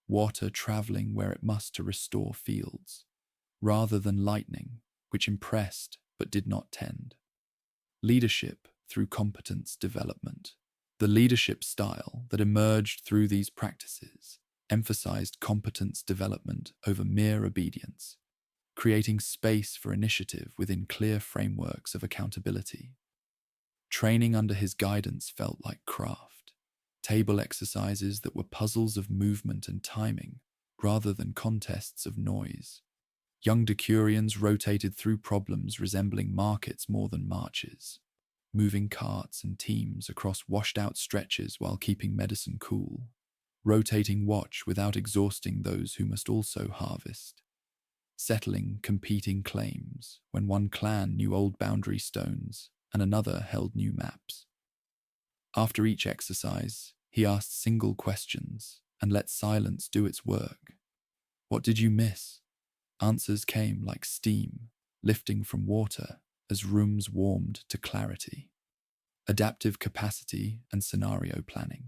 Speaker 1: water traveling where it must to restore fields, rather than lightning, which impressed but did not tend. Leadership through competence development. The leadership style that emerged through these practices emphasized competence development over mere obedience, creating space for initiative within clear frameworks of accountability. Training under his guidance felt like craft, table exercises that were puzzles of movement and timing rather than contests of noise. Young decurions rotated through problems resembling markets more than marches, moving carts and teams across washed-out stretches while keeping medicine cool, rotating watch without exhausting those who must also harvest, settling competing claims when one clan knew old boundary stones and another held new maps. After each exercise, he asked single questions and let silence do its work. What did you miss? Answers came like steam, lifting from water as rooms warmed to clarity. Adaptive capacity and scenario planning.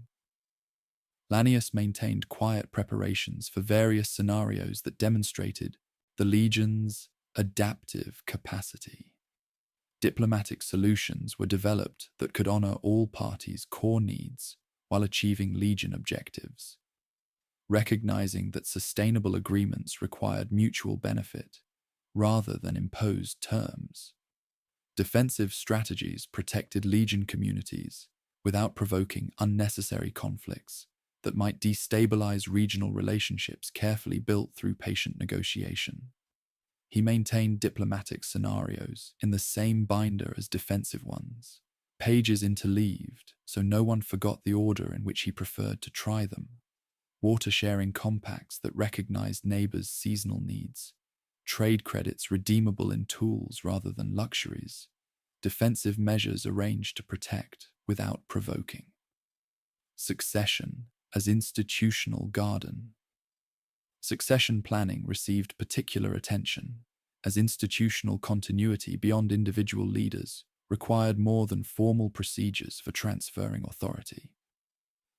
Speaker 1: Lanius maintained quiet preparations for various scenarios that demonstrated the Legion's adaptive capacity. Diplomatic solutions were developed that could honor all parties' core needs while achieving Legion objectives. Recognizing that sustainable agreements required mutual benefit rather than imposed terms. Defensive strategies protected Legion communities without provoking unnecessary conflicts that might destabilize regional relationships carefully built through patient negotiation. He maintained diplomatic scenarios in the same binder as defensive ones, pages interleaved so no one forgot the order in which he preferred to try them. Water-sharing compacts that recognized neighbors' seasonal needs, trade credits redeemable in tools rather than luxuries, defensive measures arranged to protect without provoking. Succession as institutional garden. Succession planning received particular attention, as institutional continuity beyond individual leaders required more than formal procedures for transferring authority.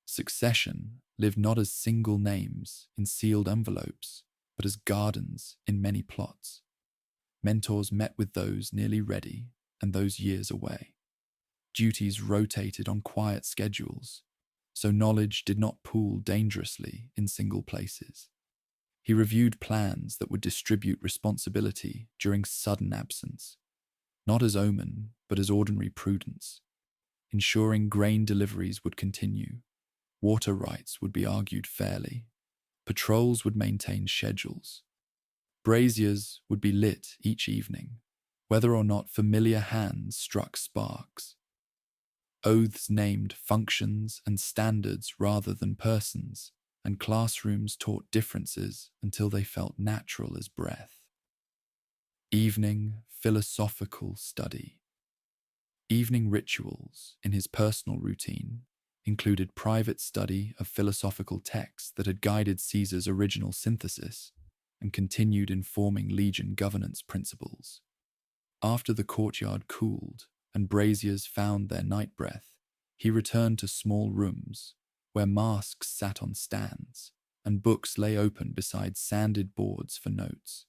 Speaker 1: Succession lived not as single names in sealed envelopes, but as gardens in many plots. Mentors met with those nearly ready and those years away. Duties rotated on quiet schedules, so knowledge did not pool dangerously in single places. He reviewed plans that would distribute responsibility during sudden absence, not as omen, but as ordinary prudence, ensuring grain deliveries would continue. Water rights would be argued fairly. Patrols would maintain schedules. Braziers would be lit each evening, whether or not familiar hands struck sparks. Oaths named functions and standards rather than persons, and classrooms taught differences until they felt natural as breath. Evening philosophical study. Evening rituals in his personal routine included private study of philosophical texts that had guided Caesar's original synthesis and continued informing Legion governance principles. After the courtyard cooled and braziers found their night breath, he returned to small rooms where masks sat on stands and books lay open beside sanded boards for notes.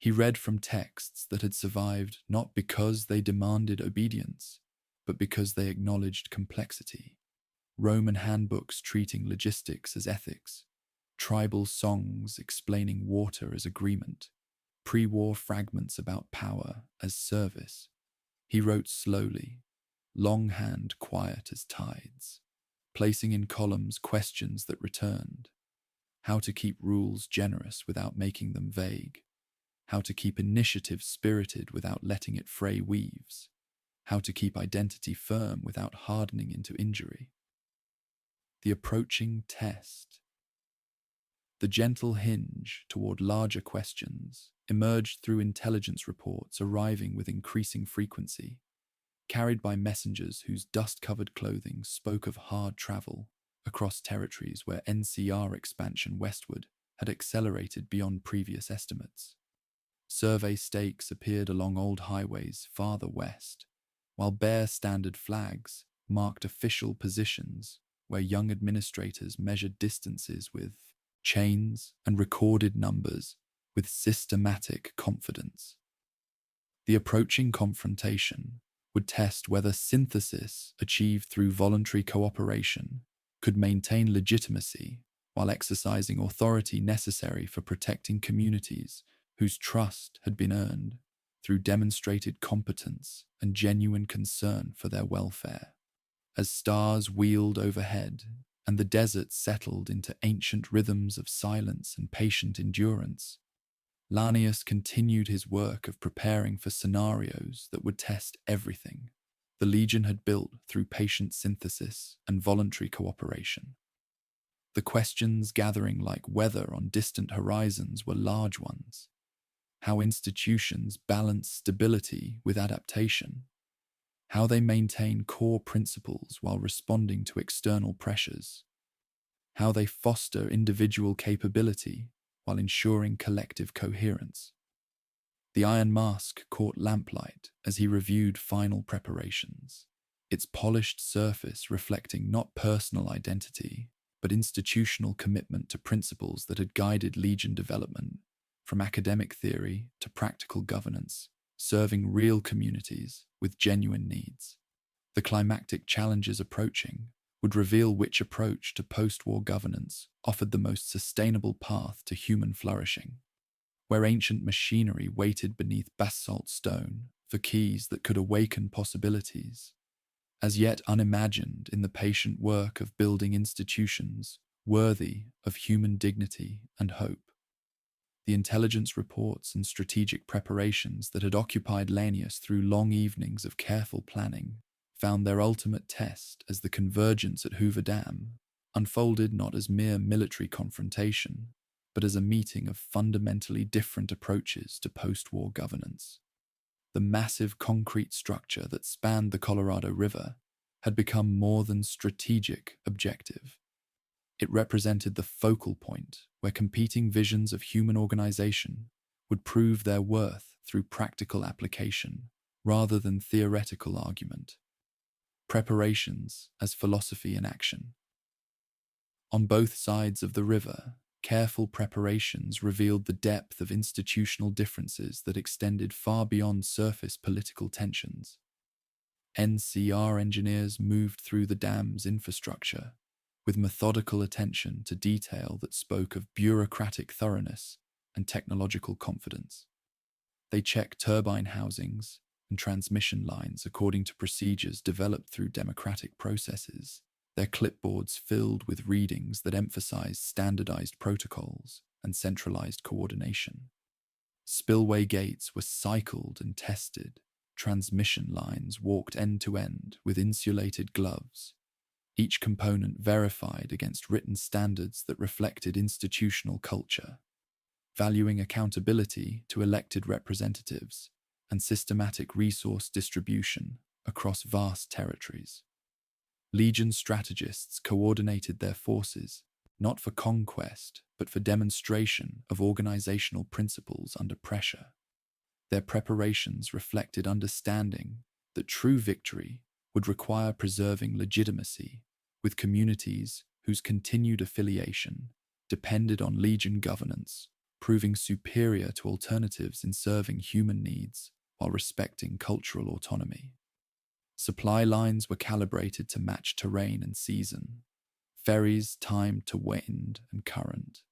Speaker 1: He read from texts that had survived not because they demanded obedience, but because they acknowledged complexity. Roman handbooks treating logistics as ethics, tribal songs explaining water as agreement, pre-war fragments about power as service. He wrote slowly, longhand quiet as tides, placing in columns questions that returned. How to keep rules generous without making them vague. How to keep initiative spirited without letting it fray weaves. How to keep identity firm without hardening into injury. The approaching test. The gentle hinge toward larger questions emerged through intelligence reports arriving with increasing frequency, carried by messengers whose dust-covered clothing spoke of hard travel across territories where NCR expansion westward had accelerated beyond previous estimates. Survey stakes appeared along old highways farther west, while bare standard flags marked official positions where young administrators measured distances with chains and recorded numbers with systematic confidence. The approaching confrontation would test whether synthesis achieved through voluntary cooperation could maintain legitimacy while exercising authority necessary for protecting communities whose trust had been earned through demonstrated competence and genuine concern for their welfare. As stars wheeled overhead and the desert settled into ancient rhythms of silence and patient endurance, Lanius continued his work of preparing for scenarios that would test everything the Legion had built through patient synthesis and voluntary cooperation. The questions gathering like weather on distant horizons were large ones. How institutions balance stability with adaptation, how they maintain core principles while responding to external pressures, how they foster individual capability while ensuring collective coherence. The Iron Mask caught lamplight as he reviewed final preparations, its polished surface reflecting not personal identity, but institutional commitment to principles that had guided Legion development, from academic theory to practical governance, serving real communities with genuine needs. The climactic challenges approaching would reveal which approach to post-war governance offered the most sustainable path to human flourishing. Where ancient machinery waited beneath basalt stone for keys that could awaken possibilities, as yet unimagined in the patient work of building institutions worthy of human dignity and hope. The intelligence reports and strategic preparations that had occupied Lanius through long evenings of careful planning found their ultimate test as the convergence at Hoover Dam unfolded not as mere military confrontation, but as a meeting of fundamentally different approaches to post-war governance. The massive concrete structure that spanned the Colorado River had become more than strategic objective. It represented the focal point where competing visions of human organization would prove their worth through practical application rather than theoretical argument. Preparations as philosophy in action. On both sides of the river, careful preparations revealed the depth of institutional differences that extended far beyond surface political tensions. NCR engineers moved through the dam's infrastructure with methodical attention to detail that spoke of bureaucratic thoroughness and technological confidence. They checked turbine housings and transmission lines according to procedures developed through democratic processes, their clipboards filled with readings that emphasized standardized protocols and centralized coordination. Spillway gates were cycled and tested, transmission lines walked end-to-end with insulated gloves, each component verified against written standards that reflected institutional culture, valuing accountability to elected representatives and systematic resource distribution across vast territories. Legion strategists coordinated their forces, not for conquest, but for demonstration of organizational principles under pressure. Their preparations reflected understanding that true victory would require preserving legitimacy with communities whose continued affiliation depended on Legion governance, proving superior to alternatives in serving human needs while respecting cultural autonomy. Supply lines were calibrated to match terrain and season, ferries timed to wind and current,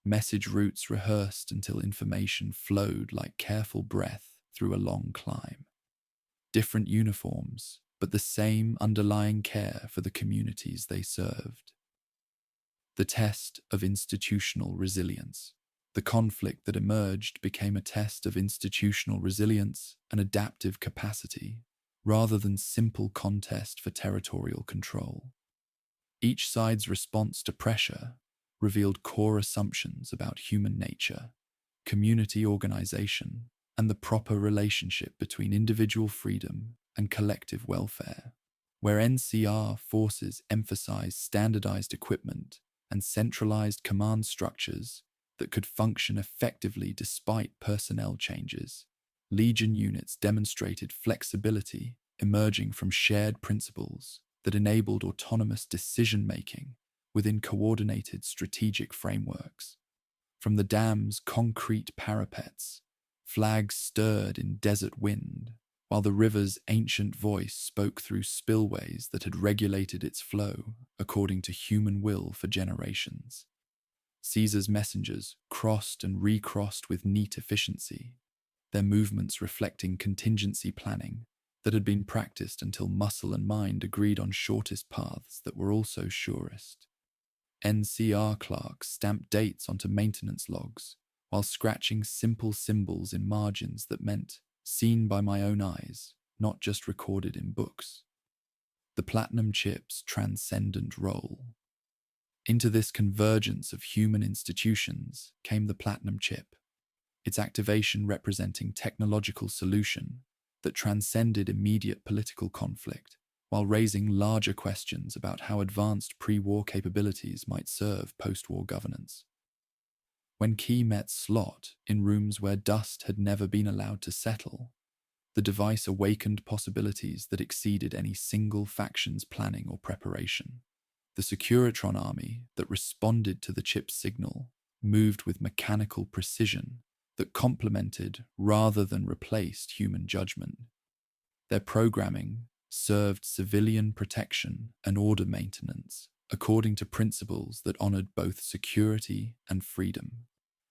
Speaker 1: message routes rehearsed until information flowed like careful breath through a long climb. Different uniforms, but the same underlying care for the communities they served. The test of institutional resilience. The conflict that emerged became a test of institutional resilience and adaptive capacity, rather than simple contest for territorial control. Each side's response to pressure revealed core assumptions about human nature, community organization, and the proper relationship between individual freedom and collective welfare. Where NCR forces emphasize standardized equipment and centralized command structures that could function effectively despite personnel changes, Legion units demonstrated flexibility emerging from shared principles that enabled autonomous decision-making within coordinated strategic frameworks. From the dam's concrete parapets, flags stirred in desert wind, while the river's ancient voice spoke through spillways that had regulated its flow according to human will for generations. Caesar's messengers crossed and recrossed with neat efficiency, their movements reflecting contingency planning that had been practiced until muscle and mind agreed on shortest paths that were also surest. NCR clerks stamped dates onto maintenance logs while scratching simple symbols in margins that meant seen by my own eyes, not just recorded in books. The platinum chip's transcendent role. Into this convergence of human institutions came the platinum chip, its activation representing technological solution that transcended immediate political conflict, while raising larger questions about how advanced pre-war capabilities might serve post-war governance. When Key met Slot in rooms where dust had never been allowed to settle, the device awakened possibilities that exceeded any single faction's planning or preparation. The Securitron army that responded to the chip's signal moved with mechanical precision that complemented rather than replaced human judgment. Their programming served civilian protection and order maintenance according to principles that honored both security and freedom,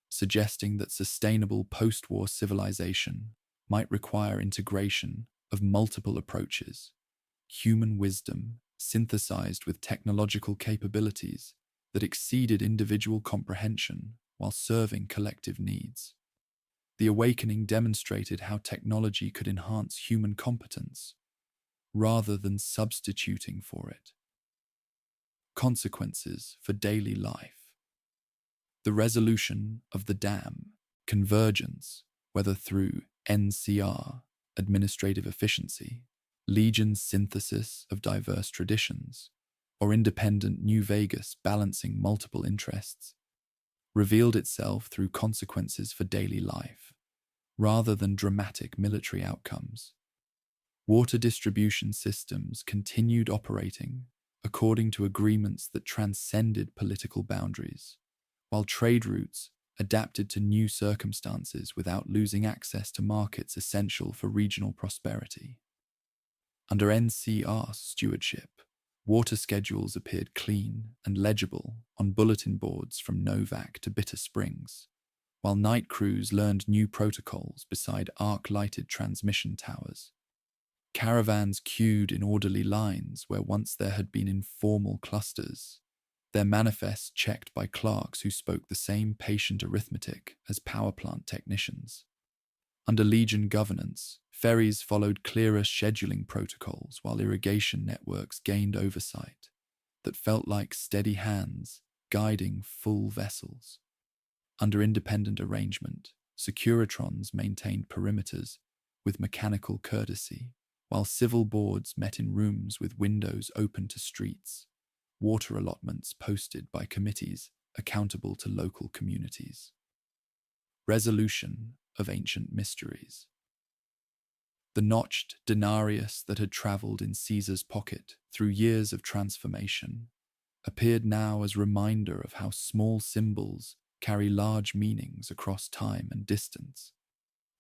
Speaker 1: suggesting that sustainable post-war civilization might require integration of multiple approaches, human wisdom synthesized with technological capabilities that exceeded individual comprehension while serving collective needs. The awakening demonstrated how technology could enhance human competence rather than substituting for it. Consequences for daily life. The resolution of the dam, convergence, whether through NCR, administrative efficiency, Legion's synthesis of diverse traditions, or independent New Vegas balancing multiple interests, revealed itself through consequences for daily life, rather than dramatic military outcomes. Water distribution systems continued operating according to agreements that transcended political boundaries, while trade routes adapted to new circumstances without losing access to markets essential for regional prosperity. Under NCR stewardship, water schedules appeared clean and legible on bulletin boards from Novak to Bitter Springs, while night crews learned new protocols beside arc-lighted transmission towers. Caravans queued in orderly lines where once there had been informal clusters, their manifests checked by clerks who spoke the same patient arithmetic as power plant technicians. Under Legion governance, ferries followed clearer scheduling protocols while irrigation networks gained oversight that felt like steady hands guiding full vessels. Under independent arrangement, Securitrons maintained perimeters with mechanical courtesy, while civil boards met in rooms with windows open to streets, water allotments posted by committees accountable to local communities. Resolution of ancient mysteries. The notched denarius that had travelled in Caesar's pocket through years of transformation appeared now as reminder of how small symbols carry large meanings across time and distance.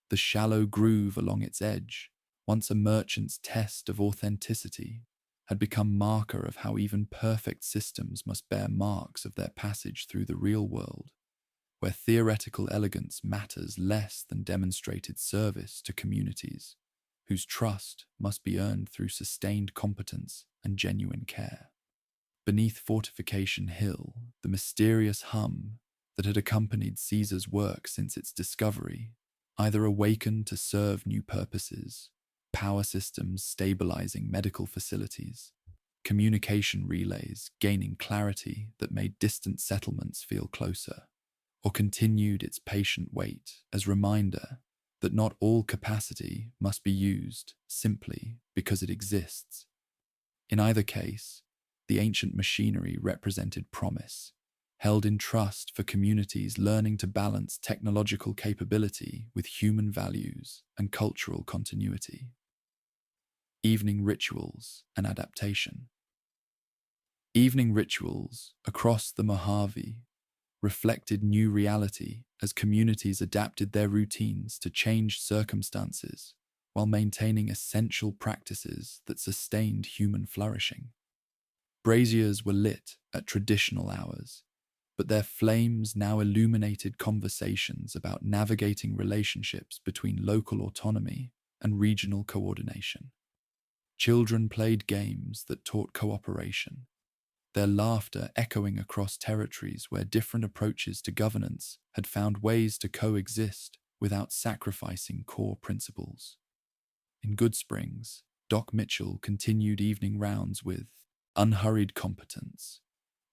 Speaker 1: The shallow groove along its edge, once a merchant's test of authenticity, had become marker of how even perfect systems must bear marks of their passage through the real world, where theoretical elegance matters less than demonstrated service to communities, whose trust must be earned through sustained competence and genuine care. Beneath Fortification Hill, the mysterious hum that had accompanied Caesar's work since its discovery either awakened to serve new purposes, power systems stabilizing medical facilities, communication relays gaining clarity that made distant settlements feel closer, or continued its patient wait as reminder that not all capacity must be used simply because it exists. In either case, the ancient machinery represented promise, held in trust for communities learning to balance technological capability with human values and cultural continuity. Evening rituals and adaptation. Evening rituals across the Mojave reflected new reality as communities adapted their routines to changed circumstances while maintaining essential practices that sustained human flourishing. Braziers were lit at traditional hours, but their flames now illuminated conversations about navigating relationships between local autonomy and regional coordination. Children played games that taught cooperation, their laughter echoing across territories where different approaches to governance had found ways to coexist without sacrificing core principles. In Good Springs, Doc Mitchell continued evening rounds with unhurried competence,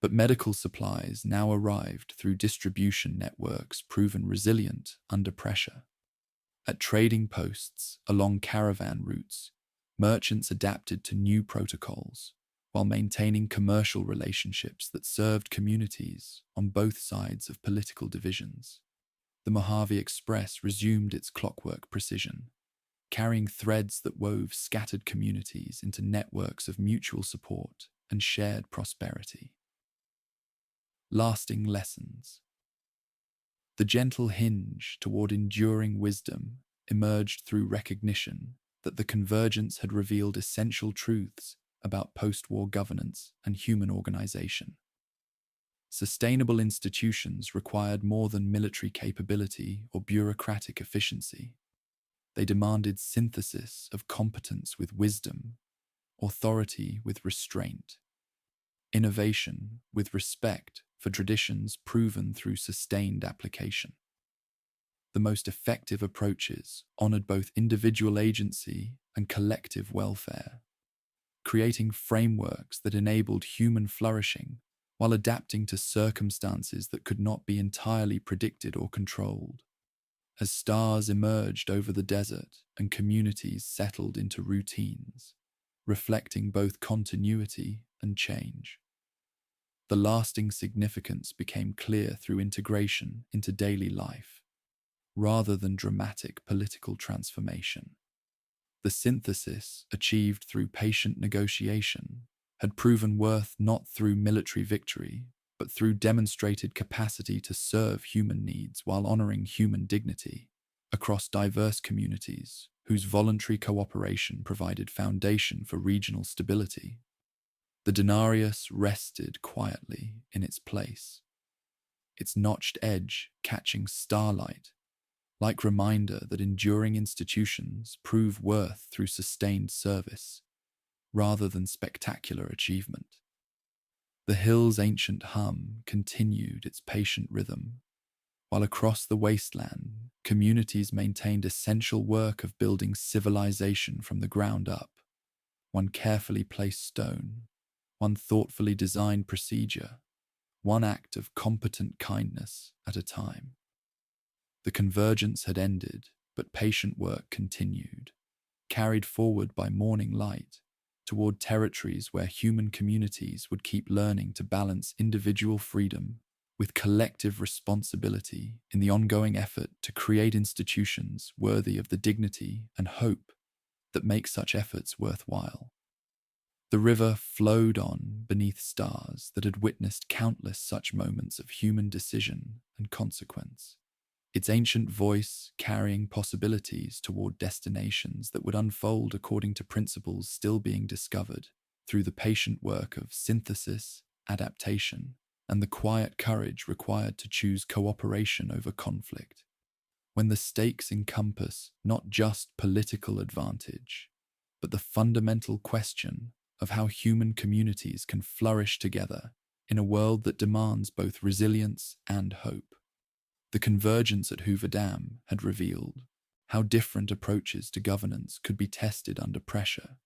Speaker 1: but medical supplies now arrived through distribution networks proven resilient under pressure. At trading posts along caravan routes, merchants adapted to new protocols, while maintaining commercial relationships that served communities on both sides of political divisions. The Mojave Express resumed its clockwork precision, carrying threads that wove scattered communities into networks of mutual support and shared prosperity. Lasting lessons. The gentle hinge toward enduring wisdom emerged through recognition that the convergence had revealed essential truths about post-war governance and human organization. Sustainable institutions required more than military capability or bureaucratic efficiency. They demanded synthesis of competence with wisdom, authority with restraint, innovation with respect for traditions proven through sustained application. The most effective approaches honored both individual agency and collective welfare, creating frameworks that enabled human flourishing while adapting to circumstances that could not be entirely predicted or controlled. As stars emerged over the desert and communities settled into routines, reflecting both continuity and change, the lasting significance became clear through integration into daily life, rather than dramatic political transformation. The synthesis achieved through patient negotiation had proven worth not through military victory, but through demonstrated capacity to serve human needs while honoring human dignity across diverse communities whose voluntary cooperation provided foundation for regional stability. The denarius rested quietly in its place, its notched edge catching starlight, like reminder that enduring institutions prove worth through sustained service, rather than spectacular achievement. The hill's ancient hum continued its patient rhythm, while across the wasteland, communities maintained essential work of building civilization from the ground up, one carefully placed stone, one thoughtfully designed procedure, one act of competent kindness at a time. The convergence had ended, but patient work continued, carried forward by morning light, toward territories where human communities would keep learning to balance individual freedom with collective responsibility in the ongoing effort to create institutions worthy of the dignity and hope that make such efforts worthwhile. The river flowed on beneath stars that had witnessed countless such moments of human decision and consequence, its ancient voice carrying possibilities toward destinations that would unfold according to principles still being discovered through the patient work of synthesis, adaptation, and the quiet courage required to choose cooperation over conflict. When the stakes encompass not just political advantage, but the fundamental question of how human communities can flourish together in a world that demands both resilience and hope. The convergence at Hoover Dam had revealed how different approaches to governance could be tested under pressure,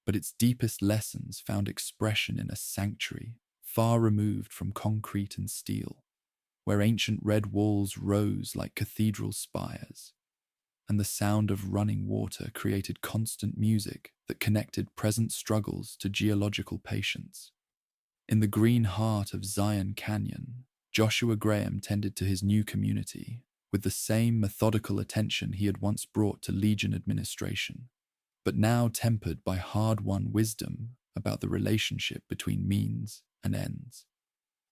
Speaker 1: but its deepest lessons found expression in a sanctuary far removed from concrete and steel, where ancient red walls rose like cathedral spires, and the sound of running water created constant music that connected present struggles to geological patience. In the green heart of Zion Canyon, Joshua Graham tended to his new community with the same methodical attention he had once brought to Legion administration, but now tempered by hard-won wisdom about the relationship between means and ends,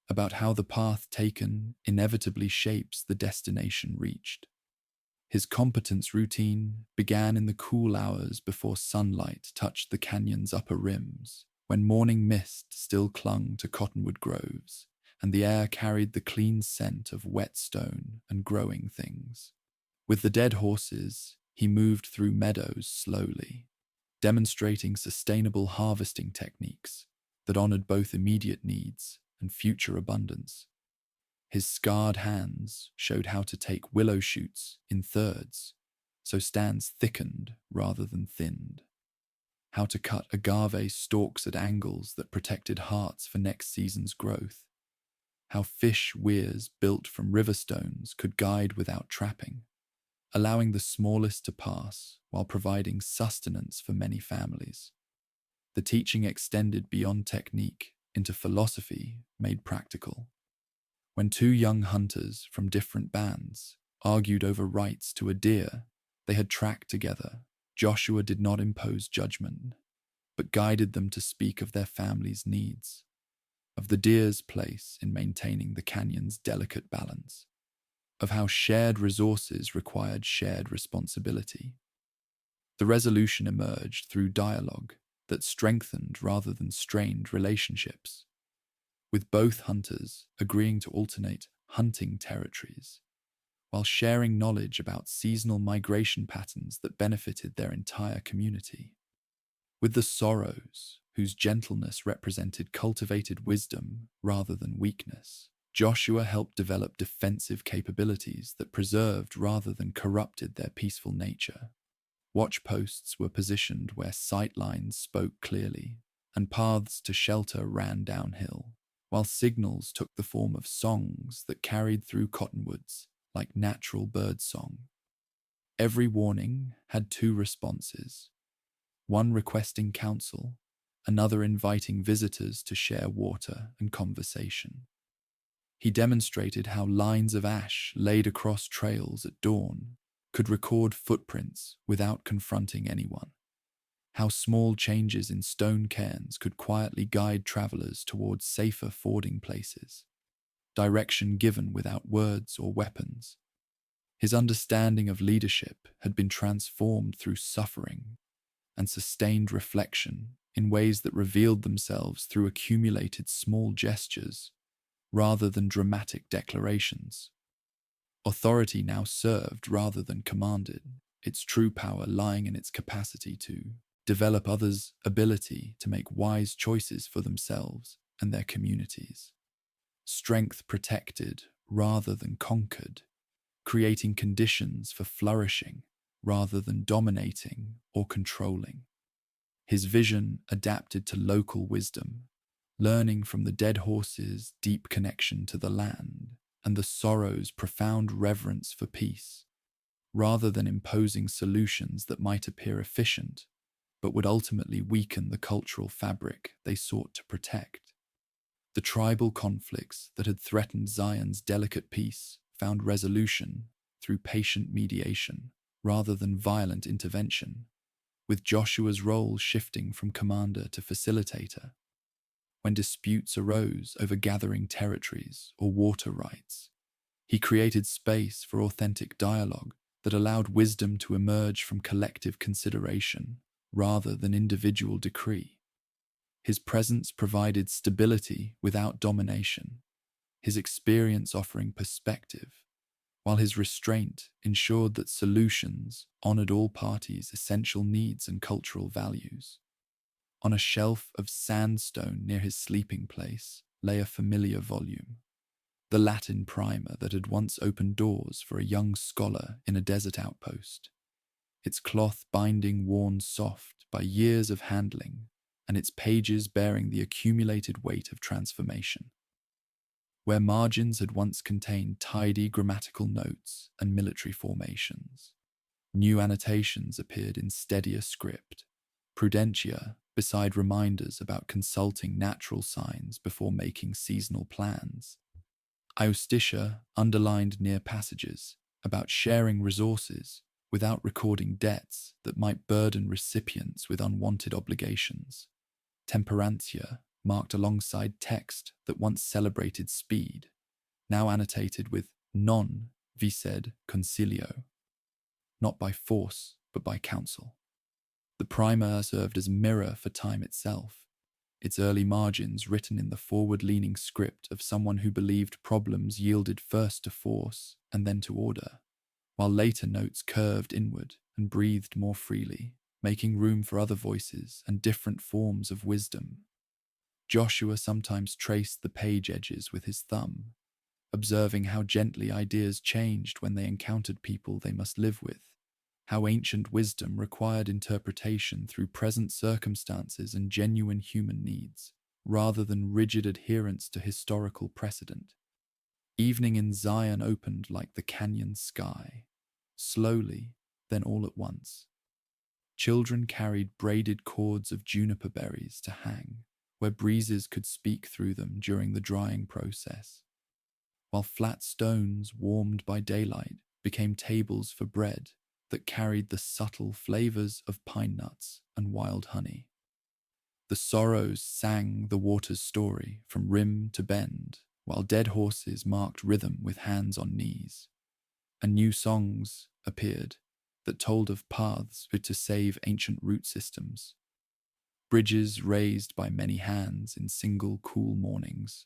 Speaker 1: about how the path taken inevitably shapes the destination reached. His competence routine began in the cool hours before sunlight touched the canyon's upper rims, when morning mist still clung to cottonwood groves, and the air carried the clean scent of wet stone and growing things. With the dead horses, he moved through meadows slowly, demonstrating sustainable harvesting techniques that honored both immediate needs and future abundance. His scarred hands showed how to take willow shoots in thirds, so stands thickened rather than thinned, how to cut agave stalks at angles that protected hearts for next season's growth, how fish weirs built from river stones could guide without trapping, allowing the smallest to pass while providing sustenance for many families. The teaching extended beyond technique into philosophy made practical. When two young hunters from different bands argued over rights to a deer they had tracked together, Joshua did not impose judgment, but guided them to speak of their family's needs, of the deer's place in maintaining the canyon's delicate balance, of how shared resources required shared responsibility. The resolution emerged through dialogue that strengthened rather than strained relationships, with both hunters agreeing to alternate hunting territories, while sharing knowledge about seasonal migration patterns that benefited their entire community. With the sorrows, whose gentleness represented cultivated wisdom rather than weakness, Joshua helped develop defensive capabilities that preserved rather than corrupted their peaceful nature. Watch posts were positioned where sight lines spoke clearly, and paths to shelter ran downhill, while signals took the form of songs that carried through cottonwoods like natural bird song. Every warning had two responses, one requesting counsel, another inviting visitors to share water and conversation. He demonstrated how lines of ash laid across trails at dawn could record footprints without confronting anyone, how small changes in stone cairns could quietly guide travelers towards safer fording places, direction given without words or weapons. His understanding of leadership had been transformed through suffering and sustained reflection in ways that revealed themselves through accumulated small gestures rather than dramatic declarations. Authority now served rather than commanded, its true power lying in its capacity to develop others' ability to make wise choices for themselves and their communities. Strength protected rather than conquered, creating conditions for flourishing rather than dominating or controlling. His vision adapted to local wisdom, learning from the dead horse's deep connection to the land and the sorrow's profound reverence for peace, rather than imposing solutions that might appear efficient but would ultimately weaken the cultural fabric they sought to protect. The tribal conflicts that had threatened Zion's delicate peace found resolution through patient mediation rather than violent intervention, with Joshua's role shifting from commander to facilitator. When disputes arose over gathering territories or water rights, he created space for authentic dialogue that allowed wisdom to emerge from collective consideration rather than individual decree. His presence provided stability without domination, his experience offering perspective, while his restraint ensured that solutions honored all parties' essential needs and cultural values. On a shelf of sandstone near his sleeping place lay a familiar volume, the Latin primer that had once opened doors for a young scholar in a desert outpost, its cloth binding worn soft by years of handling, and its pages bearing the accumulated weight of transformation. where margins had once contained tidy grammatical notes and military formations. New annotations appeared in steadier script, prudentia beside reminders about consulting natural signs before making seasonal plans. Eustitia underlined near passages about sharing resources without recording debts that might burden recipients with unwanted obligations. Temperantia marked alongside text that once celebrated speed, now annotated with non vised consilio, not by force but by counsel. The primer served as a mirror for time itself, its early margins written in the forward-leaning script of someone who believed problems yielded first to force and then to order, while later notes curved inward and breathed more freely, making room for other voices and different forms of wisdom. Joshua sometimes traced the page edges with his thumb, observing how gently ideas changed when they encountered people they must live with, how ancient wisdom required interpretation through present circumstances and genuine human needs, rather than rigid adherence to historical precedent. Evening in Zion opened like the canyon sky, slowly, then all at once. Children carried braided cords of juniper berries to hang, where breezes could speak through them during the drying process, while flat stones warmed by daylight became tables for bread that carried the subtle flavors of pine nuts and wild honey. The sorrows sang the water's story from rim to bend, while dead horses marked rhythm with hands on knees. And new songs appeared that told of paths to save ancient root systems, bridges raised by many hands in single cool mornings,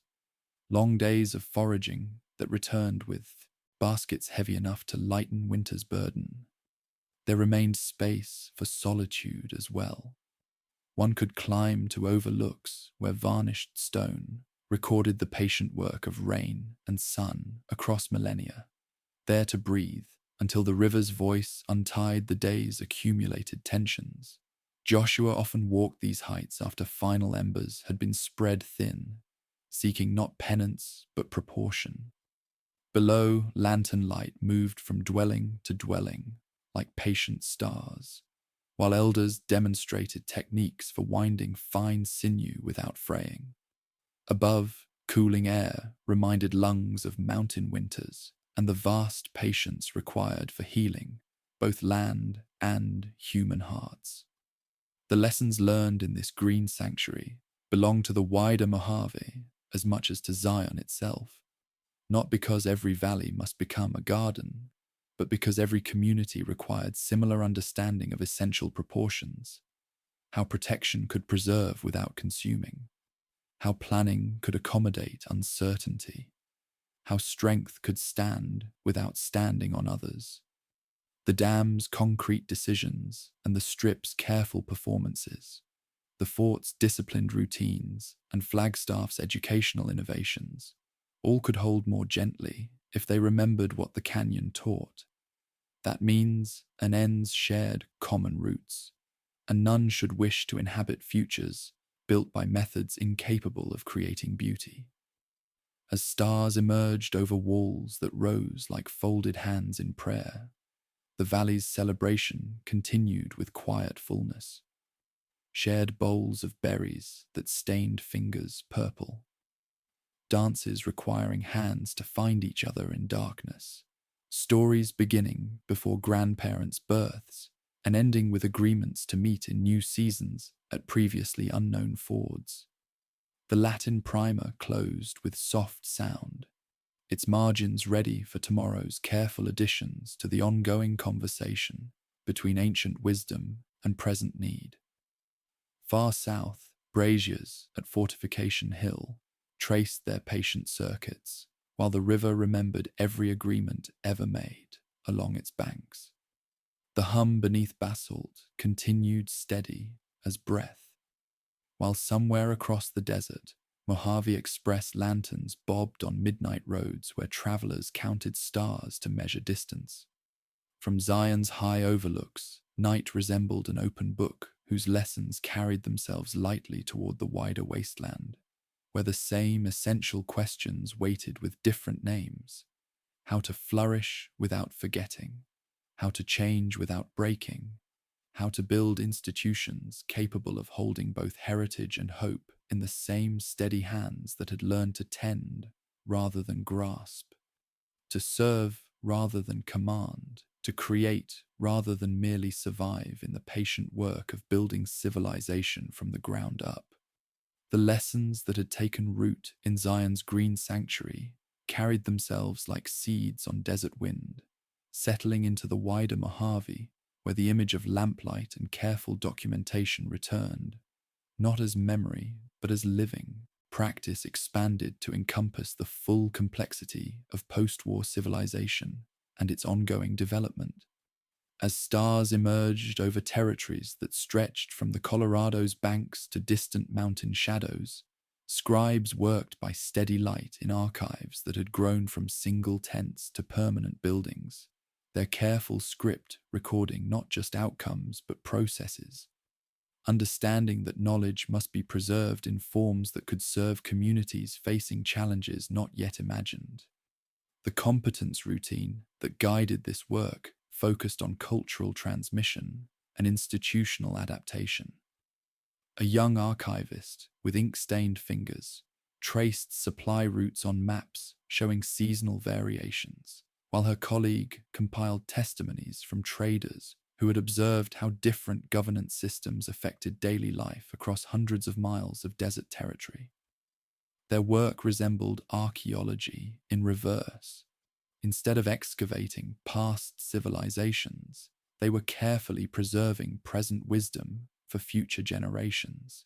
Speaker 1: long days of foraging that returned with baskets heavy enough to lighten winter's burden. There remained space for solitude as well. One could climb to overlooks where varnished stone recorded the patient work of rain and sun across millennia, there to breathe until the river's voice untied the day's accumulated tensions. Joshua often walked these heights after final embers had been spread thin, seeking not penance but proportion. Below, lantern light moved from dwelling to dwelling, like patient stars, while elders demonstrated techniques for winding fine sinew without fraying. Above, cooling air reminded lungs of mountain winters and the vast patience required for healing both land and human hearts. The lessons learned in this green sanctuary belong to the wider Mojave as much as to Zion itself, not because every valley must become a garden, but because every community required similar understanding of essential proportions, how protection could preserve without consuming, how planning could accommodate uncertainty, how strength could stand without standing on others. The dam's concrete decisions and the strip's careful performances, the fort's disciplined routines and Flagstaff's educational innovations, all could hold more gently if they remembered what the canyon taught. That means and ends shared common roots, and none should wish to inhabit futures built by methods incapable of creating beauty. As stars emerged over walls that rose like folded hands in prayer, the valley's celebration continued with quiet fullness. Shared bowls of berries that stained fingers purple, dances requiring hands to find each other in darkness, stories beginning before grandparents' births and ending with agreements to meet in new seasons at previously unknown fords. The Latin primer closed with soft sound, its margins ready for tomorrow's careful additions to the ongoing conversation between ancient wisdom and present need. Far south, braziers at Fortification Hill traced their patient circuits, while the river remembered every agreement ever made along its banks. The hum beneath basalt continued steady as breath, while somewhere across the desert, Mojave Express lanterns bobbed on midnight roads where travelers counted stars to measure distance. From Zion's high overlooks, night resembled an open book whose lessons carried themselves lightly toward the wider wasteland, where the same essential questions waited with different names: how to flourish without forgetting, how to change without breaking, how to build institutions capable of holding both heritage and hope in the same steady hands that had learned to tend rather than grasp, to serve rather than command, to create rather than merely survive in the patient work of building civilization from the ground up. The lessons that had taken root in Zion's green sanctuary carried themselves like seeds on desert wind, settling into the wider Mojave, where the image of lamplight and careful documentation returned, not as memory, but as living practice expanded to encompass the full complexity of post-war civilization and its ongoing development. As stars emerged over territories that stretched from the Colorado's banks to distant mountain shadows, scribes worked by steady light in archives that had grown from single tents to permanent buildings, their careful script recording not just outcomes but processes, understanding that knowledge must be preserved in forms that could serve communities facing challenges not yet imagined. The competence routine that guided this work focused on cultural transmission and institutional adaptation. A young archivist with ink-stained fingers traced supply routes on maps showing seasonal variations, while her colleague compiled testimonies from traders who had observed how different governance systems affected daily life across hundreds of miles of desert territory. Their work resembled archaeology in reverse. Instead of excavating past civilizations, they were carefully preserving present wisdom for future generations,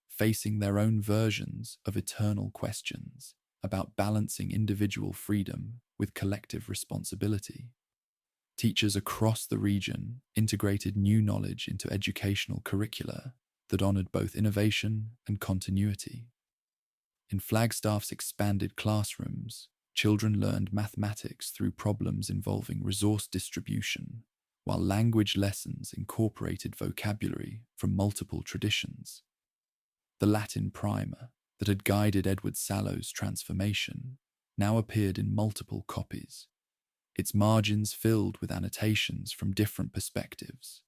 Speaker 1: facing their own versions of eternal questions about balancing individual freedom with collective responsibility. Teachers across the region integrated new knowledge into educational curricula that honored both innovation and continuity. In Flagstaff's expanded classrooms, children learned mathematics through problems involving resource distribution, while language lessons incorporated vocabulary from multiple traditions. The Latin primer that had guided Edward Sallow's transformation now appeared in multiple copies, its margins filled with annotations from different perspectives,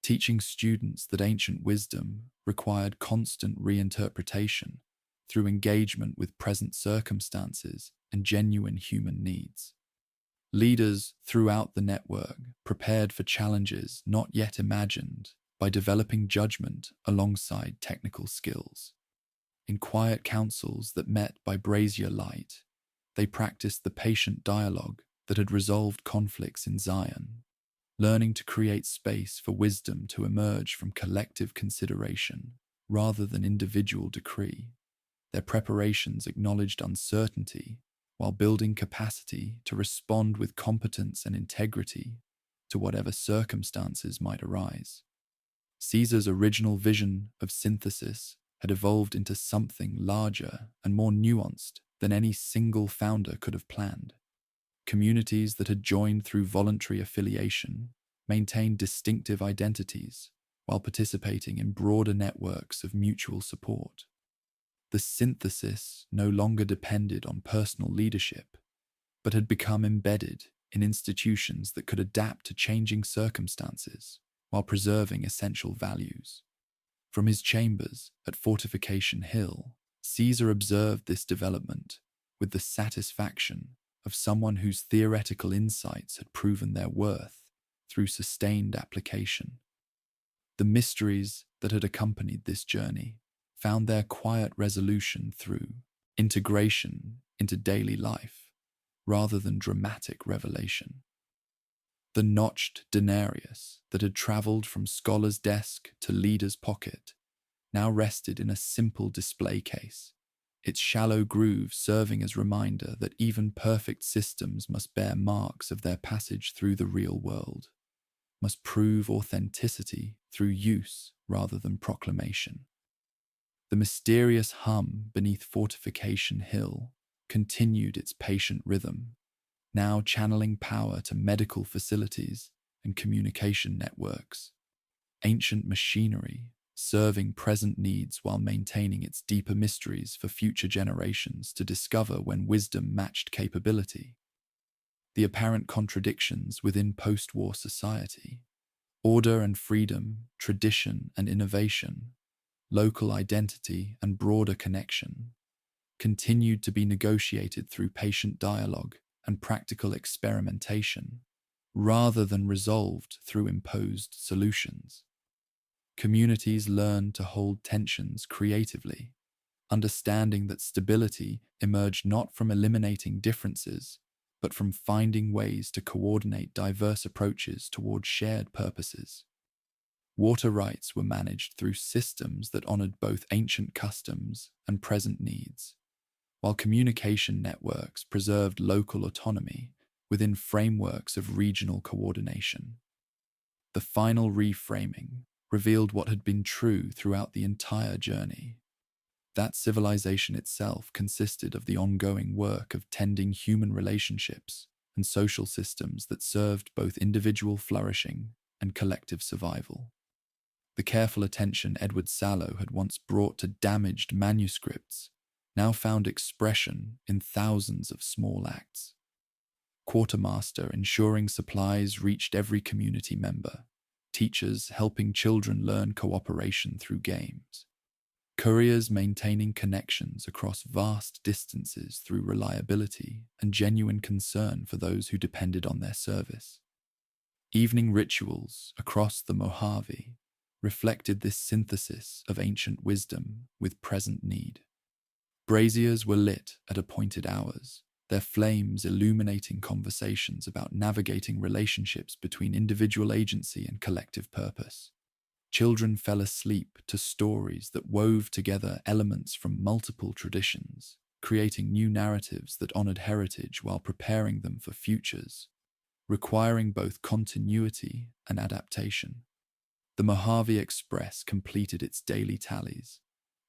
Speaker 1: teaching students that ancient wisdom required constant reinterpretation through engagement with present circumstances and genuine human needs. Leaders throughout the network prepared for challenges not yet imagined by developing judgment alongside technical skills. In quiet councils that met by brazier light, they practiced the patient dialogue that had resolved conflicts in Zion, learning to create space for wisdom to emerge from collective consideration rather than individual decree. Their preparations acknowledged uncertainty while building capacity to respond with competence and integrity to whatever circumstances might arise. Caesar's original vision of synthesis had evolved into something larger and more nuanced than any single founder could have planned. Communities that had joined through voluntary affiliation maintained distinctive identities while participating in broader networks of mutual support. The synthesis no longer depended on personal leadership, but had become embedded in institutions that could adapt to changing circumstances while preserving essential values. From his chambers at Fortification Hill, Caesar observed this development with the satisfaction of someone whose theoretical insights had proven their worth through sustained application. The mysteries that had accompanied this journey found their quiet resolution through integration into daily life rather than dramatic revelation. The notched denarius that had traveled from scholar's desk to leader's pocket now rested in a simple display case, its shallow groove serving as reminder that even perfect systems must bear marks of their passage through the real world, must prove authenticity through use rather than proclamation. The mysterious hum beneath Fortification Hill continued its patient rhythm, now channeling power to medical facilities and communication networks. Ancient machinery, serving present needs while maintaining its deeper mysteries for future generations to discover when wisdom matched capability. The apparent contradictions within post-war society: order and freedom, tradition and innovation, local identity and broader connection, continued to be negotiated through patient dialogue and practical experimentation, rather than resolved through imposed solutions. Communities learned to hold tensions creatively, understanding that stability emerged not from eliminating differences, but from finding ways to coordinate diverse approaches toward shared purposes. Water rights were managed through systems that honored both ancient customs and present needs, while communication networks preserved local autonomy within frameworks of regional coordination. The final reframing revealed what had been true throughout the entire journey: that civilization itself consisted of the ongoing work of tending human relationships and social systems that served both individual flourishing and collective survival. The careful attention Edward Sallow had once brought to damaged manuscripts now found expression in thousands of small acts. Quartermaster ensuring supplies reached every community member, teachers helping children learn cooperation through games, couriers maintaining connections across vast distances through reliability and genuine concern for those who depended on their service. Evening rituals across the Mojave reflected this synthesis of ancient wisdom with present need. Braziers were lit at appointed hours, their flames illuminating conversations about navigating relationships between individual agency and collective purpose. Children fell asleep to stories that wove together elements from multiple traditions, creating new narratives that honored heritage while preparing them for futures, requiring both continuity and adaptation. The Mojave Express completed its daily tallies,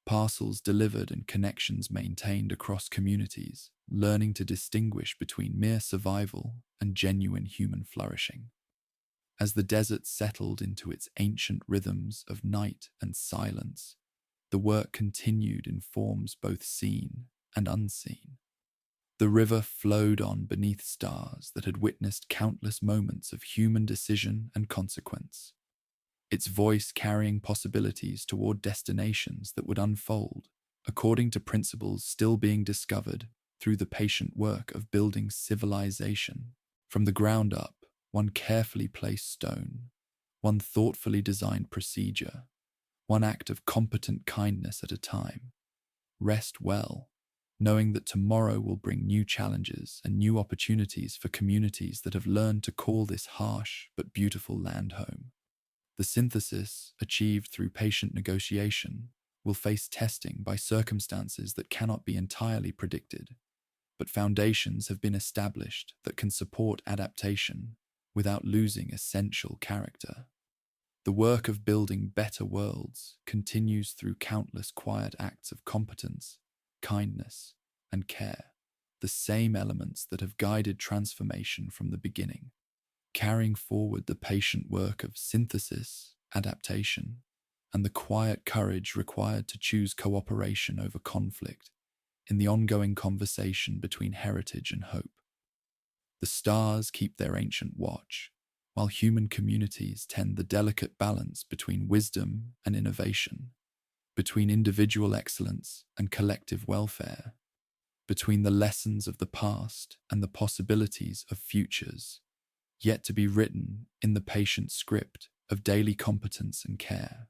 Speaker 1: parcels delivered and connections maintained across communities, learning to distinguish between mere survival and genuine human flourishing. As the desert settled into its ancient rhythms of night and silence, the work continued in forms both seen and unseen. The river flowed on beneath stars that had witnessed countless moments of human decision and consequence, its voice carrying possibilities toward destinations that would unfold, according to principles still being discovered through the patient work of building civilization. From the ground up, one carefully placed stone, one thoughtfully designed procedure, one act of competent kindness at a time. Rest well, knowing that tomorrow will bring new challenges and new opportunities for communities that have learned to call this harsh but beautiful land home. The synthesis, achieved through patient negotiation, will face testing by circumstances that cannot be entirely predicted, but foundations have been established that can support adaptation without losing essential character. The work of building better worlds continues through countless quiet acts of competence, kindness, and care, the same elements that have guided transformation from the beginning, carrying forward the patient work of synthesis, adaptation, and the quiet courage required to choose cooperation over conflict in the ongoing conversation between heritage and hope. The stars keep their ancient watch, while human communities tend the delicate balance between wisdom and innovation, between individual excellence and collective welfare, between the lessons of the past and the possibilities of futures, yet to be written in the patient script of daily competence and care.